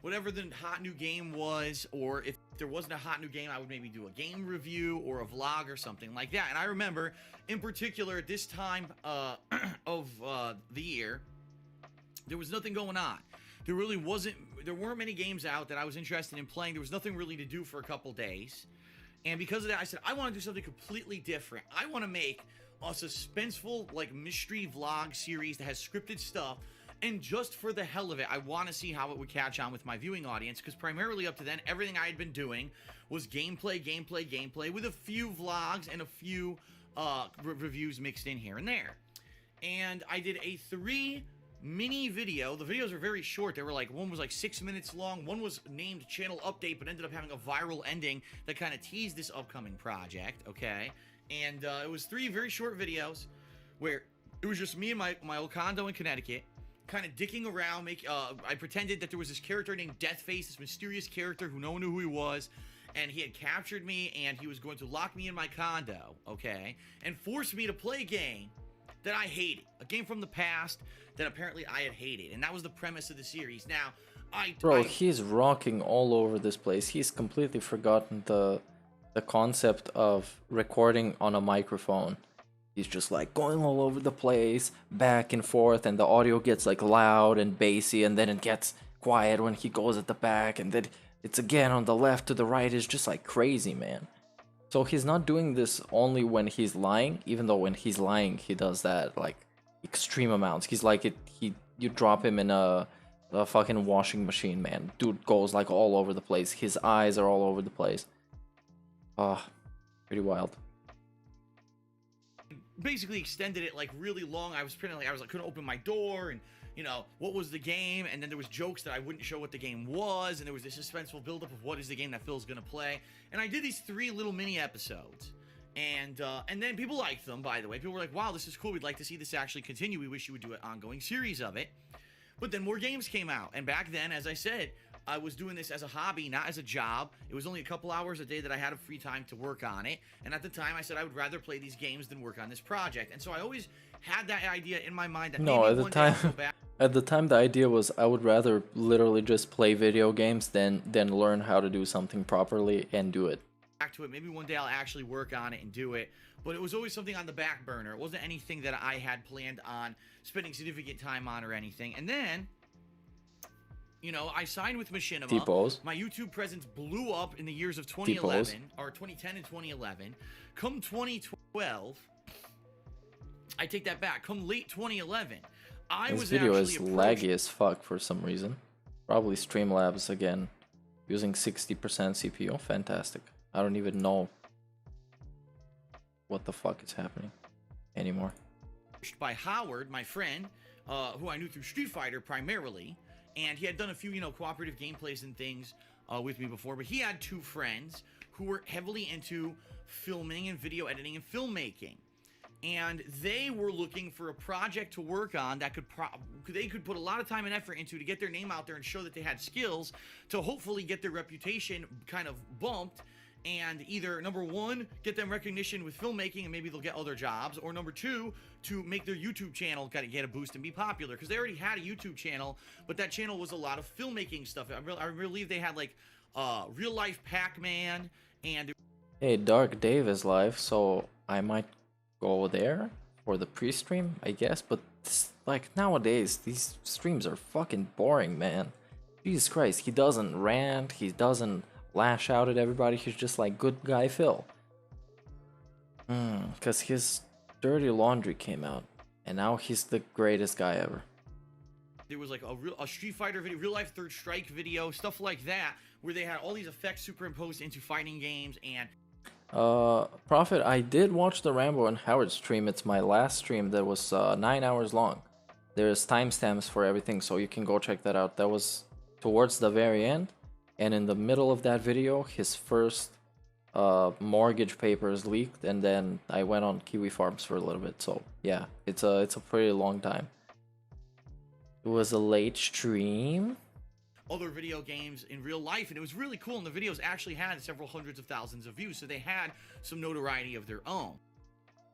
whatever the hot new game was, or if there wasn't a hot new game, I would maybe do a game review or a vlog or something like that. And I remember, in particular, at this time of the year, there was nothing going on. There weren't many games out that I was interested in playing. There was nothing really to do for a couple days. And because of that, I said, I want to do something completely different. I want to make a suspenseful, like, mystery vlog series that has scripted stuff. And just for the hell of it, I want to see how it would catch on with my viewing audience. Because primarily up to then, everything I had been doing was gameplay, with a few vlogs and a few reviews mixed in here and there. And I did a 3 mini video. The videos were very short. They were like, one was like 6 minutes long. One was named Channel Update, but ended up having a viral ending that kind of teased this upcoming project, okay? And it was 3 very short videos where it was just me and my old condo in Connecticut, kind of dicking around. I pretended that there was this character named Deathface, this mysterious character who no one knew who he was, and he had captured me, and he was going to lock me in my condo, okay? And force me to play a game that I hated. A game from the past that apparently I had hated. And that was the premise of the series. Now, Bro, he's rocking all over this place. He's completely forgotten the concept of recording on a microphone. He's just like going all over the place, back and forth, and the audio gets like loud and bassy, and then it gets quiet when he goes at the back, and then it's again on the left to the right. It's just like crazy, man. So he's not doing this only when he's lying, even though when he's lying, he does that like extreme amounts. He's like you drop him in a fucking washing machine, man. Dude goes like all over the place. His eyes are all over the place. Pretty wild. Basically extended it like really long. I was pretending like I was like couldn't open my door, and you know what was the game, and then there was jokes that I wouldn't show what the game was, and there was this suspenseful buildup of what is the game that Phil's gonna play. And I did these 3 little mini episodes, and then people liked them. By the way, people were like, "Wow, this is cool. We'd like to see this actually continue. We wish you would do an ongoing series of it." But then more games came out, and back then, as I said, I was doing this as a hobby, not as a job. It was only a couple hours a day that I had of free time to work on it. And at the time, I said I would rather play these games than work on this project. And so I always had that idea in my mind that no, maybe at the one time, day I'll go back. At the time, the idea was I would rather literally just play video games than learn how to do something properly and do it. Back to it. Maybe one day I'll actually work on it and do it. But it was always something on the back burner. It wasn't anything that I had planned on spending significant time on or anything. And then, you know, I signed with Machinima. T-pose. My YouTube presence blew up in the years of 2011, or 2010 and 2011. Come 2012, I take that back. Come late 2011, This video is laggy as fuck for some reason. Probably Streamlabs again, using 60% CPU. Fantastic. I don't even know what the fuck is happening anymore. By Howard, my friend, who I knew through Street Fighter primarily. And he had done a few, you know, cooperative gameplays and things with me before. But he had 2 friends who were heavily into filming and video editing and filmmaking. And they were looking for a project to work on that they could put a lot of time and effort into to get their name out there and show that they had skills to hopefully get their reputation kind of bumped and either number one, get them recognition with filmmaking and maybe they'll get other jobs, or number two, to make their YouTube channel get a boost and be popular, because they already had a YouTube channel, but that channel was a lot of filmmaking stuff. I believe they had like real life Pac-Man and. Hey, Dark Dave is live, so I might go there for the pre-stream, I guess. But like nowadays, these streams are fucking boring, man. Jesus Christ, he doesn't rant, he doesn't lash out at everybody. He's just like good guy Phil. Cause his Dirty Laundry came out, and now he's the greatest guy ever. There was like a Street Fighter video, real life Third Strike video, stuff like that, where they had all these effects superimposed into fighting games. And Prophet, I did watch the Rambo and Howard stream. It's my last stream that was 9 hours long. There's timestamps for everything, so you can go check that out. That was towards the very end, and in the middle of that video, his first mortgage papers leaked, and then I went on Kiwi Farms for a little bit. So yeah, it's a pretty long time. It was a late stream. Other video games in real life, and it was really cool, and the videos actually had several hundreds of thousands of views, so they had some notoriety of their own.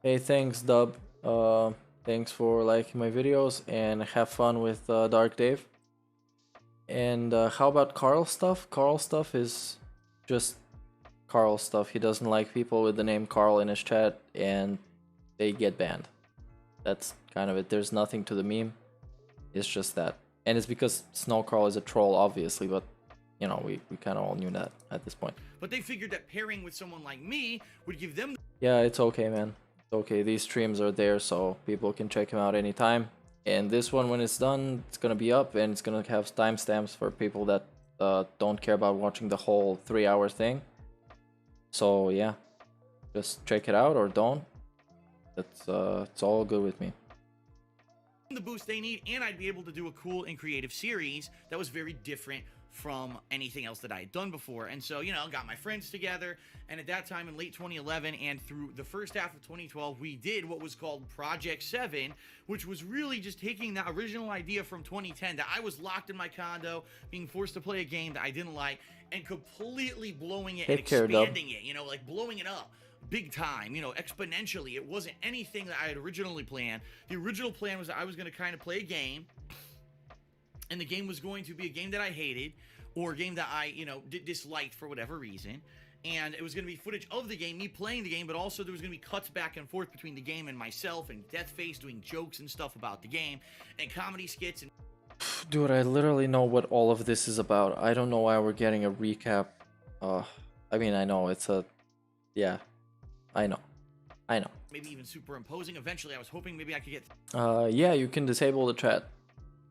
Hey, thanks Dub. Thanks for liking my videos, and have fun with Dark Dave. And how about Carl stuff? Carl stuff is just Carl stuff. He doesn't like people with the name Carl in his chat, and they get banned. That's kind of it. There's nothing to the meme. It's just that. And it's because Snow Carl is a troll, obviously, but, you know, we kind of all knew that at this point. But they figured that pairing with someone like me would give them... Yeah, it's okay, man. It's okay. These streams are there, so people can check him out anytime. And this one, when it's done, it's going to be up, and it's going to have timestamps for people that don't care about watching the whole 3-hour thing. So, yeah. Just check it out, or don't. It's all good with me. The boost they need, and I'd be able to do a cool and creative series that was very different from anything else that I had done before. And so, you know, got my friends together, and at that time in late 2011 and through the first half of 2012, we did what was called Project 7, which was really just taking that original idea from 2010 that I was locked in my condo, being forced to play a game that I didn't like, and completely blowing it and expanding it, you know, like blowing it up. Big time, you know, exponentially. It wasn't anything that I had originally planned. The original plan was that I was going to kind of play a game, and the game was going to be a game that I hated, or a game that I, you know, disliked for whatever reason. And it was going to be footage of the game, me playing the game, but also there was going to be cuts back and forth between the game and myself, and Deathface doing jokes and stuff about the game, and comedy skits. And dude, I literally know what all of this is about. I don't know why we're getting a recap. I mean, I know it's a... Yeah. I know. Maybe even superimposing. Eventually, I was hoping maybe I could get... Yeah, you can disable the chat.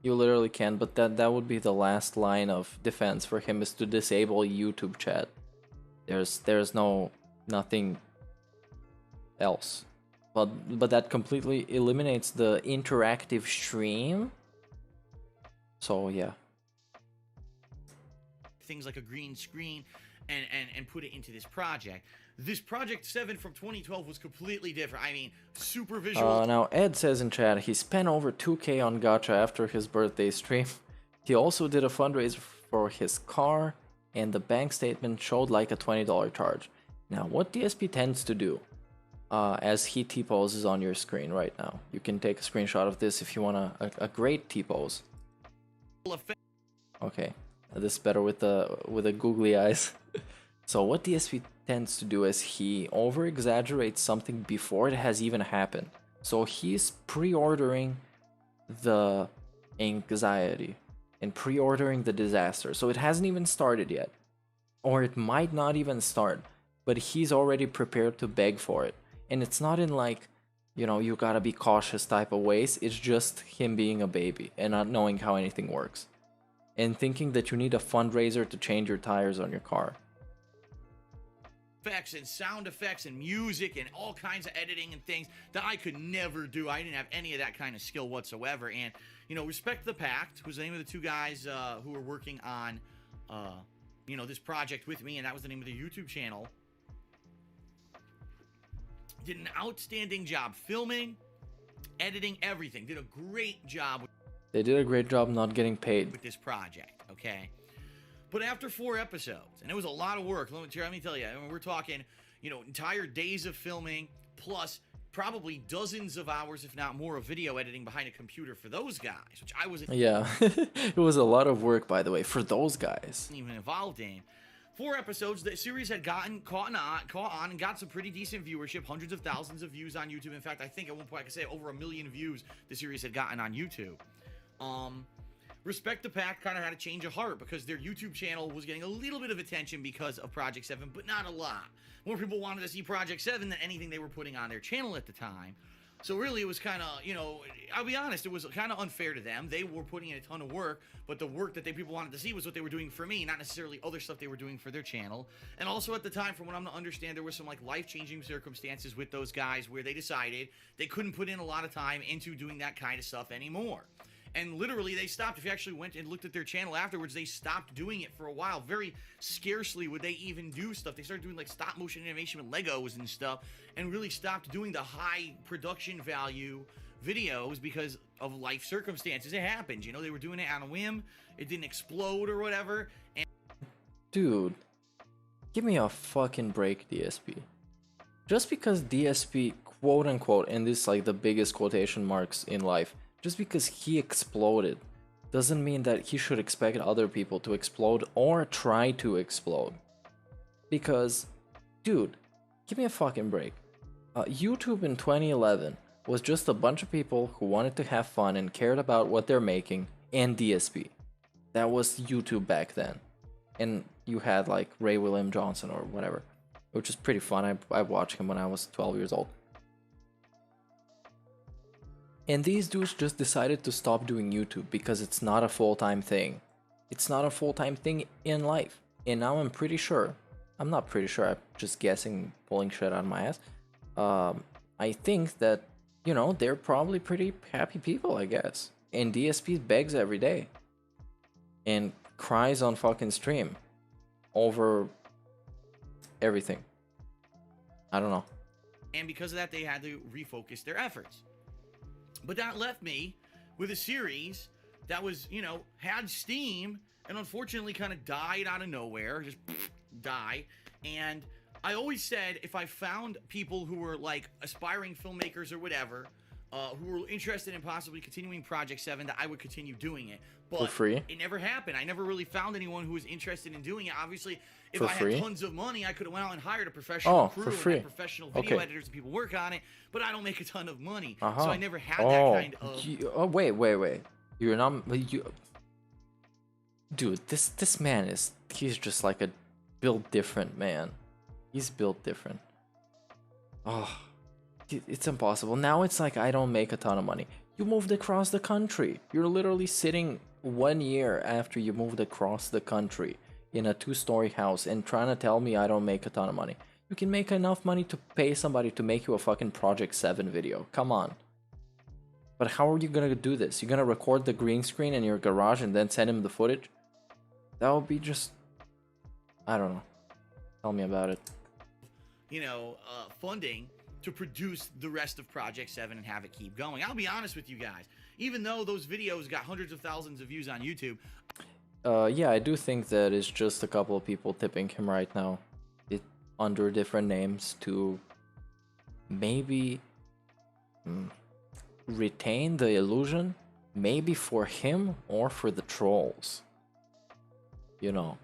You literally can, but that would be the last line of defense for him, is to disable YouTube chat. There's nothing else. But that completely eliminates the interactive stream. So yeah. Things like a green screen and put it into this project. This Project 7 from 2012 was completely different. I mean, super visual. Now, Ed says in chat, he spent over 2K on gacha after his birthday stream. He also did a fundraiser for his car, and the bank statement showed like a $20 charge. Now, what DSP tends to do, as he T-poses on your screen right now. You can take a screenshot of this if you want a great T-pose. Okay, this is better with the googly eyes. So what DSP tends to do is he over-exaggerates something before it has even happened. So he's pre-ordering the anxiety and pre-ordering the disaster. So it hasn't even started yet. Or it might not even start. But he's already prepared to beg for it. And it's not in like, you know, you gotta be cautious type of ways. It's just him being a baby and not knowing how anything works. And thinking that you need a fundraiser to change your tires on your car. Effects and sound effects and music and all kinds of editing and things that I could never do. I didn't have any of that kind of skill whatsoever. And, you know, Respect the Pact, who's the name of the two guys who were working on, you know, this project with me, and that was the name of the YouTube channel, did an outstanding job filming, editing, everything. Did a great job. They did a great job not getting paid With this project, okay? But after 4 episodes, and it was a lot of work, let me tell you, I mean, we're talking, you know, entire days of filming, plus probably dozens of hours, if not more, of video editing behind a computer for those guys, which I wasn't Yeah, it was a lot of work, by the way, for those guys. even involved in. 4 episodes, the series had caught on and got some pretty decent viewership, hundreds of thousands of views on YouTube. In fact, I think at one point I could say over 1 million views the series had gotten on YouTube. Respect the Pack kind of had a change of heart because their YouTube channel was getting a little bit of attention because of Project 7, but not a lot. More people wanted to see Project 7 than anything they were putting on their channel at the time. So really it was kind of, you know, I'll be honest, it was kind of unfair to them. They were putting in a ton of work, but the work that people wanted to see was what they were doing for me, not necessarily other stuff they were doing for their channel. And also at the time, from what I'm to understand, there were some like life-changing circumstances with those guys where they decided they couldn't put in a lot of time into doing that kind of stuff anymore. And literally, they stopped. If you actually went and looked at their channel afterwards, they stopped doing it for a while. Very scarcely would they even do stuff. They started doing like stop motion animation with Legos and stuff, and really stopped doing the high production value videos because of life circumstances. It happened, you know. They were doing it on a whim. It didn't explode or whatever. And dude, give me a fucking break, DSP. Just because DSP, quote unquote, and this like the biggest quotation marks in life, just because he exploded doesn't mean that he should expect other people to explode or try to explode. Because, dude, give me a fucking break. YouTube in 2011 was just a bunch of people who wanted to have fun and cared about what they're making, and DSP. That was YouTube back then. And you had like Ray William Johnson or whatever, which is pretty fun. I watched him when I was 12 years old. And these dudes just decided to stop doing YouTube because it's not a full-time thing. It's not a full-time thing in life. And now I'm pretty sure, I'm not pretty sure, I'm just guessing, pulling shit out of my ass. I think that, you know, they're probably pretty happy people, I guess. And DSP begs every day. And cries on fucking stream. Over everything. I don't know. And because of that, they had to refocus their efforts. But that left me with a series that was, you know, had steam and unfortunately kind of died out of nowhere, just die. And I always said if I found people who were like aspiring filmmakers or whatever, who were interested in possibly continuing Project 7, that I would continue doing it. But for free? It never happened. I never really found anyone who was interested in doing it. Obviously, if for I free? had tons of money, I could have went out and hired a professional crew for free. and had professional video editors and people work on it, but I don't make a ton of money. So I never had that kind of... wait. You're not... Dude, this man is... He's just like a built different man. He's built different. Oh... It's impossible. Now it's like I don't make a ton of money. You moved across the country. You're literally sitting 1 year after you moved across the country in a 2-story house and trying to tell me I don't make a ton of money. You can make enough money to pay somebody to make you a fucking Project 7 video. Come on. But how are you gonna do this? You're gonna record the green screen in your garage and then send him the footage? That would be just... I don't know. Tell me about it. You know, funding to produce the rest of Project 7 and have it keep going. I'll be honest with you guys. Even though those videos got hundreds of thousands of views on YouTube. Yeah, I do think that it's just a couple of people tipping him right now. Under different names to maybe retain the illusion. Maybe for him or for the trolls. You know,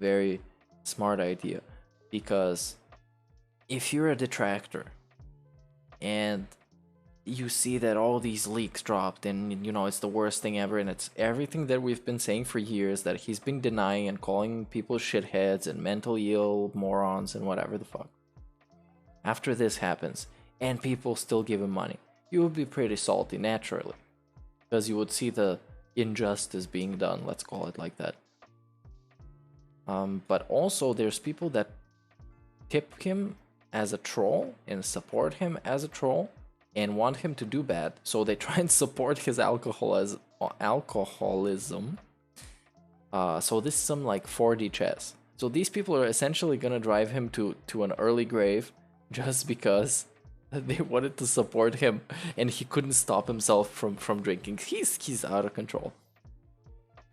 very smart idea. Because if you're a detractor and you see that all these leaks dropped and, you know, it's the worst thing ever and it's everything that we've been saying for years that he's been denying and calling people shitheads and mentally ill morons and whatever the fuck. After this happens and people still give him money, you would be pretty salty naturally because you would see the injustice being done, let's call it like that. But also there's people that tip him as a troll and support him as a troll and want him to do bad, so they try and support his alcoholism. So this is some like 4D chess. So these people are essentially gonna drive him to an early grave just because they wanted to support him and he couldn't stop himself from drinking. He's out of control.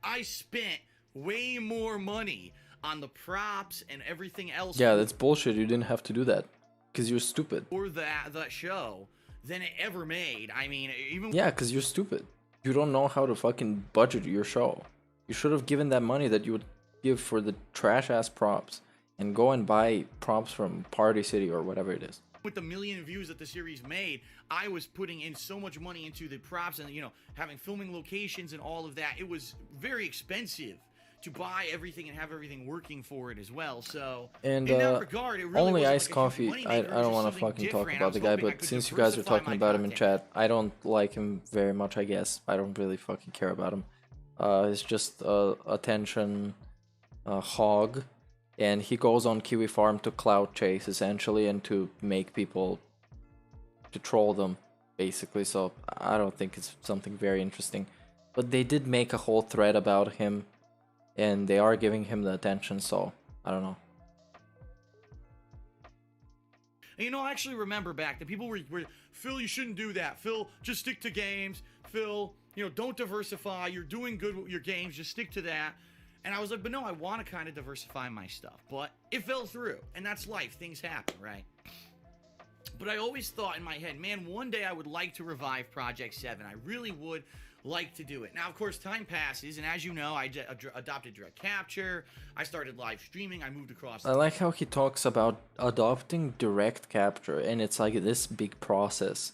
I spent way more money on the props and everything else. Yeah, that's bullshit. You didn't have to do that because you're stupid. For that show than it ever made. I mean, even Yeah, because you're stupid. You don't know how to fucking budget your show. You should have given that money that you would give for the trash ass props and go and buy props from Party City or whatever it is. with the million views that the series made, I was putting in so much money into the props and, you know, having filming locations and all of that. It was very expensive to buy everything and have everything working for it as well. So And in that regard, it really only wasn't Iced like a Coffee, huge I moneymaker, it don't was want just to fucking something talk different. I about was the guy, hoping I but could since you guys are diversify talking my about him in content. chat, I don't like him very much, I guess. I don't really fucking care about him. He's just a attention hog, and he goes on Kiwi Farm to clout chase, essentially, and to make people, to troll them, basically. So I don't think it's something very interesting. But they did make a whole thread about him, and they are giving him the attention, so I don't know. And, you know, I actually remember back that people were, Phil, you shouldn't do that. Phil, just stick to games. Phil, you know, don't diversify. You're doing good with your games. Just stick to that. And I was like, but no, I want to kind of diversify my stuff. But it fell through. And that's life. Things happen, right? But I always thought in my head, man, one day I would like to revive Project 7. I really would like to do it. Now, of course, time passes, and as you know, I adopted direct capture. I started live streaming. I moved across. I like how he talks about adopting direct capture, and it's like this big process.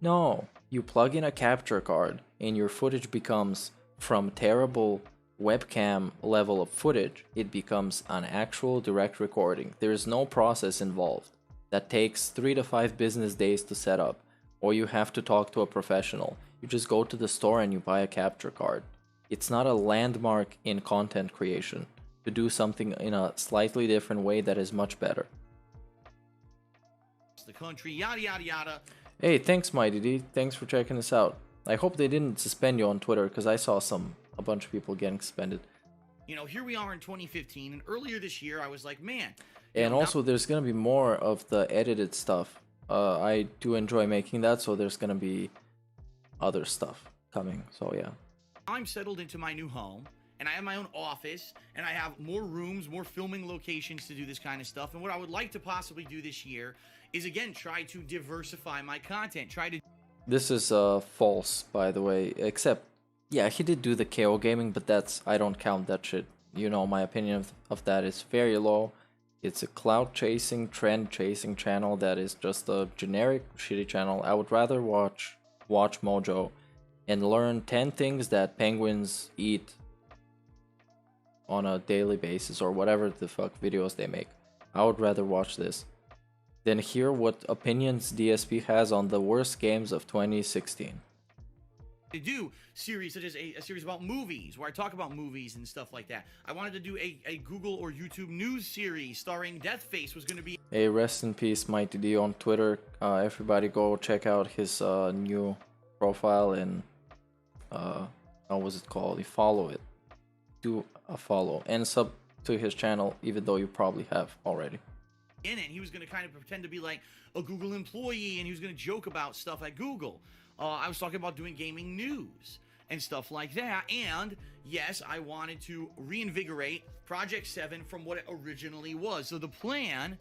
No, you plug in a capture card, and your footage becomes, from terrible webcam level of footage, it becomes an actual direct recording. There is no process involved. That takes 3 to 5 business days to set up, or you have to talk to a professional. You just go to the store and you buy a capture card. It's not a landmark in content creation to do something in a slightly different way that is much better. The country, yada yada yada. Hey, thanks Mighty D. Thanks for checking this out. I hope they didn't suspend you on Twitter, because I saw a bunch of people getting suspended. You know, here we are in 2015, and earlier this year I was like, man. And also, there's gonna be more of the edited stuff. I do enjoy making that, so there's gonna be other stuff coming. So yeah. I'm settled into my new home, and I have my own office, and I have more rooms, more filming locations to do this kind of stuff. And what I would like to possibly do this year is, again, try to diversify my content. Try to. This is false, by the way. Except, yeah, he did do the KO gaming, but that's, I don't count that shit. You know, my opinion of that is very low. It's a cloud chasing, trend chasing channel that is just a generic shitty channel. I would rather watch Mojo and learn 10 things that penguins eat on a daily basis, or whatever the fuck videos they make. I would rather watch this than hear what opinions DSP has on the worst games of 2016. To do series such as a series about movies, where I talk about movies and stuff like that. I wanted to do a Google or YouTube news series starring Deathface. Was going to be Hey, rest in peace, Mighty D on Twitter. Everybody go check out his new profile and how was it called? You follow it. Do a follow and sub to his channel, even though you probably have already. in it. He was going to kind of pretend to be like a Google employee, and he was going to joke about stuff at Google. I was talking about doing gaming news and stuff like that. And yes, I wanted to reinvigorate Project 7 from what it originally was. So the plan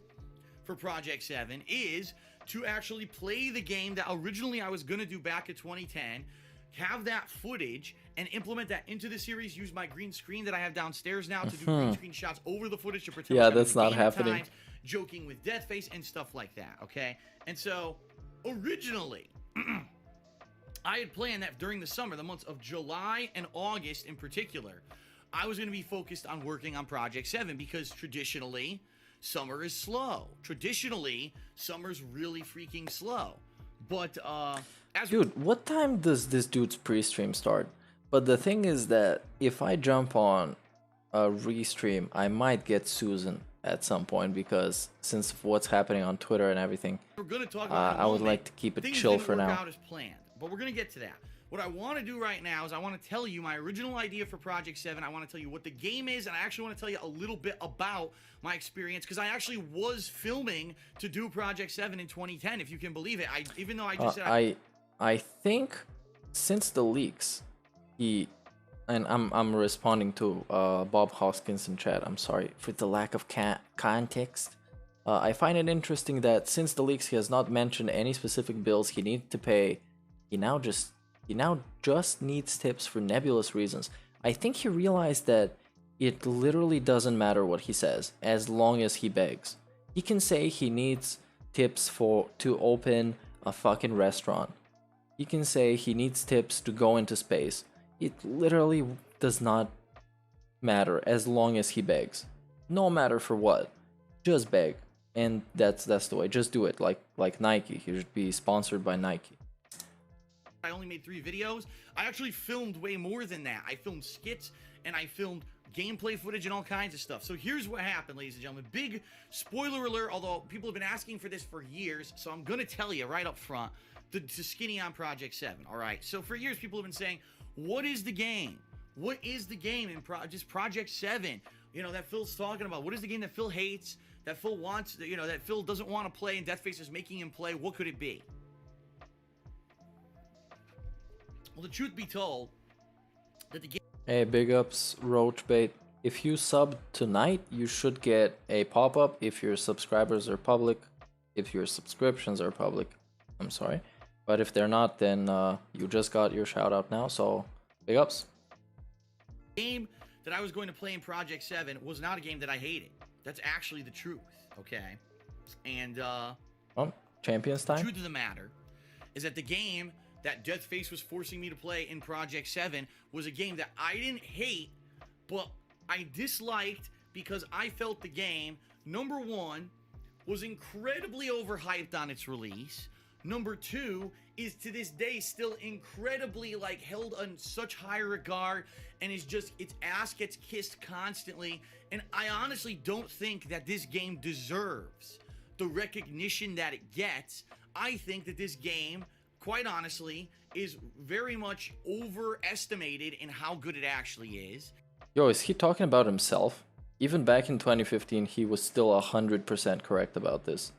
for Project 7 is to actually play the game that originally I was going to do back in 2010, have that footage and implement that into the series, use my green screen that I have downstairs now to do green screen shots over the footage to pretend Yeah, like I'm that's in the not game at happening. times, joking with Deathface and stuff like that, okay? And so originally I had planned that during the summer, the months of July and August in particular, I was going to be focused on working on Project 7 because traditionally summer is slow. Traditionally, summer's really freaking slow. But Dude, what time does this dude's pre-stream start? But the thing is that if I jump on a restream, I might get Susan at some point, because since of what's happening on Twitter and everything, we're going to talk about in a I would moment, like to keep it things chill didn't for work now. out as planned, but we're going to get to that. What I want to do right now is I want to tell you my original idea for Project 7. I want to tell you what the game is, and I actually want to tell you a little bit about my experience, because I actually was filming to do Project 7 in 2010, if you can believe it. Even though I just said I think since the leaks, he and I'm responding to Bob Hoskins in chat. I'm sorry for the lack of context. I find it interesting that since the leaks, he has not mentioned any specific bills he needs to pay. He now just needs tips for nebulous reasons. I think he realized that it literally doesn't matter what he says as long as he begs. He can say he needs tips to open a fucking restaurant. He can say he needs tips to go into space. It literally does not matter as long as he begs. No matter for what. Just beg. And that's the way. Just do it like Nike. He should be sponsored by Nike. I only made 3 videos. I actually filmed way more than that. I filmed skits and I filmed gameplay footage and all kinds of stuff. So here's what happened, ladies and gentlemen. Big spoiler alert, although people have been asking for this for years, so I'm gonna tell you right up front, to skinny on Project 7, all right? So for years, people have been saying, what is the game? What is the game in just Project 7? You know, that Phil's talking about. What is the game that Phil hates, that Phil wants, you know, that Phil doesn't want to play and Deathface is making him play? What could it be? Well, the truth be told, that the game... Hey, big ups, Roachbait. If you sub tonight, you should get a pop-up if your subscribers are public, if your subscriptions are public. I'm sorry. But if they're not, then you just got your shout out now, so big ups. The game that I was going to play in Project 7 was not a game that I hated. That's actually the truth, okay? And, well, Champions time? The truth of the matter is that the game that Deathface was forcing me to play in Project 7 was a game that I didn't hate, but I disliked because I felt the game, number 1, was incredibly overhyped on its release. Number 2 is to this day still incredibly held in such high regard and is just, its ass gets kissed constantly. And I honestly don't think that this game deserves the recognition that it gets. I think that this game, quite honestly, is very much overestimated in how good it actually is. Yo, is he talking about himself? Even back in 2015, he was still 100% correct about this.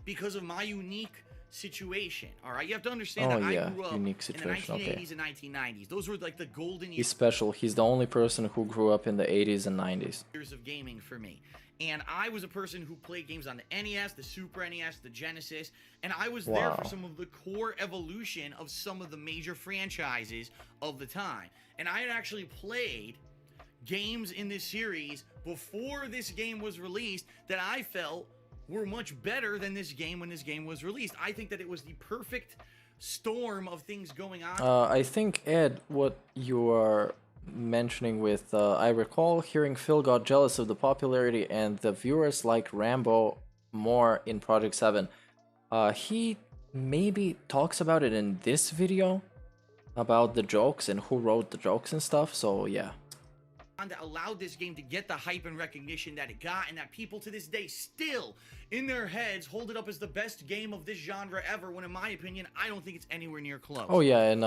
Because of my unique situation, all right? You have to understand that I grew up in the 1980s and 1990s. Those were like the golden years. He's special. He's the only person who grew up in the 80s and 90s. Years of gaming for me. And I was a person who played games on the NES, the Super NES, the Genesis, and I was there for some of the core evolution of some of the major franchises of the time. And I had actually played games in this series before this game was released that I felt were much better than this game when this game was released. I think that it was the perfect storm of things going on. I think, Ed, what you are mentioning with, I recall hearing Phil got jealous of the popularity and the viewers like Rambo more in Project 7. He maybe talks about it in this video, about the jokes and who wrote the jokes and stuff, so yeah. That allowed this game to get the hype and recognition that it got, and that people to this day still in their heads hold it up as the best game of this genre ever, when in my opinion I don't think it's anywhere near close. Oh yeah, and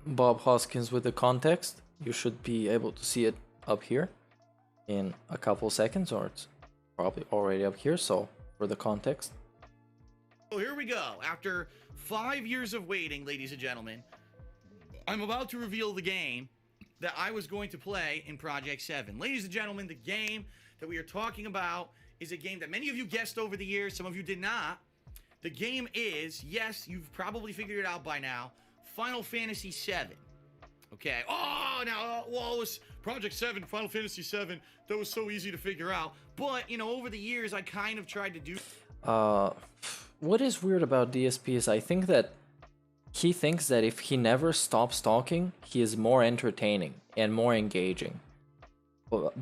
Bob Hoskins with the context, you should be able to see it up here in a couple seconds, or it's probably already up here, so for the context. So here we go. After 5 years of waiting, ladies and gentlemen, I'm about to reveal the game that I was going to play in Project 7. Ladies and gentlemen, the game that we are talking about is a game that many of you guessed over the years, some of you did not. The game is, yes, you've probably figured it out by now, Final Fantasy VII. Okay, oh, now, well, it was Project 7, Final Fantasy VII, that was so easy to figure out. But, you know, over the years, I kind of tried to do... What is weird about DSP is I think that he thinks that if he never stops talking, he is more entertaining and more engaging.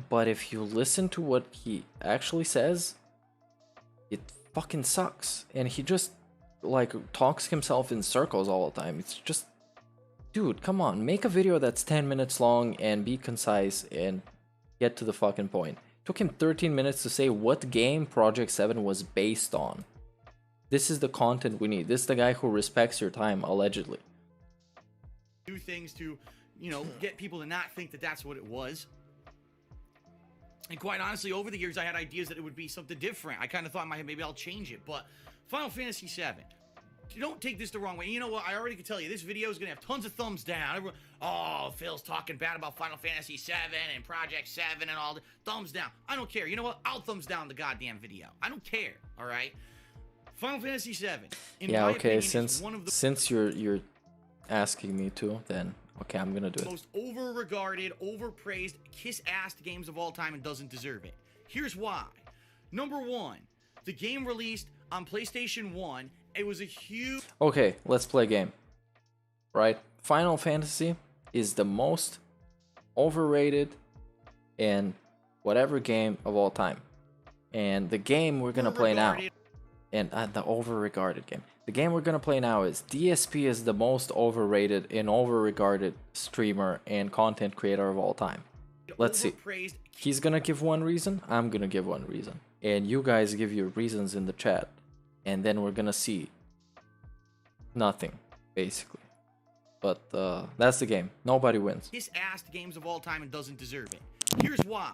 But if you listen to what he actually says, it fucking sucks. And he just, talks himself in circles all the time. It's just... Dude, come on, make a video that's 10 minutes long and be concise and get to the fucking point. It took him 13 minutes to say what game Project 7 was based on. This is the content we need. This is the guy who respects your time, allegedly. Do things to, you know, get people to not think that that's what it was. And quite honestly, over the years, I had ideas that it would be something different. I kind of thought maybe I'll change it. But Final Fantasy VII, don't take this the wrong way. You know what? I already can tell you, this video is going to have tons of thumbs down. Everyone, oh, Phil's talking bad about Final Fantasy 7 and Project 7 and all the thumbs down. I don't care. You know what? I'll thumbs down the goddamn video. I don't care, all right? Final Fantasy 7. Yeah, okay, since you're asking me to, then okay, I'm gonna do it. Most over-regarded, overpraised, kiss-assed games of all time and doesn't deserve it. Here's why. Number one, the game released on PlayStation 1. It was a huge... Okay, let's play a game. Right? Final Fantasy is the most overrated and whatever game of all time. And the game we're gonna play now, and the overregarded game. The game we're gonna play now is DSP is the most overrated and overregarded streamer and content creator of all time. Let's see. He's gonna give one reason, I'm gonna give one reason. And you guys give your reasons in the chat. And then we're gonna see nothing, basically. But that's the game. Nobody wins. Kiss-assed games of all time and doesn't deserve it. Here's why.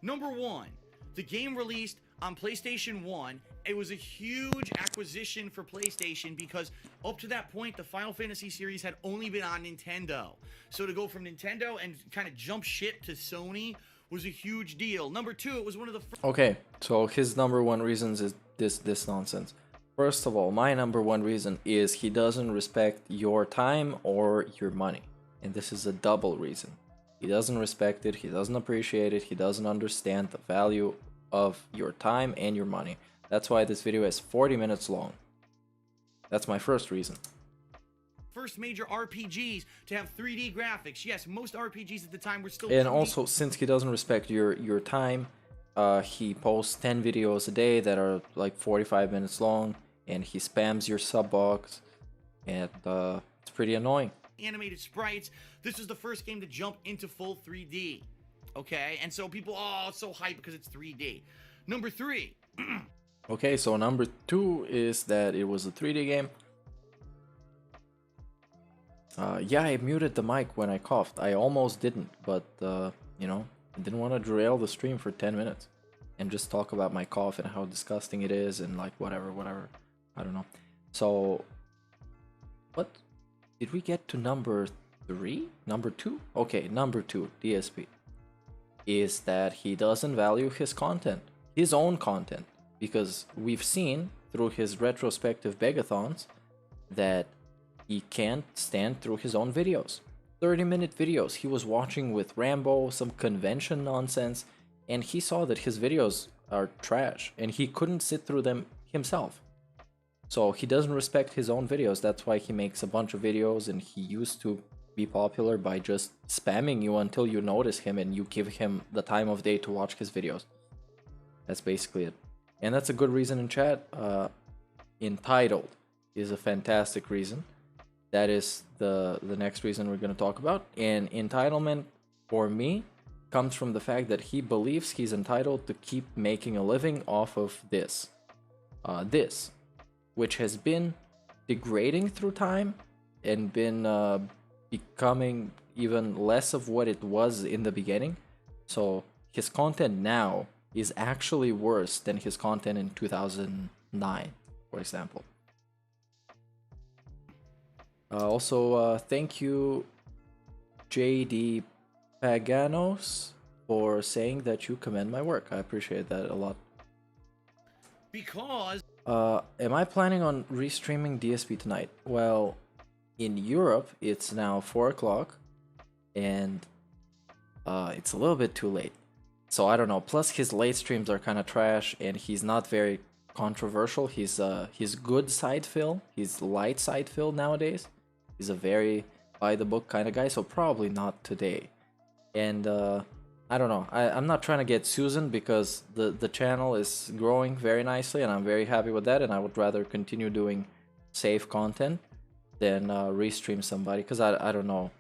Number one, the game released on PlayStation 1. It was a huge acquisition for PlayStation because up to that point, the Final Fantasy series had only been on Nintendo. So to go from Nintendo and kind of jump ship to Sony was a huge deal. Number two, it was one of the first... Okay, so his number one reasons is this nonsense. First of all, my number one reason is he doesn't respect your time or your money. And this is a double reason. He doesn't respect it, he doesn't appreciate it, he doesn't understand the value of your time and your money. That's why this video is 40 minutes long. That's my first reason. First major RPGs to have 3D graphics. Yes, most RPGs at the time were still... And also, since he doesn't respect your time, he posts 10 videos a day that are like 45 minutes long, and he spams your sub box, and it's pretty annoying. Animated sprites. This is the first game to jump into full 3D. Okay, and so people, oh, it's so hyped because it's 3D. Number three. Okay, so number two is that it was a 3D game. Yeah, I muted the mic when I coughed. I almost didn't, but, you know, I didn't want to derail the stream for 10 minutes and just talk about my cough and how disgusting it is and, like, whatever. I don't know. So, what? Did we get to number three? Number two? Okay, number two, DSP. Is that he doesn't value his content, his own content. Because we've seen through his retrospective begathons that he can't stand through his own videos. 30-minute videos he was watching with Rambo, some convention nonsense, and he saw that his videos are trash and he couldn't sit through them himself. So he doesn't respect his own videos. That's why he makes a bunch of videos, and he used to be popular by just spamming you until you notice him and you give him the time of day to watch his videos. That's basically it. And that's a good reason in chat. Entitled is a fantastic reason. That is the next reason we're going to talk about. And entitlement, for me, comes from the fact that he believes he's entitled to keep making a living off of this. Which has been degrading through time and been becoming even less of what it was in the beginning. So his content now is actually worse than his content in 2009, for example. Also, thank you, JD Paganos, for saying that you commend my work. I appreciate that a lot. Because... am I planning on restreaming DSP tonight? Well, in Europe, it's now 4 o'clock, and it's a little bit too late. So I don't know. Plus, his late streams are kind of trash, and he's not very controversial. He's good side fill. He's light side fill nowadays. He's a very by the book kind of guy. So probably not today. And I don't know. I'm not trying to get Susan because the channel is growing very nicely, and I'm very happy with that. And I would rather continue doing safe content than restream somebody, because I don't know.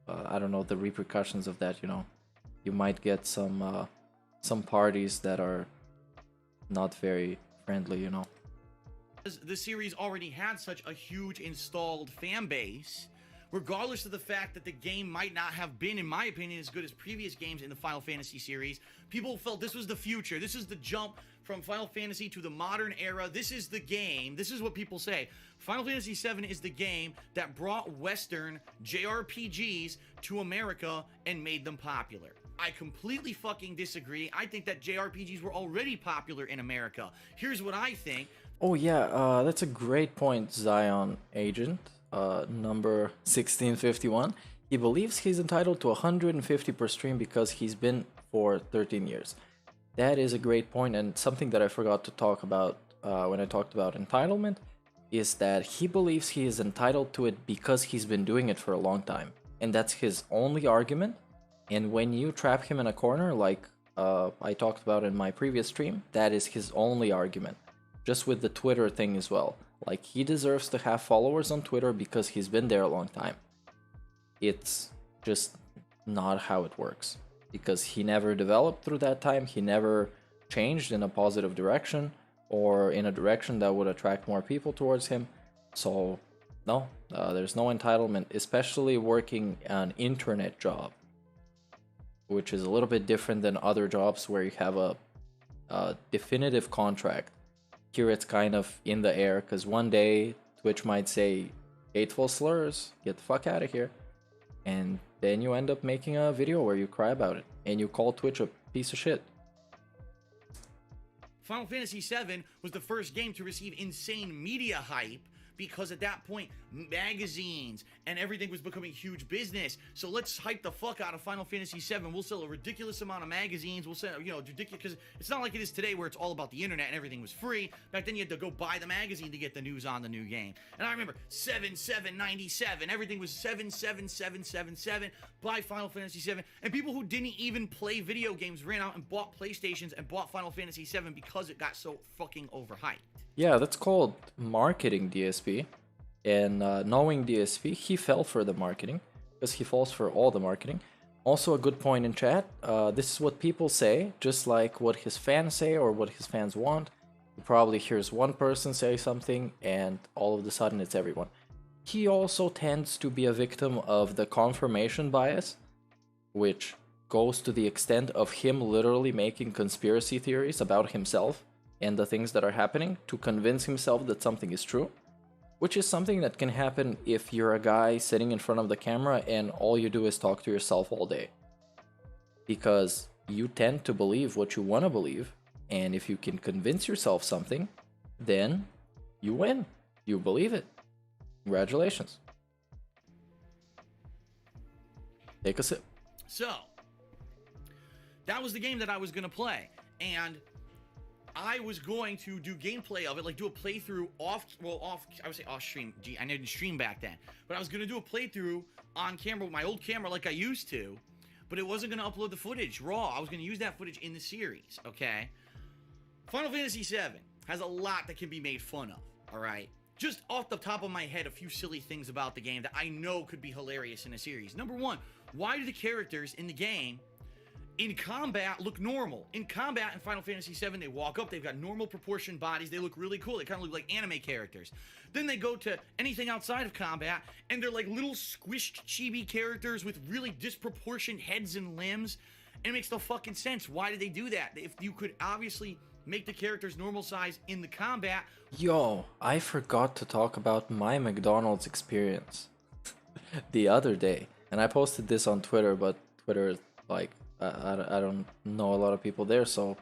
I don't know the repercussions of that. You know. You might get some parties that are not very friendly, you know. The series already had such a huge installed fan base, regardless of the fact that the game might not have been, in my opinion, as good as previous games in the Final Fantasy series. People felt this was the future. This is the jump from Final Fantasy to the modern era. This is the game. This is what people say. Final Fantasy VII is the game that brought Western JRPGs to America and made them popular. I completely fucking disagree. I think that JRPGs were already popular in America. Here's what I think. Oh yeah, that's a great point, Zion Agent, number 1651. He believes he's entitled to 150 per stream because he's been for 13 years. That is a great point, and something that I forgot to talk about when I talked about entitlement is that he believes he is entitled to it because he's been doing it for a long time. And that's his only argument. And when you trap him in a corner, like I talked about in my previous stream, that is his only argument. Just with the Twitter thing as well. Like, he deserves to have followers on Twitter because he's been there a long time. It's just not how it works. Because he never developed through that time, he never changed in a positive direction, or in a direction that would attract more people towards him. So, no, there's no entitlement, especially working an internet job, which is a little bit different than other jobs where you have a definitive contract. Here it's kind of in the air, because one day Twitch might say hateful slurs, get the fuck out of here, and then you end up making a video where you cry about it, and you call Twitch a piece of shit. Final Fantasy VII was the first game to receive insane media hype because at that point, magazines and everything was becoming huge business. So let's hype the fuck out of Final Fantasy VII. We'll sell a ridiculous amount of magazines. We'll sell, ridiculous, because it's not like it is today where it's all about the internet and everything was free. Back then you had to go buy the magazine to get the news on the new game. And I remember 7797, everything was 77777, buy Final Fantasy VII. And people who didn't even play video games ran out and bought PlayStations and bought Final Fantasy VII because it got so fucking overhyped. Yeah, that's called marketing, DSP. And knowing DSP, he fell for the marketing, because he falls for all the marketing. Also, a good point in chat, this is what people say, just like what his fans say or what his fans want. He probably hears one person say something, and all of a sudden it's everyone. He also tends to be a victim of the confirmation bias, which goes to the extent of him literally making conspiracy theories about himself and the things that are happening to convince himself that something is true, which is something that can happen if you're a guy sitting in front of the camera and all you do is talk to yourself all day. Because you tend to believe what you want to believe, and if you can convince yourself something, then you win. You believe it. Congratulations. Take a sip. So, that was the game that I was going to play, and I was going to do gameplay of it, like do a playthrough I would say off stream. Gee, I didn't stream back then. But I was going to do a playthrough on camera with my old camera like I used to, but it wasn't going to upload the footage raw. I was going to use that footage in the series, okay? Final Fantasy VII has a lot that can be made fun of, all right? Just off the top of my head, a few silly things about the game that I know could be hilarious in a series. Number one, why do the characters in the game in combat look normal? In combat in Final Fantasy VII, they walk up, they've got normal proportioned bodies, they look really cool, they kind of look like anime characters. Then they go to anything outside of combat, and they're like little squished chibi characters with really disproportioned heads and limbs, and it makes no fucking sense. Why did they do that? If you could obviously make the characters normal size in the combat. Yo, I forgot to talk about my McDonald's experience the other day, and I posted this on Twitter, but Twitter, like, I don't know a lot of people there, so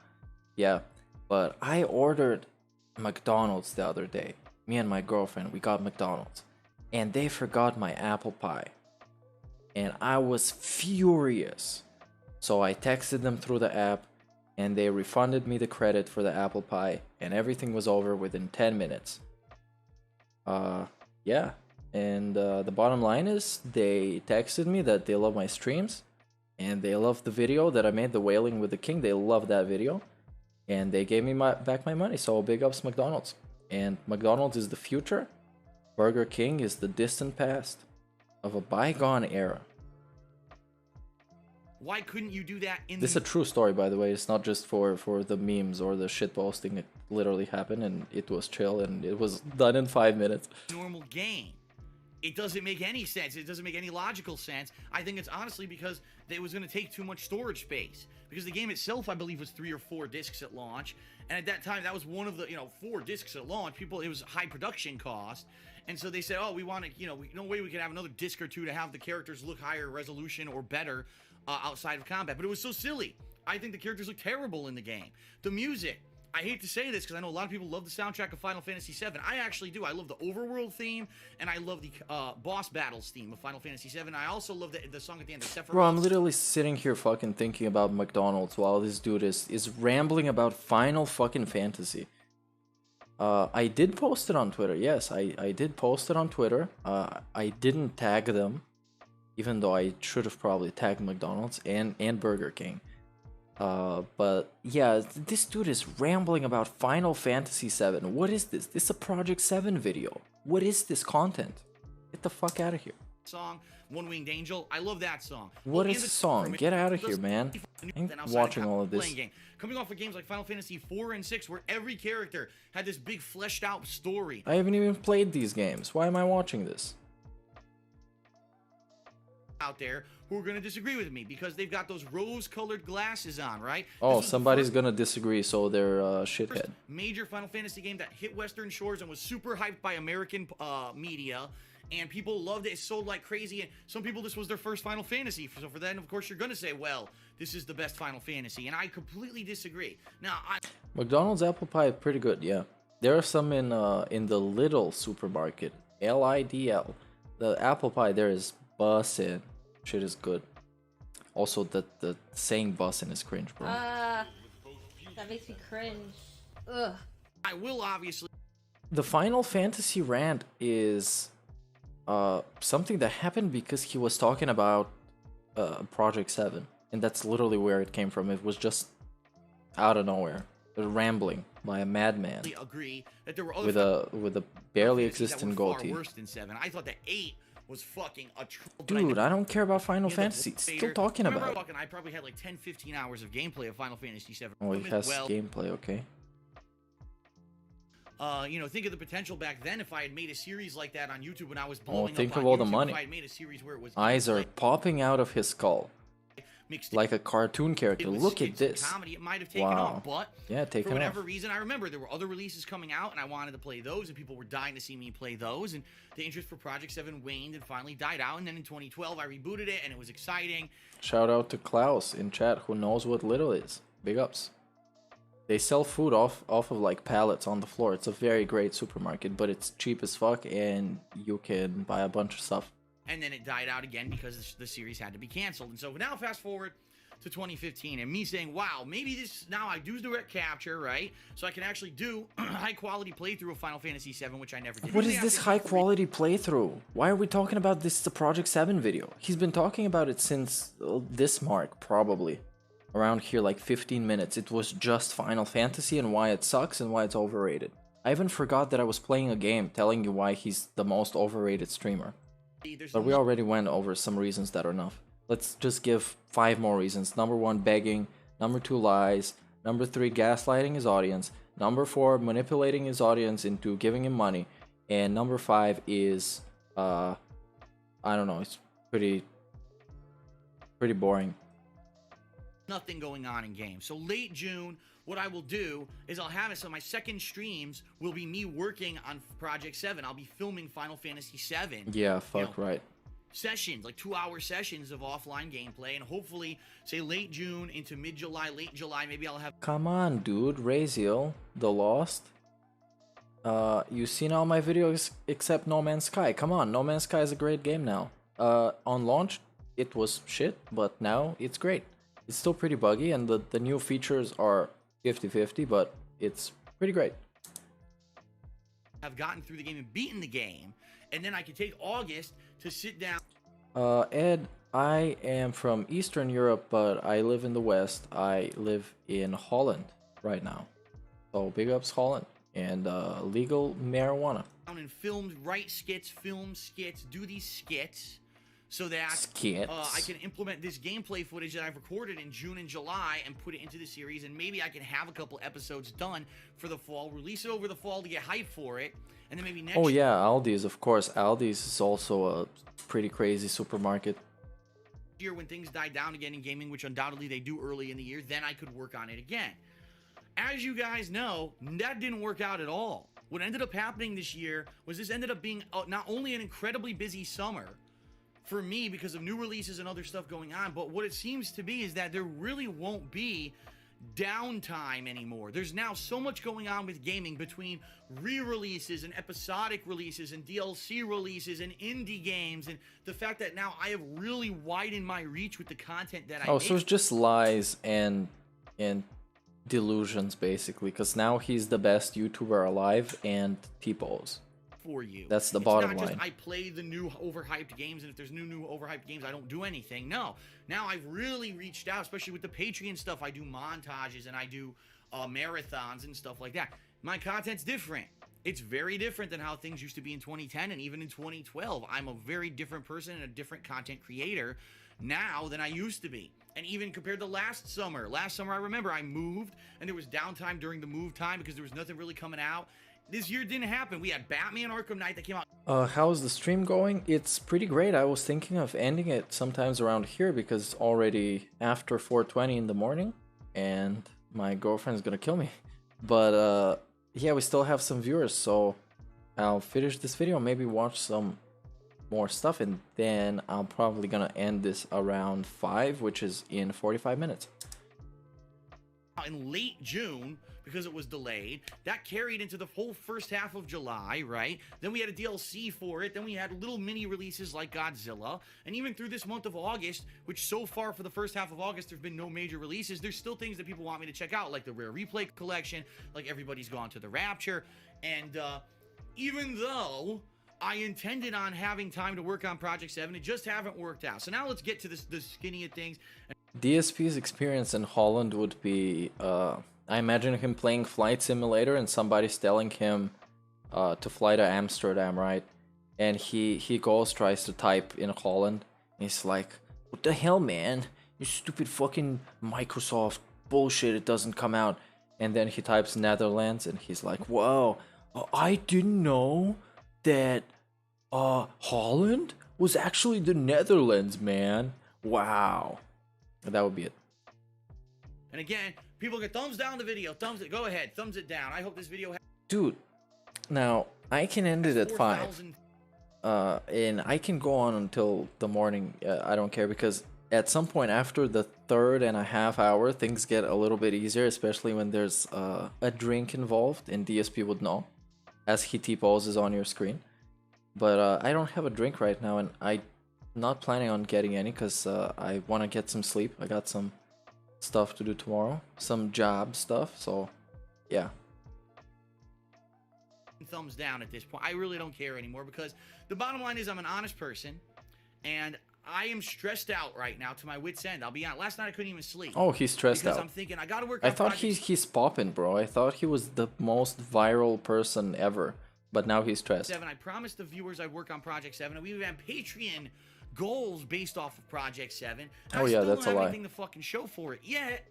yeah. But I ordered McDonald's the other day. Me and my girlfriend, we got McDonald's. And they forgot my apple pie. And I was furious. So I texted them through the app, and they refunded me the credit for the apple pie, and everything was over within 10 minutes. Yeah. And the bottom line is, they texted me that they love my streams. And they loved the video that I made, the Wailing with the King. They loved that video. And they gave me back my money. So big ups McDonald's. And McDonald's is the future. Burger King is the distant past of a bygone era. Why couldn't you do that in This is a true story, by the way. It's not just for the memes or the shit posting. It literally happened, and it was chill, and it was done in 5 minutes. normal game? it doesn't make any sense. It doesn't make any logical sense. I think it's honestly because it was going to take too much storage space. Because the game itself, I believe, was 3 or 4 discs at launch. And at that time, that was one of the, 4 discs at launch. It was high production cost. And so they said, oh, we want to, no way we could have another disc or 2 to have the characters look higher resolution or better outside of combat. But it was so silly. I think the characters look terrible in the game. The music, I hate to say this because I know a lot of people love the soundtrack of Final Fantasy VII. I actually do. I love the overworld theme, and I love the boss battles theme of Final Fantasy VII. I also love the song at the end, the Sephiroth. Bro, I'm literally sitting here fucking thinking about McDonald's while this dude is rambling about Final fucking Fantasy. I did post it on Twitter. Yes, I did post it on Twitter. I didn't tag them, even though I should have probably tagged McDonald's and Burger King. But yeah, this dude is rambling about Final Fantasy VII. What is this? This is a Project 7 video. What is this content? Get the fuck out of here. Song, One Winged Angel. I love that song. What is the song? Get out of here, man. I'm watching all of this. Coming off of games like Final Fantasy 4 and 6, where every character had this big fleshed out story. I haven't even played these games. Why am I watching this? Out there who are going to disagree with me because they've got those rose-colored glasses on, right? Oh, somebody's gonna disagree, so they're shithead. Major Final Fantasy game that hit Western shores and was super hyped by American media, and people loved it. It sold like crazy, and some people, this was their first Final Fantasy. So for them, of course, you're gonna say, well, this is the best Final Fantasy, and I completely disagree. Now, McDonald's apple pie is pretty good, yeah. There are some in the little supermarket, LIDL. The apple pie there is bussin'. Shit is good. Also, the saying bussin' is cringe, bro. That makes me cringe. Ugh. I will obviously. The Final Fantasy rant is something that happened because he was talking about Project 7, and that's literally where it came from. It was just out of nowhere, rambling by a madman. Agree that there were other with a barely existent goatee. Worse than 7. I thought that 8 was fucking atrocious. Dude, I don't care about Final Fantasy. Still talking about it. I probably had like 10-15 hours of gameplay of Final Fantasy 7. Oh, it has gameplay, okay. Think of the potential back then if I had made a series like that on YouTube when I was blowing up. Think of all the money. If I had made a series where it was eyes are popping out of his skull. Like a cartoon character. Look at this. Comedy, it might have taken off, but for whatever reason, I remember there were other releases coming out, and I wanted to play those, and people were dying to see me play those, and the interest for Project 7 waned and finally died out. And then in 2012, I rebooted it, and it was exciting. Shout out to Klaus in chat, who knows what little is. Big ups. They sell food off of like pallets on the floor. It's a very great supermarket, but it's cheap as fuck, and you can buy a bunch of stuff. And then it died out again because the series had to be canceled. And so now fast forward to 2015 and me saying, wow, maybe this, now I do direct capture, right? So I can actually do a high quality playthrough of Final Fantasy VII, which I never did. What is this high quality playthrough? Why are we talking about this? The Project 7 video. He's been talking about it since this mark, probably. Around here, like 15 minutes. It was just Final Fantasy and why it sucks and why it's overrated. I even forgot that I was playing a game telling you why he's the most overrated streamer. But we already went over some reasons that are enough. Let's just give 5 more reasons. Number 1, begging. Number 2, lies. Number 3, gaslighting his audience. Number 4, manipulating his audience into giving him money. And number 5 is, I don't know, it's pretty boring. Nothing going on in game. So late June, what I will do is I'll have it so my second streams will be me working on Project 7. I'll be filming Final Fantasy 7. Yeah, fuck right. Sessions, like 2-hour sessions of offline gameplay, and hopefully, say late June into mid-July, late July, maybe I'll have... Come on, dude. Raziel, The Lost. You've seen all my videos except No Man's Sky. Come on, No Man's Sky is a great game now. On launch, it was shit, but now it's great. It's still pretty buggy, and the new features are 50-50, but it's pretty great. I've gotten through the game and beaten the game, and then I can take August to sit down. Ed, I am from Eastern Europe, but I live in the West. I live in Holland right now. So big ups Holland and legal marijuana. And filmed, write skits, film skits, do these skits. So that I can implement this gameplay footage that I've recorded in June and July and put it into the series, and maybe I can have a couple episodes done for the fall, release it over the fall to get hype for it, and then maybe next Oh yeah, Aldi's, of course. Aldi's is also a pretty crazy supermarket. year when things die down again in gaming, which undoubtedly they do early in the year, then I could work on it again. As you guys know, that didn't work out at all. What ended up happening this year was this ended up being not only an incredibly busy summer for me because of new releases and other stuff going on, but what it seems to be is that there really won't be downtime anymore. There's now so much going on with gaming between re-releases and episodic releases and DLC releases and indie games, and the fact that now I have really widened my reach with the content that I Oh, make. so it's just lies and delusions basically, because now he's the best YouTuber alive and T-pose. For you. That's the It's bottom not line. just I play the new overhyped games, and if there's new overhyped games, I don't do anything. No. Now I've really reached out, especially with the Patreon stuff. I do montages and I do marathons and stuff like that. My content's different. It's very different than how things used to be in 2010 and even in 2012. I'm a very different person and a different content creator now than I used to be. And even compared to last summer. Last summer, I remember I moved, and there was downtime during the move time because there was nothing really coming out. This year didn't happen. We had Batman Arkham Knight that came out. How's the stream going? It's pretty great. I was thinking of ending it sometimes around here because it's already after 4:20 in the morning and my girlfriend's gonna kill me. But yeah, we still have some viewers, so I'll finish this video, maybe watch some more stuff, and then I'm probably gonna end this around 5, which is in 45 minutes. In late June because it was delayed. That carried into the whole first half of July, right? Then we had a DLC for it. Then we had little mini releases like Godzilla. And even through this month of August, which so far for the first half of August, there's been no major releases. There's still things that people want me to check out, like the Rare Replay Collection, like Everybody's Gone to the Rapture. And even though I intended on having time to work on Project 7, it just haven't worked out. So now let's get to the skinny of things. DSP's experience in Holland would be, I imagine him playing Flight Simulator and somebody's telling him to fly to Amsterdam, right? And he goes, tries to type in Holland. And he's like, what the hell, man? You stupid fucking Microsoft bullshit, it doesn't come out. And then he types Netherlands and he's like, whoa, I didn't know that Holland was actually the Netherlands, man. Wow. That would be it. And again, people get thumbs down the video. Go ahead, thumbs it down. I hope this video. Dude, now I can end it at 5. And I can go on until the morning. I don't care, because at some point after the 3.5 hour, things get a little bit easier, especially when there's a drink involved, and DSP would know, as he T-poses on your screen. But I don't have a drink right now, and I'm not planning on getting any because I want to get some sleep. I got some stuff to do tomorrow, some job stuff, so yeah. Thumbs down at this point. I really don't care anymore, because the bottom line is I'm an honest person, and I am stressed out right now to my wit's end. I'll be honest. Last night I couldn't even sleep. Oh, he's stressed because out. I'm thinking I gotta work. I on thought projects. he's popping, bro. I thought he was the most viral person ever, but now he's stressed. 7. I promised the viewers I'd work on Project 7, and we even have Patreon goals based off of Project 7. Oh, yeah, that's a I still don't have lie. anything to fucking show for it yet.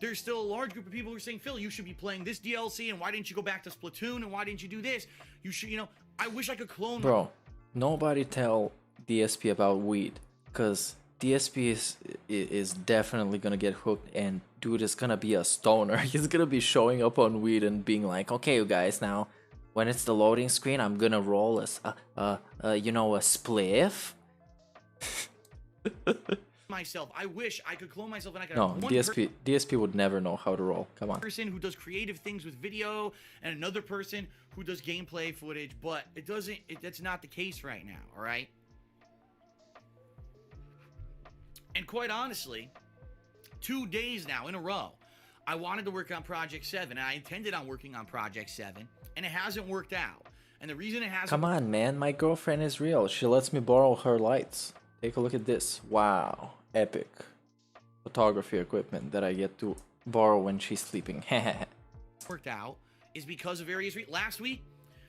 There's still a large group of people who are saying, Phil, you should be playing this DLC, and why didn't you go back to Splatoon, and why didn't you do this? You should, I wish I could clone. Bro, nobody tell DSP about weed, because DSP is definitely gonna get hooked, and dude is gonna be a stoner. He's gonna be showing up on weed and being like, okay, you guys, now when it's the loading screen, I'm gonna roll a spliff. Myself, I wish I could clone myself, and I could No, have one DSP would never know how to roll. Come on. person who does creative things with video, and another person who does gameplay footage, but that's not the case right now, all right? And quite honestly, 2 days now in a row, I wanted to work on Project 7, and I intended on working on Project 7, and it hasn't worked out. And the reason it hasn't... Come on, man. My girlfriend is real. She lets me borrow her lights. Take a look at this. Wow. Epic photography equipment that I get to borrow when she's sleeping. worked out is because of various reasons. Last week,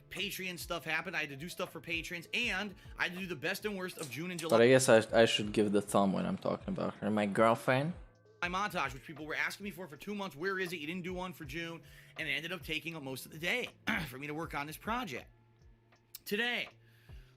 Patreon stuff happened. I had to do stuff for patrons, and I had to do the best and worst of June and July. But I guess I should give the thumb when I'm talking about her. My girlfriend montage, which people were asking me for 2 months. Where is it? You didn't do one for June. And it ended up taking up most of the day for me to work on this project. Today,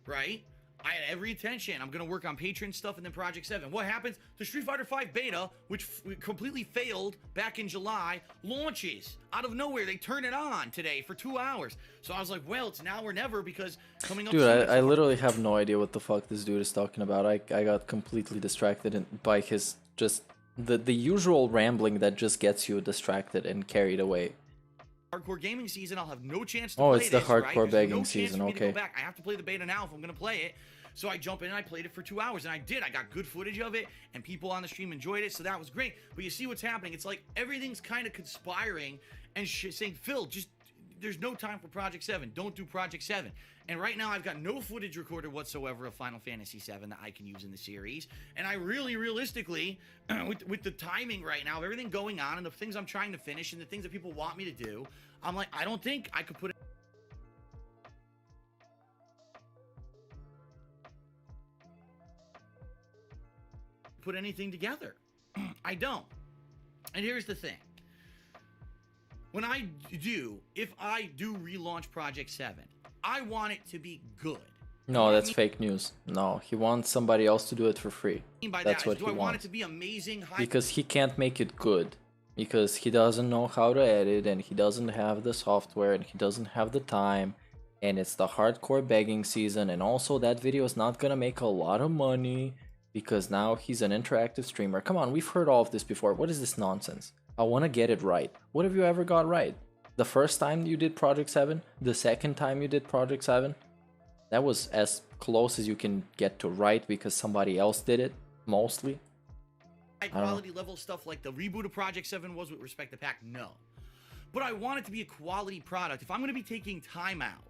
right? I had every intention. I'm going to work on Patreon stuff and then Project 7. What happens? The Street Fighter V beta, which completely failed back in July, launches out of nowhere. They turn it on today for 2 hours. So I was like, well, it's now or never because coming up... Dude, I literally have no idea what the fuck this dude is talking about. I got completely distracted by his just... The usual rambling that just gets you distracted and carried away. Hardcore gaming season, I'll have no chance to play this, it's the hardcore right? begging no season, chance for me to okay. go back. I have to play the beta now if I'm going to play it. So I jump in and I played it for 2 hours, and I did. I got good footage of it, and people on the stream enjoyed it, so that was great. But you see what's happening. It's like everything's kind of conspiring and saying, Phil, just there's no time for Project 7. Don't do Project 7. And right now I've got no footage recorded whatsoever of Final Fantasy 7 that I can use in the series. And I really, realistically, with the timing right now, of everything going on and the things I'm trying to finish and the things that people want me to do, I'm like, I don't think I could put anything together. I don't. And here's the thing. If I do relaunch Project 7, I want it to be good. No, that's fake news. No, he wants somebody else to do it for free. That's what he do I want it wants. to be amazing? Because he can't make it good. Because he doesn't know how to edit, and he doesn't have the software, and he doesn't have the time. And it's the hardcore begging season, and also that video is not gonna make a lot of money because now he's an interactive streamer. Come on, we've heard all of this before. What is this nonsense? I want to get it right. What have you ever got right? The first time you did Project 7? The second time you did Project 7? That was as close as you can get to right because somebody else did it, mostly. High quality level stuff like the reboot of Project 7 was with respect to pack? No. But I want it to be a quality product. If I'm going to be taking time out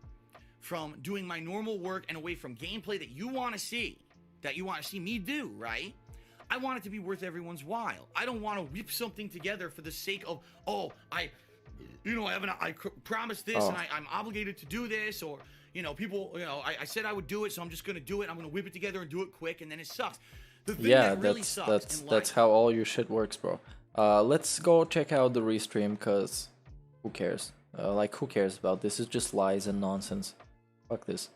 from doing my normal work and away from gameplay that you want to see me do, right? I want it to be worth everyone's while. I don't want to whip something together for the sake of, I promised this and I'm obligated to do this, or, I said I would do it, so I'm just going to do it. I'm going to whip it together and do it quick, and then it sucks. The thing that really sucks that's how all your shit works, bro. Let's go check out the restream, cause who cares? Who cares about this? It's just lies and nonsense. Fuck this.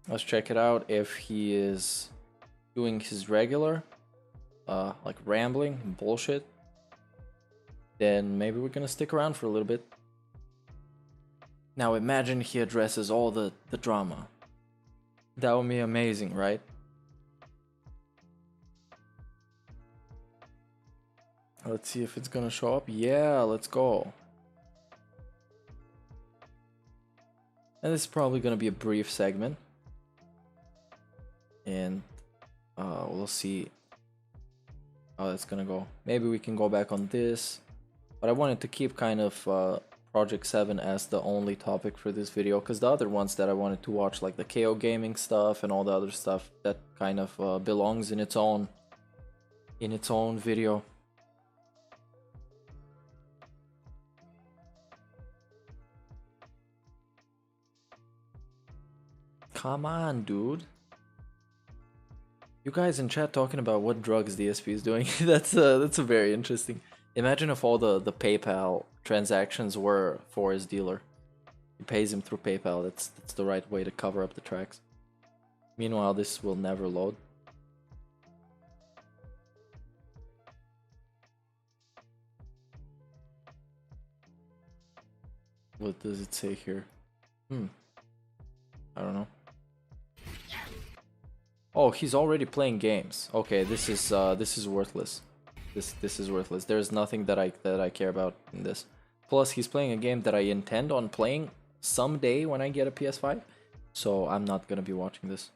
Let's check it out. If he is doing his regular, rambling bullshit, then maybe we're gonna stick around for a little bit. Now imagine he addresses all the drama. That would be amazing, right? Let's see if it's gonna show up. Yeah, let's go. And this is probably gonna be a brief segment. And we'll see how that's gonna go. Maybe we can go back on this. But I wanted to keep kind of Project 7 as the only topic for this video, because the other ones that I wanted to watch, like the KO gaming stuff and all the other stuff, that kind of belongs in its own video. Come on, dude. You guys in chat talking about what drugs DSP is doing. that's a very interesting. Imagine if all the PayPal transactions were for his dealer. He pays him through PayPal. That's the right way to cover up the tracks. Meanwhile, this will never load. What does it say here? I don't know. Oh, he's already playing games. Okay, this is worthless. This is worthless. There's nothing that I care about in this. Plus, he's playing a game that I intend on playing someday when I get a PS5. So I'm not gonna be watching this.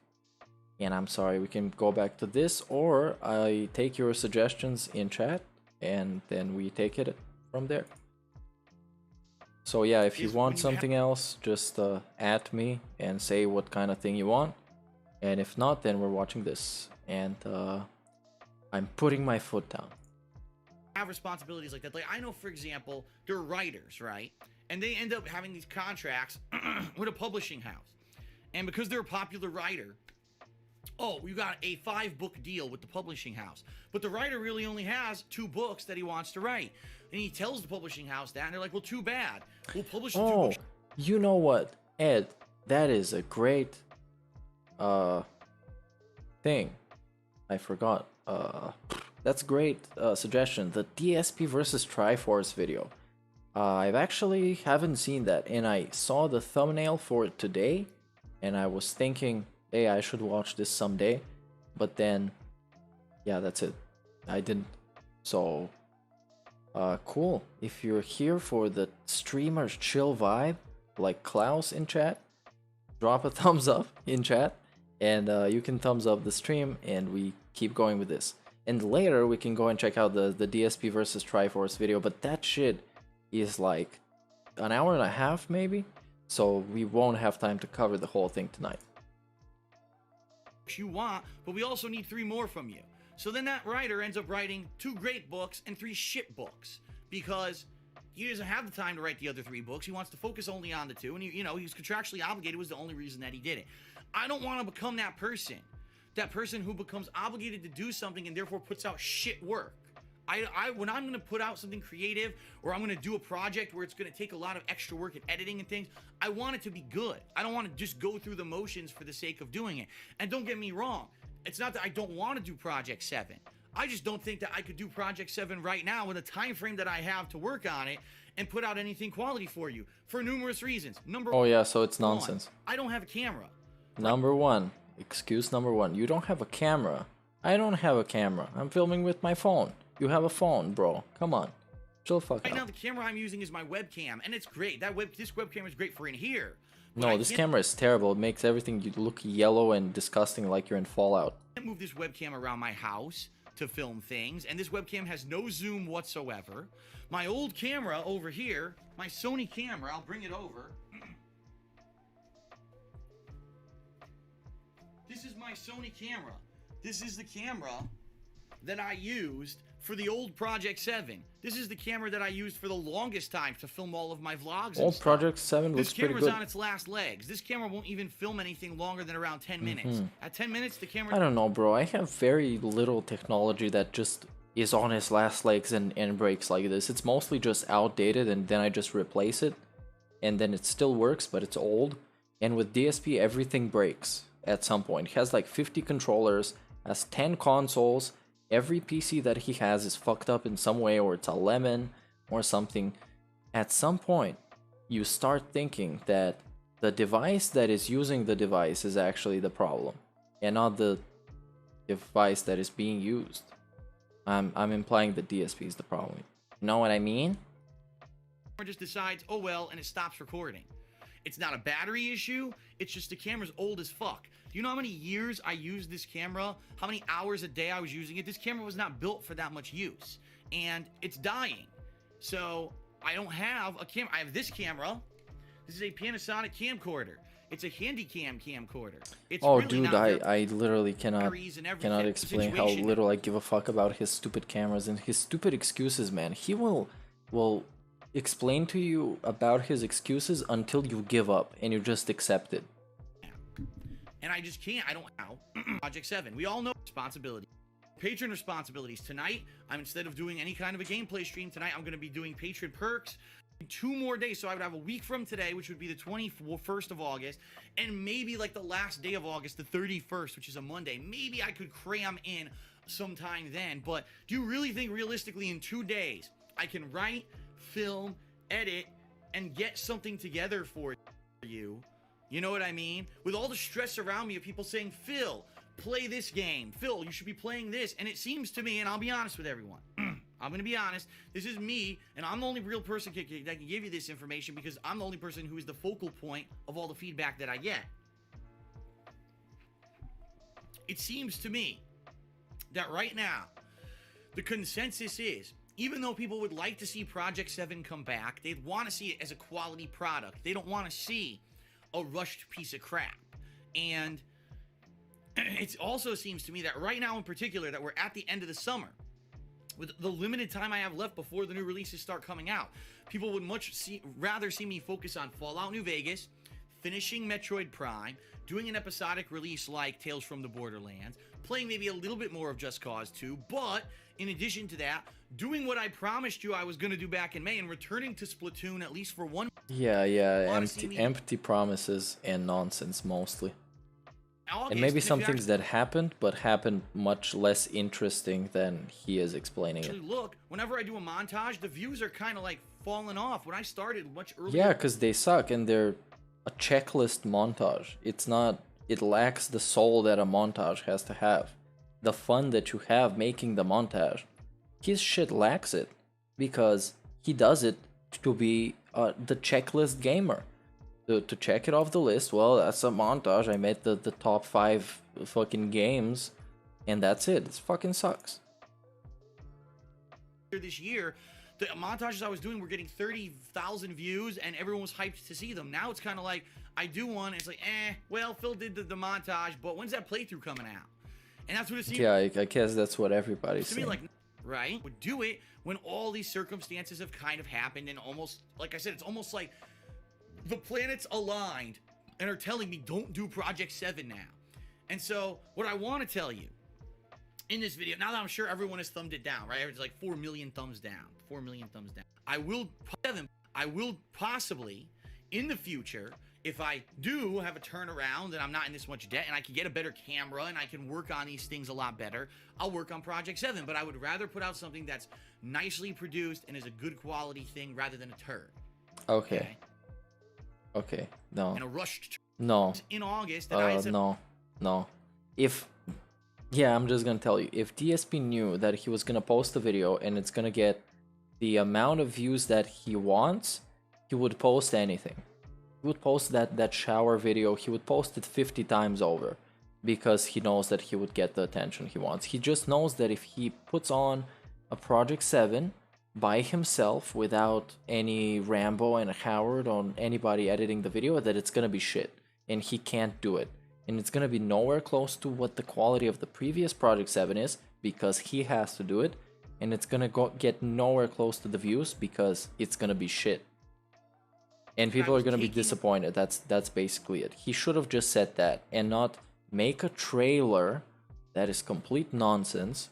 And I'm sorry, we can go back to this, or I take your suggestions in chat, and then we take it from there. So yeah, if you want something else, just at me and say what kind of thing you want. And if not, then we're watching this. And I'm putting my foot down. Have responsibilities like that. Like, I know, for example, they're writers, right? And they end up having these contracts with a publishing house. And because they're a popular writer, oh, you got a 5-book deal with the publishing house. But the writer really only has 2 books that he wants to write. And he tells the publishing house that, and they're like, well, too bad. We'll publish the 2 books. You know what, Ed? That is a great thing. I forgot. That's a great suggestion. The DSP versus Triforce video. I've actually haven't seen that, and I saw the thumbnail for it today, and I was thinking, hey, I should watch this someday. But then, yeah, that's it. I didn't. So, cool. If you're here for the streamer's chill vibe, like Klaus in chat, drop a thumbs up in chat, and you can thumbs up the stream, and we keep going with this. And later we can go and check out the DSP versus Triforce video, but that shit is like an hour and a half maybe, so we won't have time to cover the whole thing tonight. You want, but we also need 3 more from you. So then that writer ends up writing 2 great books and 3 shit books, because he doesn't have the time to write the other 3 books. He wants to focus only on the 2, and you know, he's contractually obligated. Was the only reason that he did it. I don't want to become that person who becomes obligated to do something and therefore puts out shit work. When I'm going to put out something creative, or I'm going to do a project where it's going to take a lot of extra work and editing and things, I want it to be good. I don't want to just go through the motions for the sake of doing it. And don't get me wrong, it's not that I don't want to do Project 7. I just don't think that I could do Project 7 right now with the time frame that I have to work on it and put out anything quality for you, for numerous reasons. Oh yeah, so it's nonsense. I don't have a camera. Number 1, excuse number 1, you don't have a camera. I don't have a camera. I'm filming with my phone. You have a phone, bro. Come on. Chill the fuck out. Right now, the camera I'm using is my webcam, and it's great. This webcam is great for in here. No, this camera is terrible. It makes everything look yellow and disgusting, like you're in Fallout. I can't move this webcam around my house to film things, and this webcam has no zoom whatsoever. My old camera over here, my Sony camera, I'll bring it over. This is my Sony camera. This is the camera that I used for the old Project 7. This is the camera that I used for the longest time to film all of my vlogs. Old Project 7 looks pretty good. This camera's on its last legs. This camera won't even film anything longer than around 10 minutes. At 10 minutes, the camera... I don't know, bro. I have very little technology that just is on its last legs and breaks like this. It's mostly just outdated, and then I just replace it. And then it still works, but it's old. And with DSP, everything breaks at some point. He has like 50 controllers, has 10 consoles. Every PC that he has is fucked up in some way, or it's a lemon or something. At some point, you start thinking that the device that is using the device is actually the problem, and not the device that is being used. I'm implying that DSP is the problem. You know what I mean? Or just decides, oh well, and it stops recording. It's not a battery issue, it's just the camera's old as fuck. Do you know how many years I used this camera? How many hours a day I was using it? This camera was not built for that much use, and it's dying. So I don't have a camera. I have this camera. This is a Panasonic camcorder. It's a Handycam camcorder. It's oh, really dude, I literally cannot explain how situation. little I give a fuck about his stupid cameras and his stupid excuses, man. He will explain to you about his excuses until you give up and you just accept it. And I just can't. I don't know. Project 7. We all know responsibility. Patron responsibilities. Tonight, instead of doing any kind of a gameplay stream tonight, I'm going to be doing patron perks. 2 more days, so I would have a week from today, which would be the 21st of August, and maybe like the last day of August, the 31st, which is a Monday. Maybe I could cram in sometime then, but do you really think realistically in 2 days I can write, film, edit, and get something together for you? You know what I mean? With all the stress around me of people saying, Phil, play this game. Phil, you should be playing this. And it seems to me, and I'll be honest with everyone, I'm going to be honest, this is me, and I'm the only real person that can give you this information because I'm the only person who is the focal point of all the feedback that I get. It seems to me that right now, the consensus is, even though people would like to see Project 7 come back, they'd want to see it as a quality product. They don't want to see a rushed piece of crap. And it also seems to me that right now in particular, that we're at the end of the summer, with the limited time I have left before the new releases start coming out, people would rather see me focus on Fallout New Vegas, finishing Metroid Prime, doing an episodic release like Tales from the Borderlands, playing maybe a little bit more of Just Cause 2, but in addition to that, doing what I promised you I was going to do back in May and returning to Splatoon at least for one. Yeah, empty promises and nonsense mostly. August, and maybe some things that happened, but happened much less interesting than he is explaining it. Look, whenever I do a montage, the views are kind of like falling off. When I started much earlier. Yeah, because they suck and they're a checklist montage. It's not, it lacks the soul that a montage has to have. The fun that you have making the montage. His shit lacks it because he does it to be the checklist gamer. To check it off the list, well, that's a montage. I made the top 5 fucking games, and that's it. It fucking sucks. This year, the montages I was doing were getting 30,000 views, and everyone was hyped to see them. Now it's kind of like, I do one, and it's like, well, Phil did the montage, but when's that playthrough coming out? And that's what it seems. Yeah, I guess that's what everybody's saying. Like, right? Would do it when all these circumstances have kind of happened, and almost, like I said, it's almost like the planets aligned and are telling me don't do Project 7 now. And so what I want to tell you in this video, now that I'm sure everyone has thumbed it down, right? It's like 4 million thumbs down. 4 million thumbs down. I will possibly in the future, if I do have a turnaround and I'm not in this much debt and I can get a better camera and I can work on these things a lot better, I'll work on Project 7. But I would rather put out something that's nicely produced and is a good quality thing rather than a turd. Okay. Okay, no. And a rushed no. In August. That no. Yeah, I'm just gonna tell you. If DSP knew that he was gonna post a video and it's gonna get the amount of views that he wants, he would post anything. He would post that shower video. He would post it 50 times over because he knows that he would get the attention he wants. He just knows that if he puts on a Project 7 by himself without any Rambo and Howard or anybody editing the video, that it's gonna be shit and he can't do it, and it's gonna be nowhere close to what the quality of the previous Project 7 is because he has to do it, and it's gonna get nowhere close to the views because it's gonna be shit and people are gonna be disappointed. That's basically it. He should have just said that and not make a trailer that is complete nonsense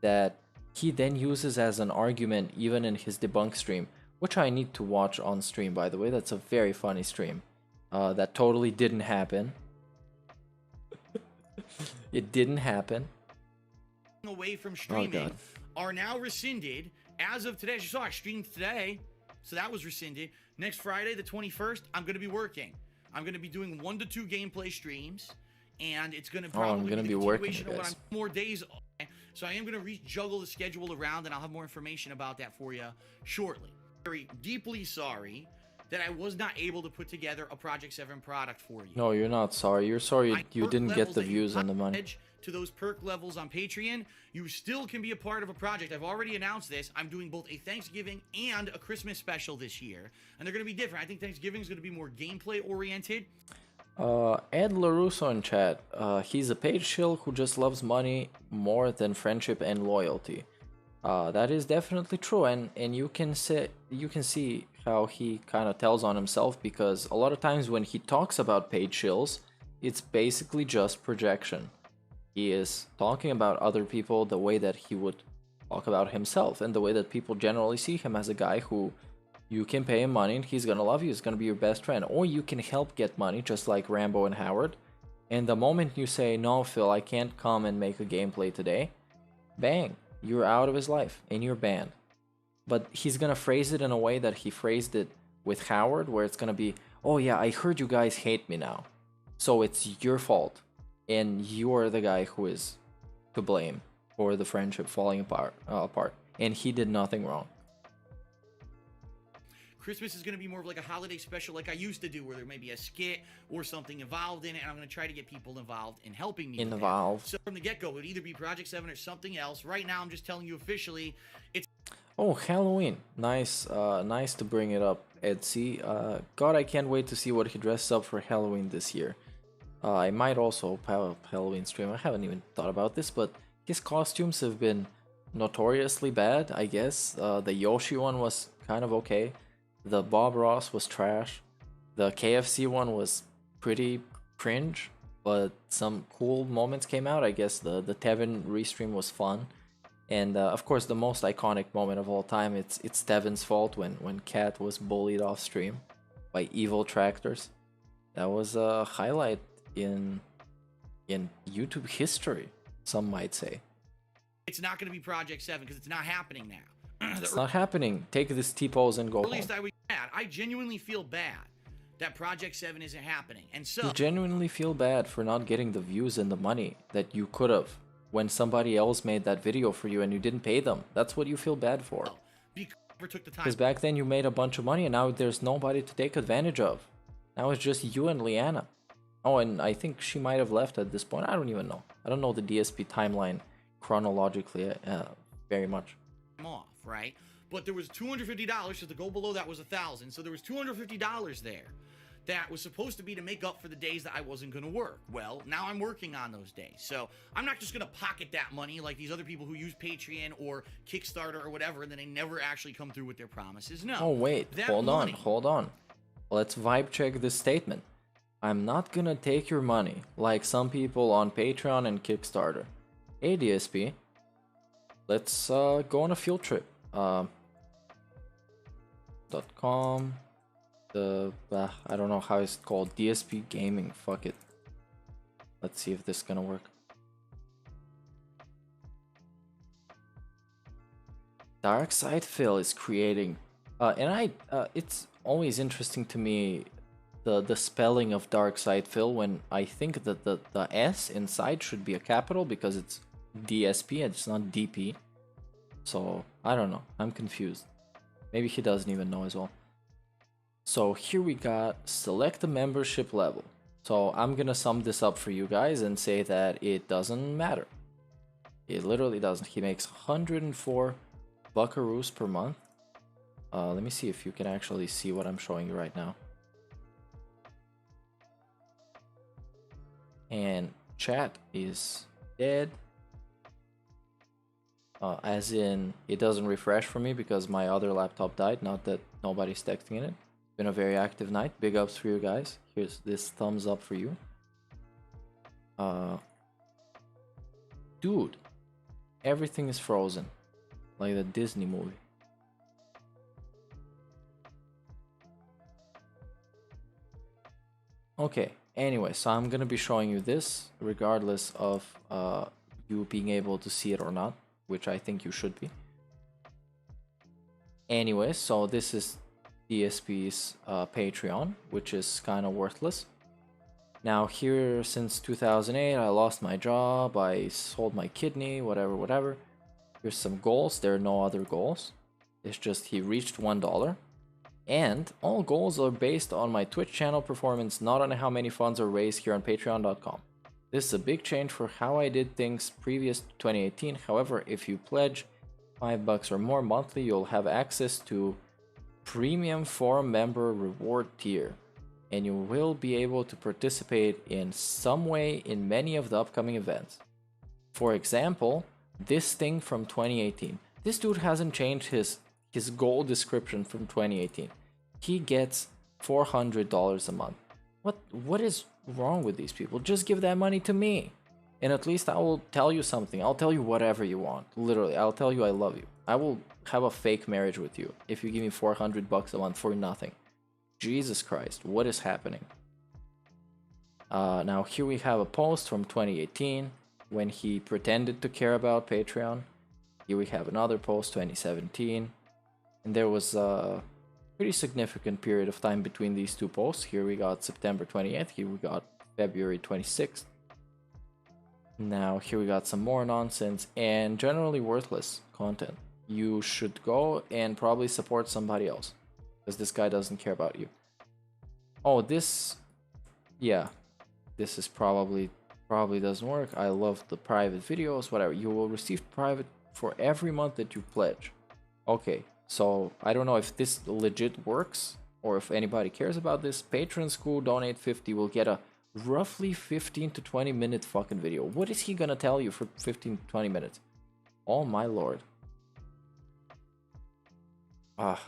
that he then uses as an argument even in his debunk stream, which I need to watch on stream, by the way. That's a very funny stream. That totally didn't happen. It didn't happen. Away from streaming are now rescinded as of today. As you saw, I streamed today, so that was rescinded. Next Friday, the 21st, I'm going to be working. I'm going to be doing 1 to 2 gameplay streams, and it's going to probably I'm going to be working, you guys. More days. So I am going to rejuggle the schedule around, and I'll have more information about that for you shortly. Very deeply sorry that I was not able to put together a Project 7 product for you. No, you're not sorry. You're sorry you didn't get the views and the money. To those perk levels on Patreon, you still can be a part of a project. I've already announced this. I'm doing both a Thanksgiving and a Christmas special this year, and they're going to be different. I think Thanksgiving is going to be more gameplay oriented. Ed LaRusso in chat. He's a paid shill who just loves money more than friendship and loyalty. That is definitely true, and you can see how he kind of tells on himself, because a lot of times when he talks about paid shills, it's basically just projection. He is talking about other people the way that he would talk about himself, and the way that people generally see him as a guy who you can pay him money and he's gonna love you, he's gonna be your best friend, or you can help get money just like Rambo and Howard. And the moment you say, no Phil, I can't come and make a gameplay today, bang, you're out of his life and you're banned. But he's gonna phrase it in a way that he phrased it with Howard, where it's gonna be, oh yeah, I heard you guys hate me now, so it's your fault and you're the guy who is to blame for the friendship falling apart, and he did nothing wrong. Christmas is going to be more of like a holiday special like I used to do, where there may be a skit or something involved in it, and I'm going to try to get people involved in helping me involved. So from the get-go, it would either be Project 7 or something else. Right now, I'm just telling you officially, it's... Oh, Halloween. Nice nice to bring it up, Etsy. God, I can't wait to see what he dresses up for Halloween this year. I might also have a Halloween stream. I haven't even thought about this, but his costumes have been notoriously bad, I guess. The Yoshi one was kind of okay. The Bob Ross was trash. The KFC one was pretty cringe, but some cool moments came out. I guess the Tevin restream was fun. And of course, the most iconic moment of all time, it's Tevin's fault when Cat was bullied off stream by evil tractors. That was a highlight in YouTube history, some might say. It's not going to be Project 7 because it's not happening now. It's not happening. Take this T-pose and go At least home. I was bad. I genuinely feel bad that Project 7 isn't happening. And so You genuinely feel bad for not getting the views and the money that you could have when somebody else made that video for you and you didn't pay them. That's what you feel bad for. took the time. Because back then you made a bunch of money and now there's nobody to take advantage of. Now it's just you and Leanna. Oh, and I think she might have left at this point. I don't even know. I don't know the DSP timeline chronologically very much. Off, right? But there was $250, so to go below that was $1,000. So there was $250 there that was supposed to be to make up for the days that I wasn't going to work. Well, now I'm working on those days. So I'm not just going to pocket that money like these other people who use Patreon or Kickstarter or whatever, and then they never actually come through with their promises. No. Oh, wait. Hold on. Let's vibe check this statement. I'm not going to take your money like some people on Patreon and Kickstarter. Hey, DSP. Let's go on a field trip. .com. I don't know how it's called. DSPGaming. Fuck it. Let's see if this is gonna work. Dark Side Phil is creating, it's always interesting to me the spelling of Dark Side Phil when I think that the S inside should be a capital because it's DSP and it's not DP. So I don't know. I'm confused. Maybe he doesn't even know as well. So here we got select a membership level. So I'm gonna sum this up for you guys and say that it doesn't matter. It literally doesn't. He makes 104 buckaroos per month. Let me see if you can actually see what I'm showing you right now. And chat is dead. As in, it doesn't refresh for me because my other laptop died. Not that nobody's texting in it. Been a very active night. Big ups for you guys. Here's this thumbs up for you. Dude, everything is frozen. Like the Disney movie. Okay, anyway, so I'm gonna be showing you this regardless of you being able to see it or not, which I think you should be. Anyway, so this is DSP's Patreon, which is kind of worthless. Now here, since 2008, I lost my job, I sold my kidney, whatever. Here's some goals. There are no other goals. It's just he reached $1. And all goals are based on my Twitch channel performance, not on how many funds are raised here on patreon.com. This is a big change for how I did things previous to 2018. However, if you pledge $5 or more monthly, you'll have access to Premium Forum Member Reward tier, and you will be able to participate in some way in many of the upcoming events. For example, this thing from 2018. This dude hasn't changed his goal description from 2018. He gets $400 a month. What is wrong with these people? Just give that money to me, and at least I will tell you something. I'll tell you whatever you want. Literally, I'll tell you I love you. I will have a fake marriage with you if you give me $400 a month for nothing. Jesus Christ, what is happening? Now here we have a post from 2018 when he pretended to care about Patreon. Here we have another post, 2017, and there was a pretty significant period of time between these two posts. Here we got September 28th, here we got February 26th. Now here we got some more nonsense and generally worthless content. You should go and probably support somebody else, because this guy doesn't care about you. Oh, this is probably doesn't work. I love the private videos, whatever. You will receive private for every month that you pledge. Okay, so I don't know if this legit works or if anybody cares about this. Patrons who donate 50 will get a roughly 15 to 20 minute fucking video. What is he gonna tell you for 15 to 20 minutes? Oh my lord.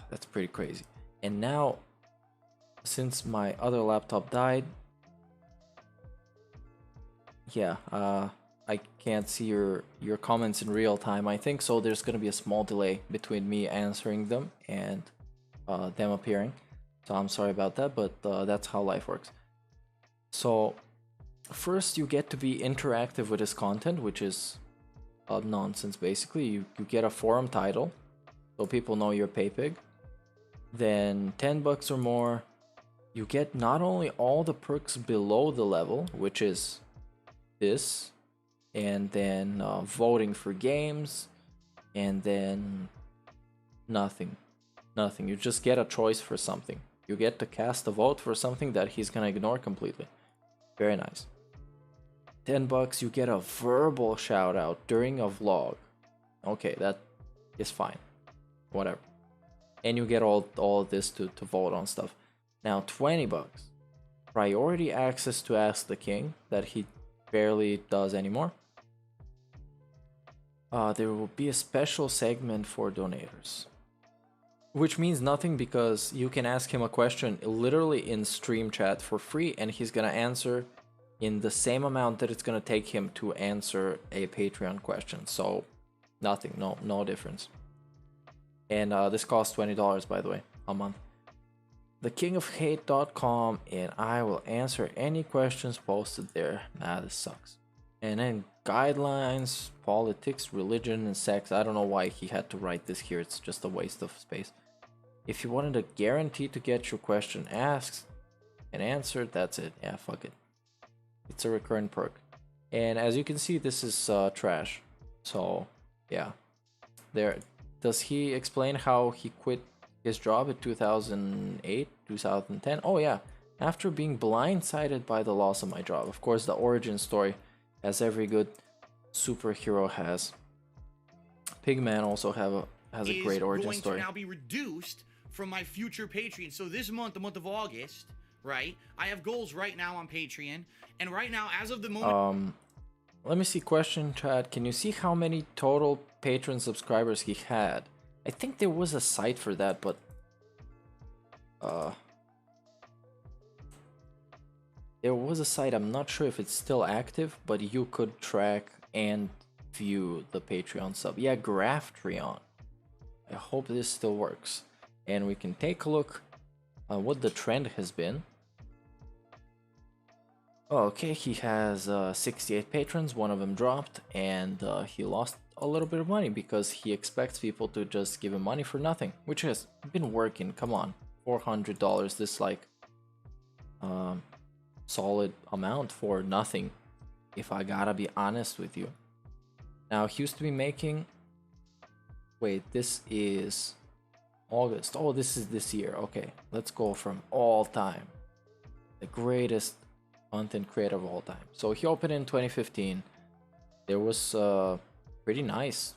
That's pretty crazy. And now since my other laptop died, yeah, I can't see your comments in real time. I think so there's gonna be a small delay between me answering them and them appearing. So I'm sorry about that, but that's how life works. So first you get to be interactive with his content, which is nonsense basically. You get a forum title, so people know you're PayPig. Then $10 or more, you get not only all the perks below the level, which is this, and then voting for games, and then nothing. You just get a choice for something. You get to cast a vote for something that he's gonna ignore completely. Very nice. $10, you get a verbal shout out during a vlog. Okay, that is fine. Whatever. And you get all of this to vote on stuff. Now $20, priority access to Ask the King that he barely does anymore. There will be a special segment for donators, which means nothing because you can ask him a question literally in stream chat for free and he's gonna answer in the same amount that it's gonna take him to answer a Patreon question. So nothing, no difference. And this costs $20, by the way, a month. thekingofhate.com, and I will answer any questions posted there. Nah, this sucks. And then guidelines, politics, religion, and sex. I don't know why he had to write this here. It's just a waste of space. If you wanted a guarantee to get your question asked and answered, that's it. Yeah, fuck it. It's a recurring perk. And as you can see, this is trash. So, yeah. There. Does he explain how he quit his job in 2008, 2010? Oh yeah, after being blindsided by the loss of my job. Of course, the origin story, as every good superhero has. Pigman also has a great origin story. Is going to now be reduced from my future Patreon. So this month, the month of August, right? I have goals right now on Patreon, and right now, as of the moment. Let me see. Question, chat. Can you see how many total Patreon subscribers he had? I think there was a site for that, but there was a site. I'm not sure if it's still active, but you could track and view the Patreon sub. Yeah, Graftreon. I hope this still works, and we can take a look on what the trend has been. Okay, he has 68 patrons, one of them dropped, and he lost a little bit of money because he expects people to just give him money for nothing, which has been working. Come on, $400, this like solid amount for nothing, if I gotta be honest with you. Now, he used to be making, wait, this is August. Oh, this is this year. Okay, let's go from all time. The greatest content creator of all time. So he opened in 2015. There was pretty nice,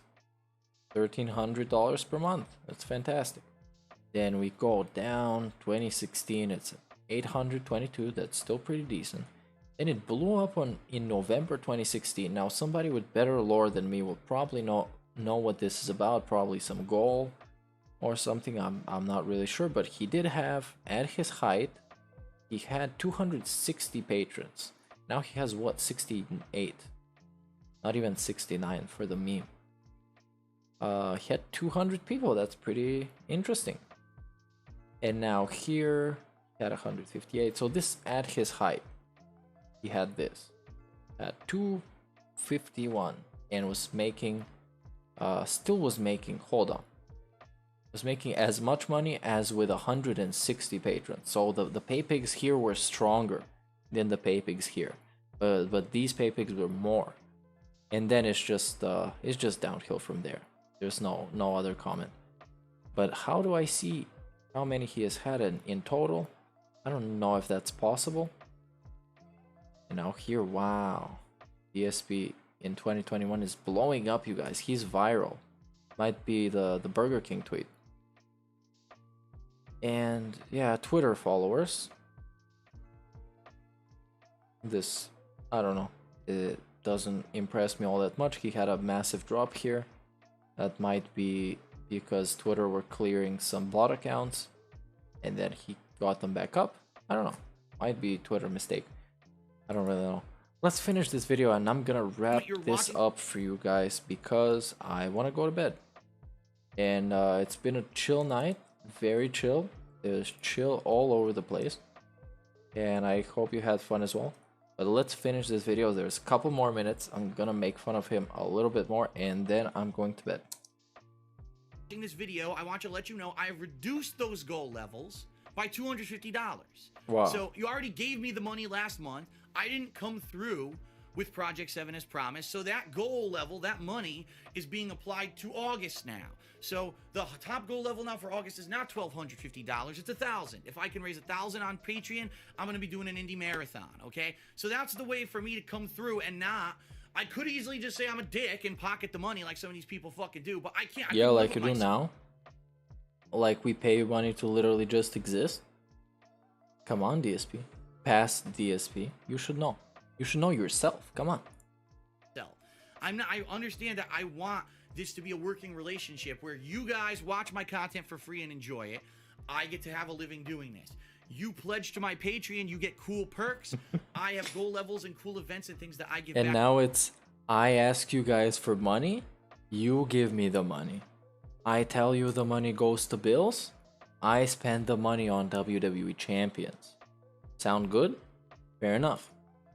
$1,300 per month. That's fantastic. Then we go down. 2016, it's $822. That's still pretty decent. Then it blew up in November 2016. Now somebody with better lore than me will probably know what this is about. Probably some goal or something. I'm not really sure, but he did have, at his height, he had 260 patrons. Now he has what, 68? Not even 69 for the meme. He had 200 people. That's pretty interesting. And now here he had 158. So this at his height, he had this at 251 and was making, still was making. Hold on. Was making as much money as with 160 patrons. So the paypigs here were stronger than the paypigs here, but these paypigs were more. And then it's just downhill from there. There's no other comment. But how do I see how many he has had in total? I don't know if that's possible. And now here, wow, DSP in 2021 is blowing up, you guys. He's viral. Might be the Burger King tweet. And yeah, Twitter followers. This, I don't know, it doesn't impress me all that much. He had a massive drop here. That might be because Twitter were clearing some bot accounts, and then he got them back up. I don't know. Might be Twitter mistake. I don't really know. Let's finish this video and I'm gonna wrap this up for you guys because I want to go to bed. And it's been a chill night, very chill. There's chill all over the place. And I hope you had fun as well. But let's finish this video. There's a couple more minutes. I'm gonna make fun of him a little bit more and then I'm going to bed. In this video, I want to let you know I have reduced those goal levels by $250. Wow. So you already gave me the money last month. I didn't come through with Project 7 as promised. So that goal level, that money is being applied to August now. So the top goal level now for August is not $1,250, it's $1,000. If I can raise $1,000 on Patreon, I'm gonna be doing an indie marathon, okay? So that's the way for me to come through and not, I could easily just say I'm a dick and pocket the money like some of these people fucking do, but I can't. Yeah, like you do now. Like we pay money to literally just exist. Come on, DSP. Past DSP. You should know. You should know yourself. Come on. I understand that I want this to be a working relationship where you guys watch my content for free and enjoy it. I get to have a living doing this. You pledge to my Patreon, you get cool perks. I have goal levels and cool events and things that I give back. And now it's, I ask you guys for money, you give me the money. I tell you the money goes to bills, I spend the money on WWE champions. Sound good? Fair enough.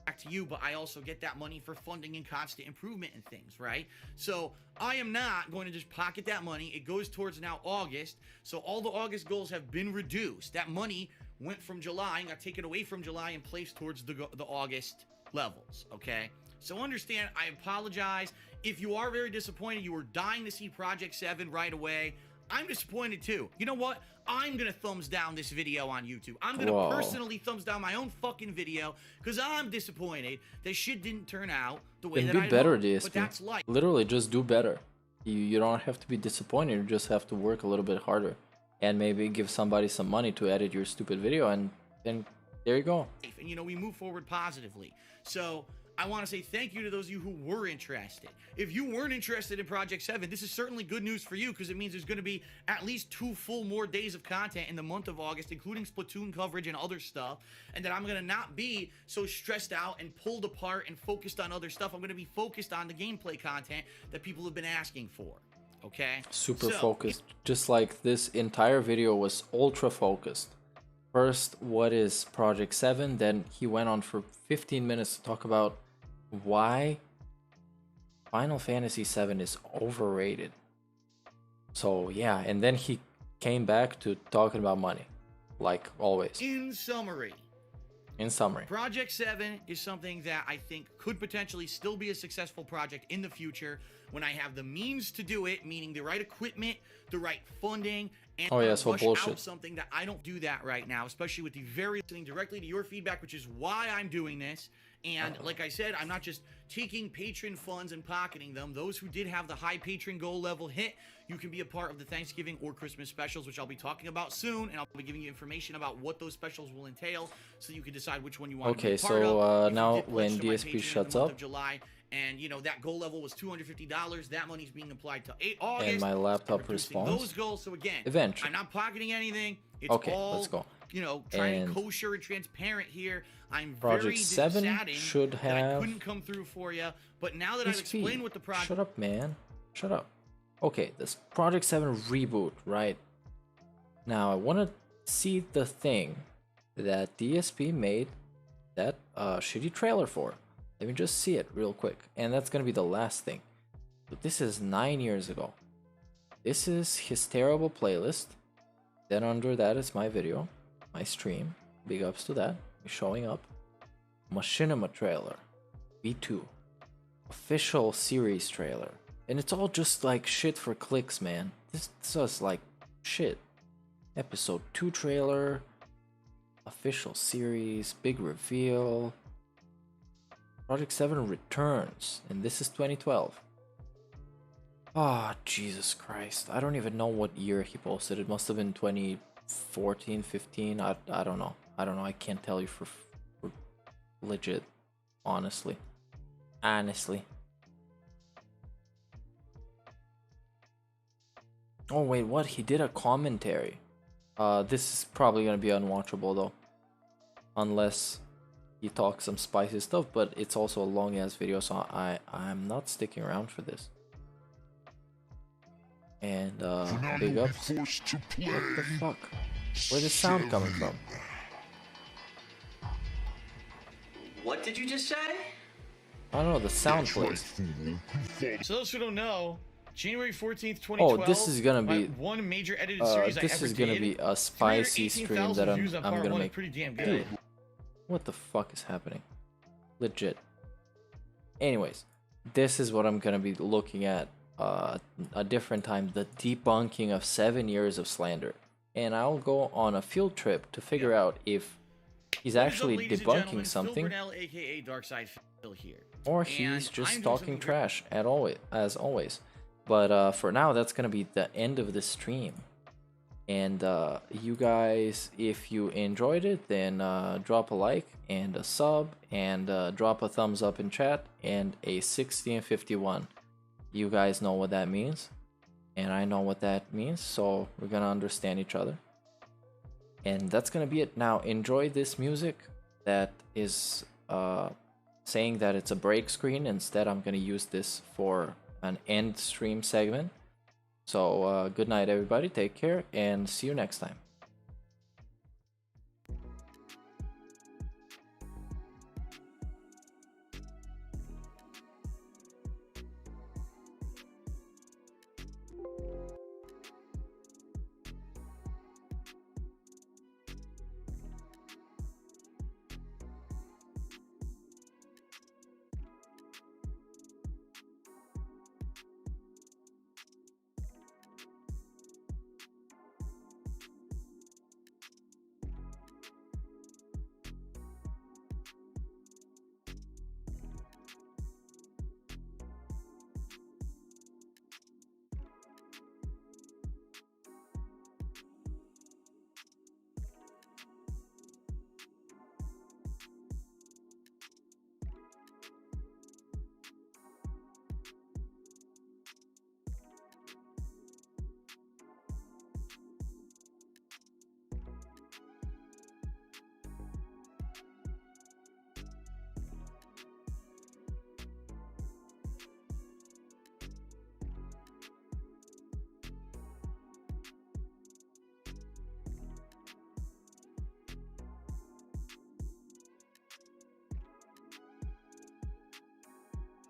Back to you, but I also get that money for funding and constant improvement and things, right? So I am not going to just pocket that money. It goes towards now August. So all the August goals have been reduced. That money went from July and got taken away from July and placed towards the August levels, okay? So understand, I apologize. If you are very disappointed, you were dying to see Project 7 right away, I'm disappointed too. You know what? I'm gonna thumbs down this video on YouTube. I'm gonna personally thumbs down my own fucking video because I'm disappointed that shit didn't turn out the way that I do better, hoped. DSP. But that's life. Literally, just do better. You don't have to be disappointed. You just have to work a little bit harder, and maybe give somebody some money to edit your stupid video, and then there you go. And you know, we move forward positively. So I want to say thank you to those of you who were interested. If you weren't interested in Project 7, this is certainly good news for you because it means there's going to be at least 2 full more days of content in the month of August, including Splatoon coverage and other stuff, and that I'm going to not be so stressed out and pulled apart and focused on other stuff. I'm going to be focused on the gameplay content that people have been asking for, okay? Super focused. Just like this entire video was ultra focused. First, what is Project 7? Then he went on for 15 minutes to talk about why Final Fantasy 7 is overrated. So yeah, and then he came back to talking about money, like always. In summary, Project 7 is something that I think could potentially still be a successful project in the future when I have the means to do it, meaning the right equipment, the right funding, and rush out something that I don't do that right now, especially with the listening directly to your feedback, which is why I'm doing this. And like I said, I'm not just taking patron funds and pocketing them. Those who did have the high patron goal level hit, you can be a part of the Thanksgiving or Christmas specials, which I'll be talking about soon, and I'll be giving you information about what those specials will entail, so you can decide which one you want to be a part of. Okay, so now when DSP shuts up, July, and you know that goal level was $250. That money's being applied to August. And my laptop responds. Those goals. So again, eventually, I'm not pocketing anything. It's okay, all, let's go. You know, trying to be kosher and transparent here. I'm Project very 7 saddened should that I have. couldn't come through for you, but now that I've explained what the project. Shut up, man. Shut up. Okay, this Project 7 reboot, right? Now I want to see the thing that DSP made that shitty trailer for. Let me just see it real quick, and that's gonna be the last thing. But this is 9 years ago. This is his terrible playlist. Then under that is my video, my stream. Big ups to that. Showing up. Machinima trailer. V2. Official series trailer. And it's all just like shit for clicks, man. This is like shit. Episode 2 trailer. Official series. Big reveal. Project 7 returns. And this is 2012. Ah, Jesus Christ. I don't even know what year he posted. It must have been 2014, 15. I don't know. I can't tell you for legit. Honestly. Oh, wait, what? He did a commentary. This is probably gonna be unwatchable though, unless he talks some spicy stuff. But it's also a long ass video, so I'm not sticking around for this. And big ups. What the fuck? Where's the sound coming from? What did you just say? I don't know, the sound plays. So those who don't know, January 14th, 2012. Oh, this is gonna be one major edited series this I ever is gonna did. be a spicy stream that I'm gonna make. Pretty damn good. Dude, what the fuck is happening? Legit. Anyways, this is what I'm gonna be looking at a different time, the debunking of 7 years of slander. And I'll go on a field trip to figure out if he's actually debunking something, aka Darkside Phil here. or he's just talking trash as always. But for now, that's gonna be the end of the stream. And you guys, if you enjoyed it, then drop a like and a sub, and drop a thumbs up in chat, and a 60 and 51. You guys know what that means, and I know what that means, so we're gonna understand each other. And that's gonna be it. Now enjoy this music that is saying that it's a break screen. Instead, I'm gonna use this for an end stream segment. So good night everybody, take care, and see you next time.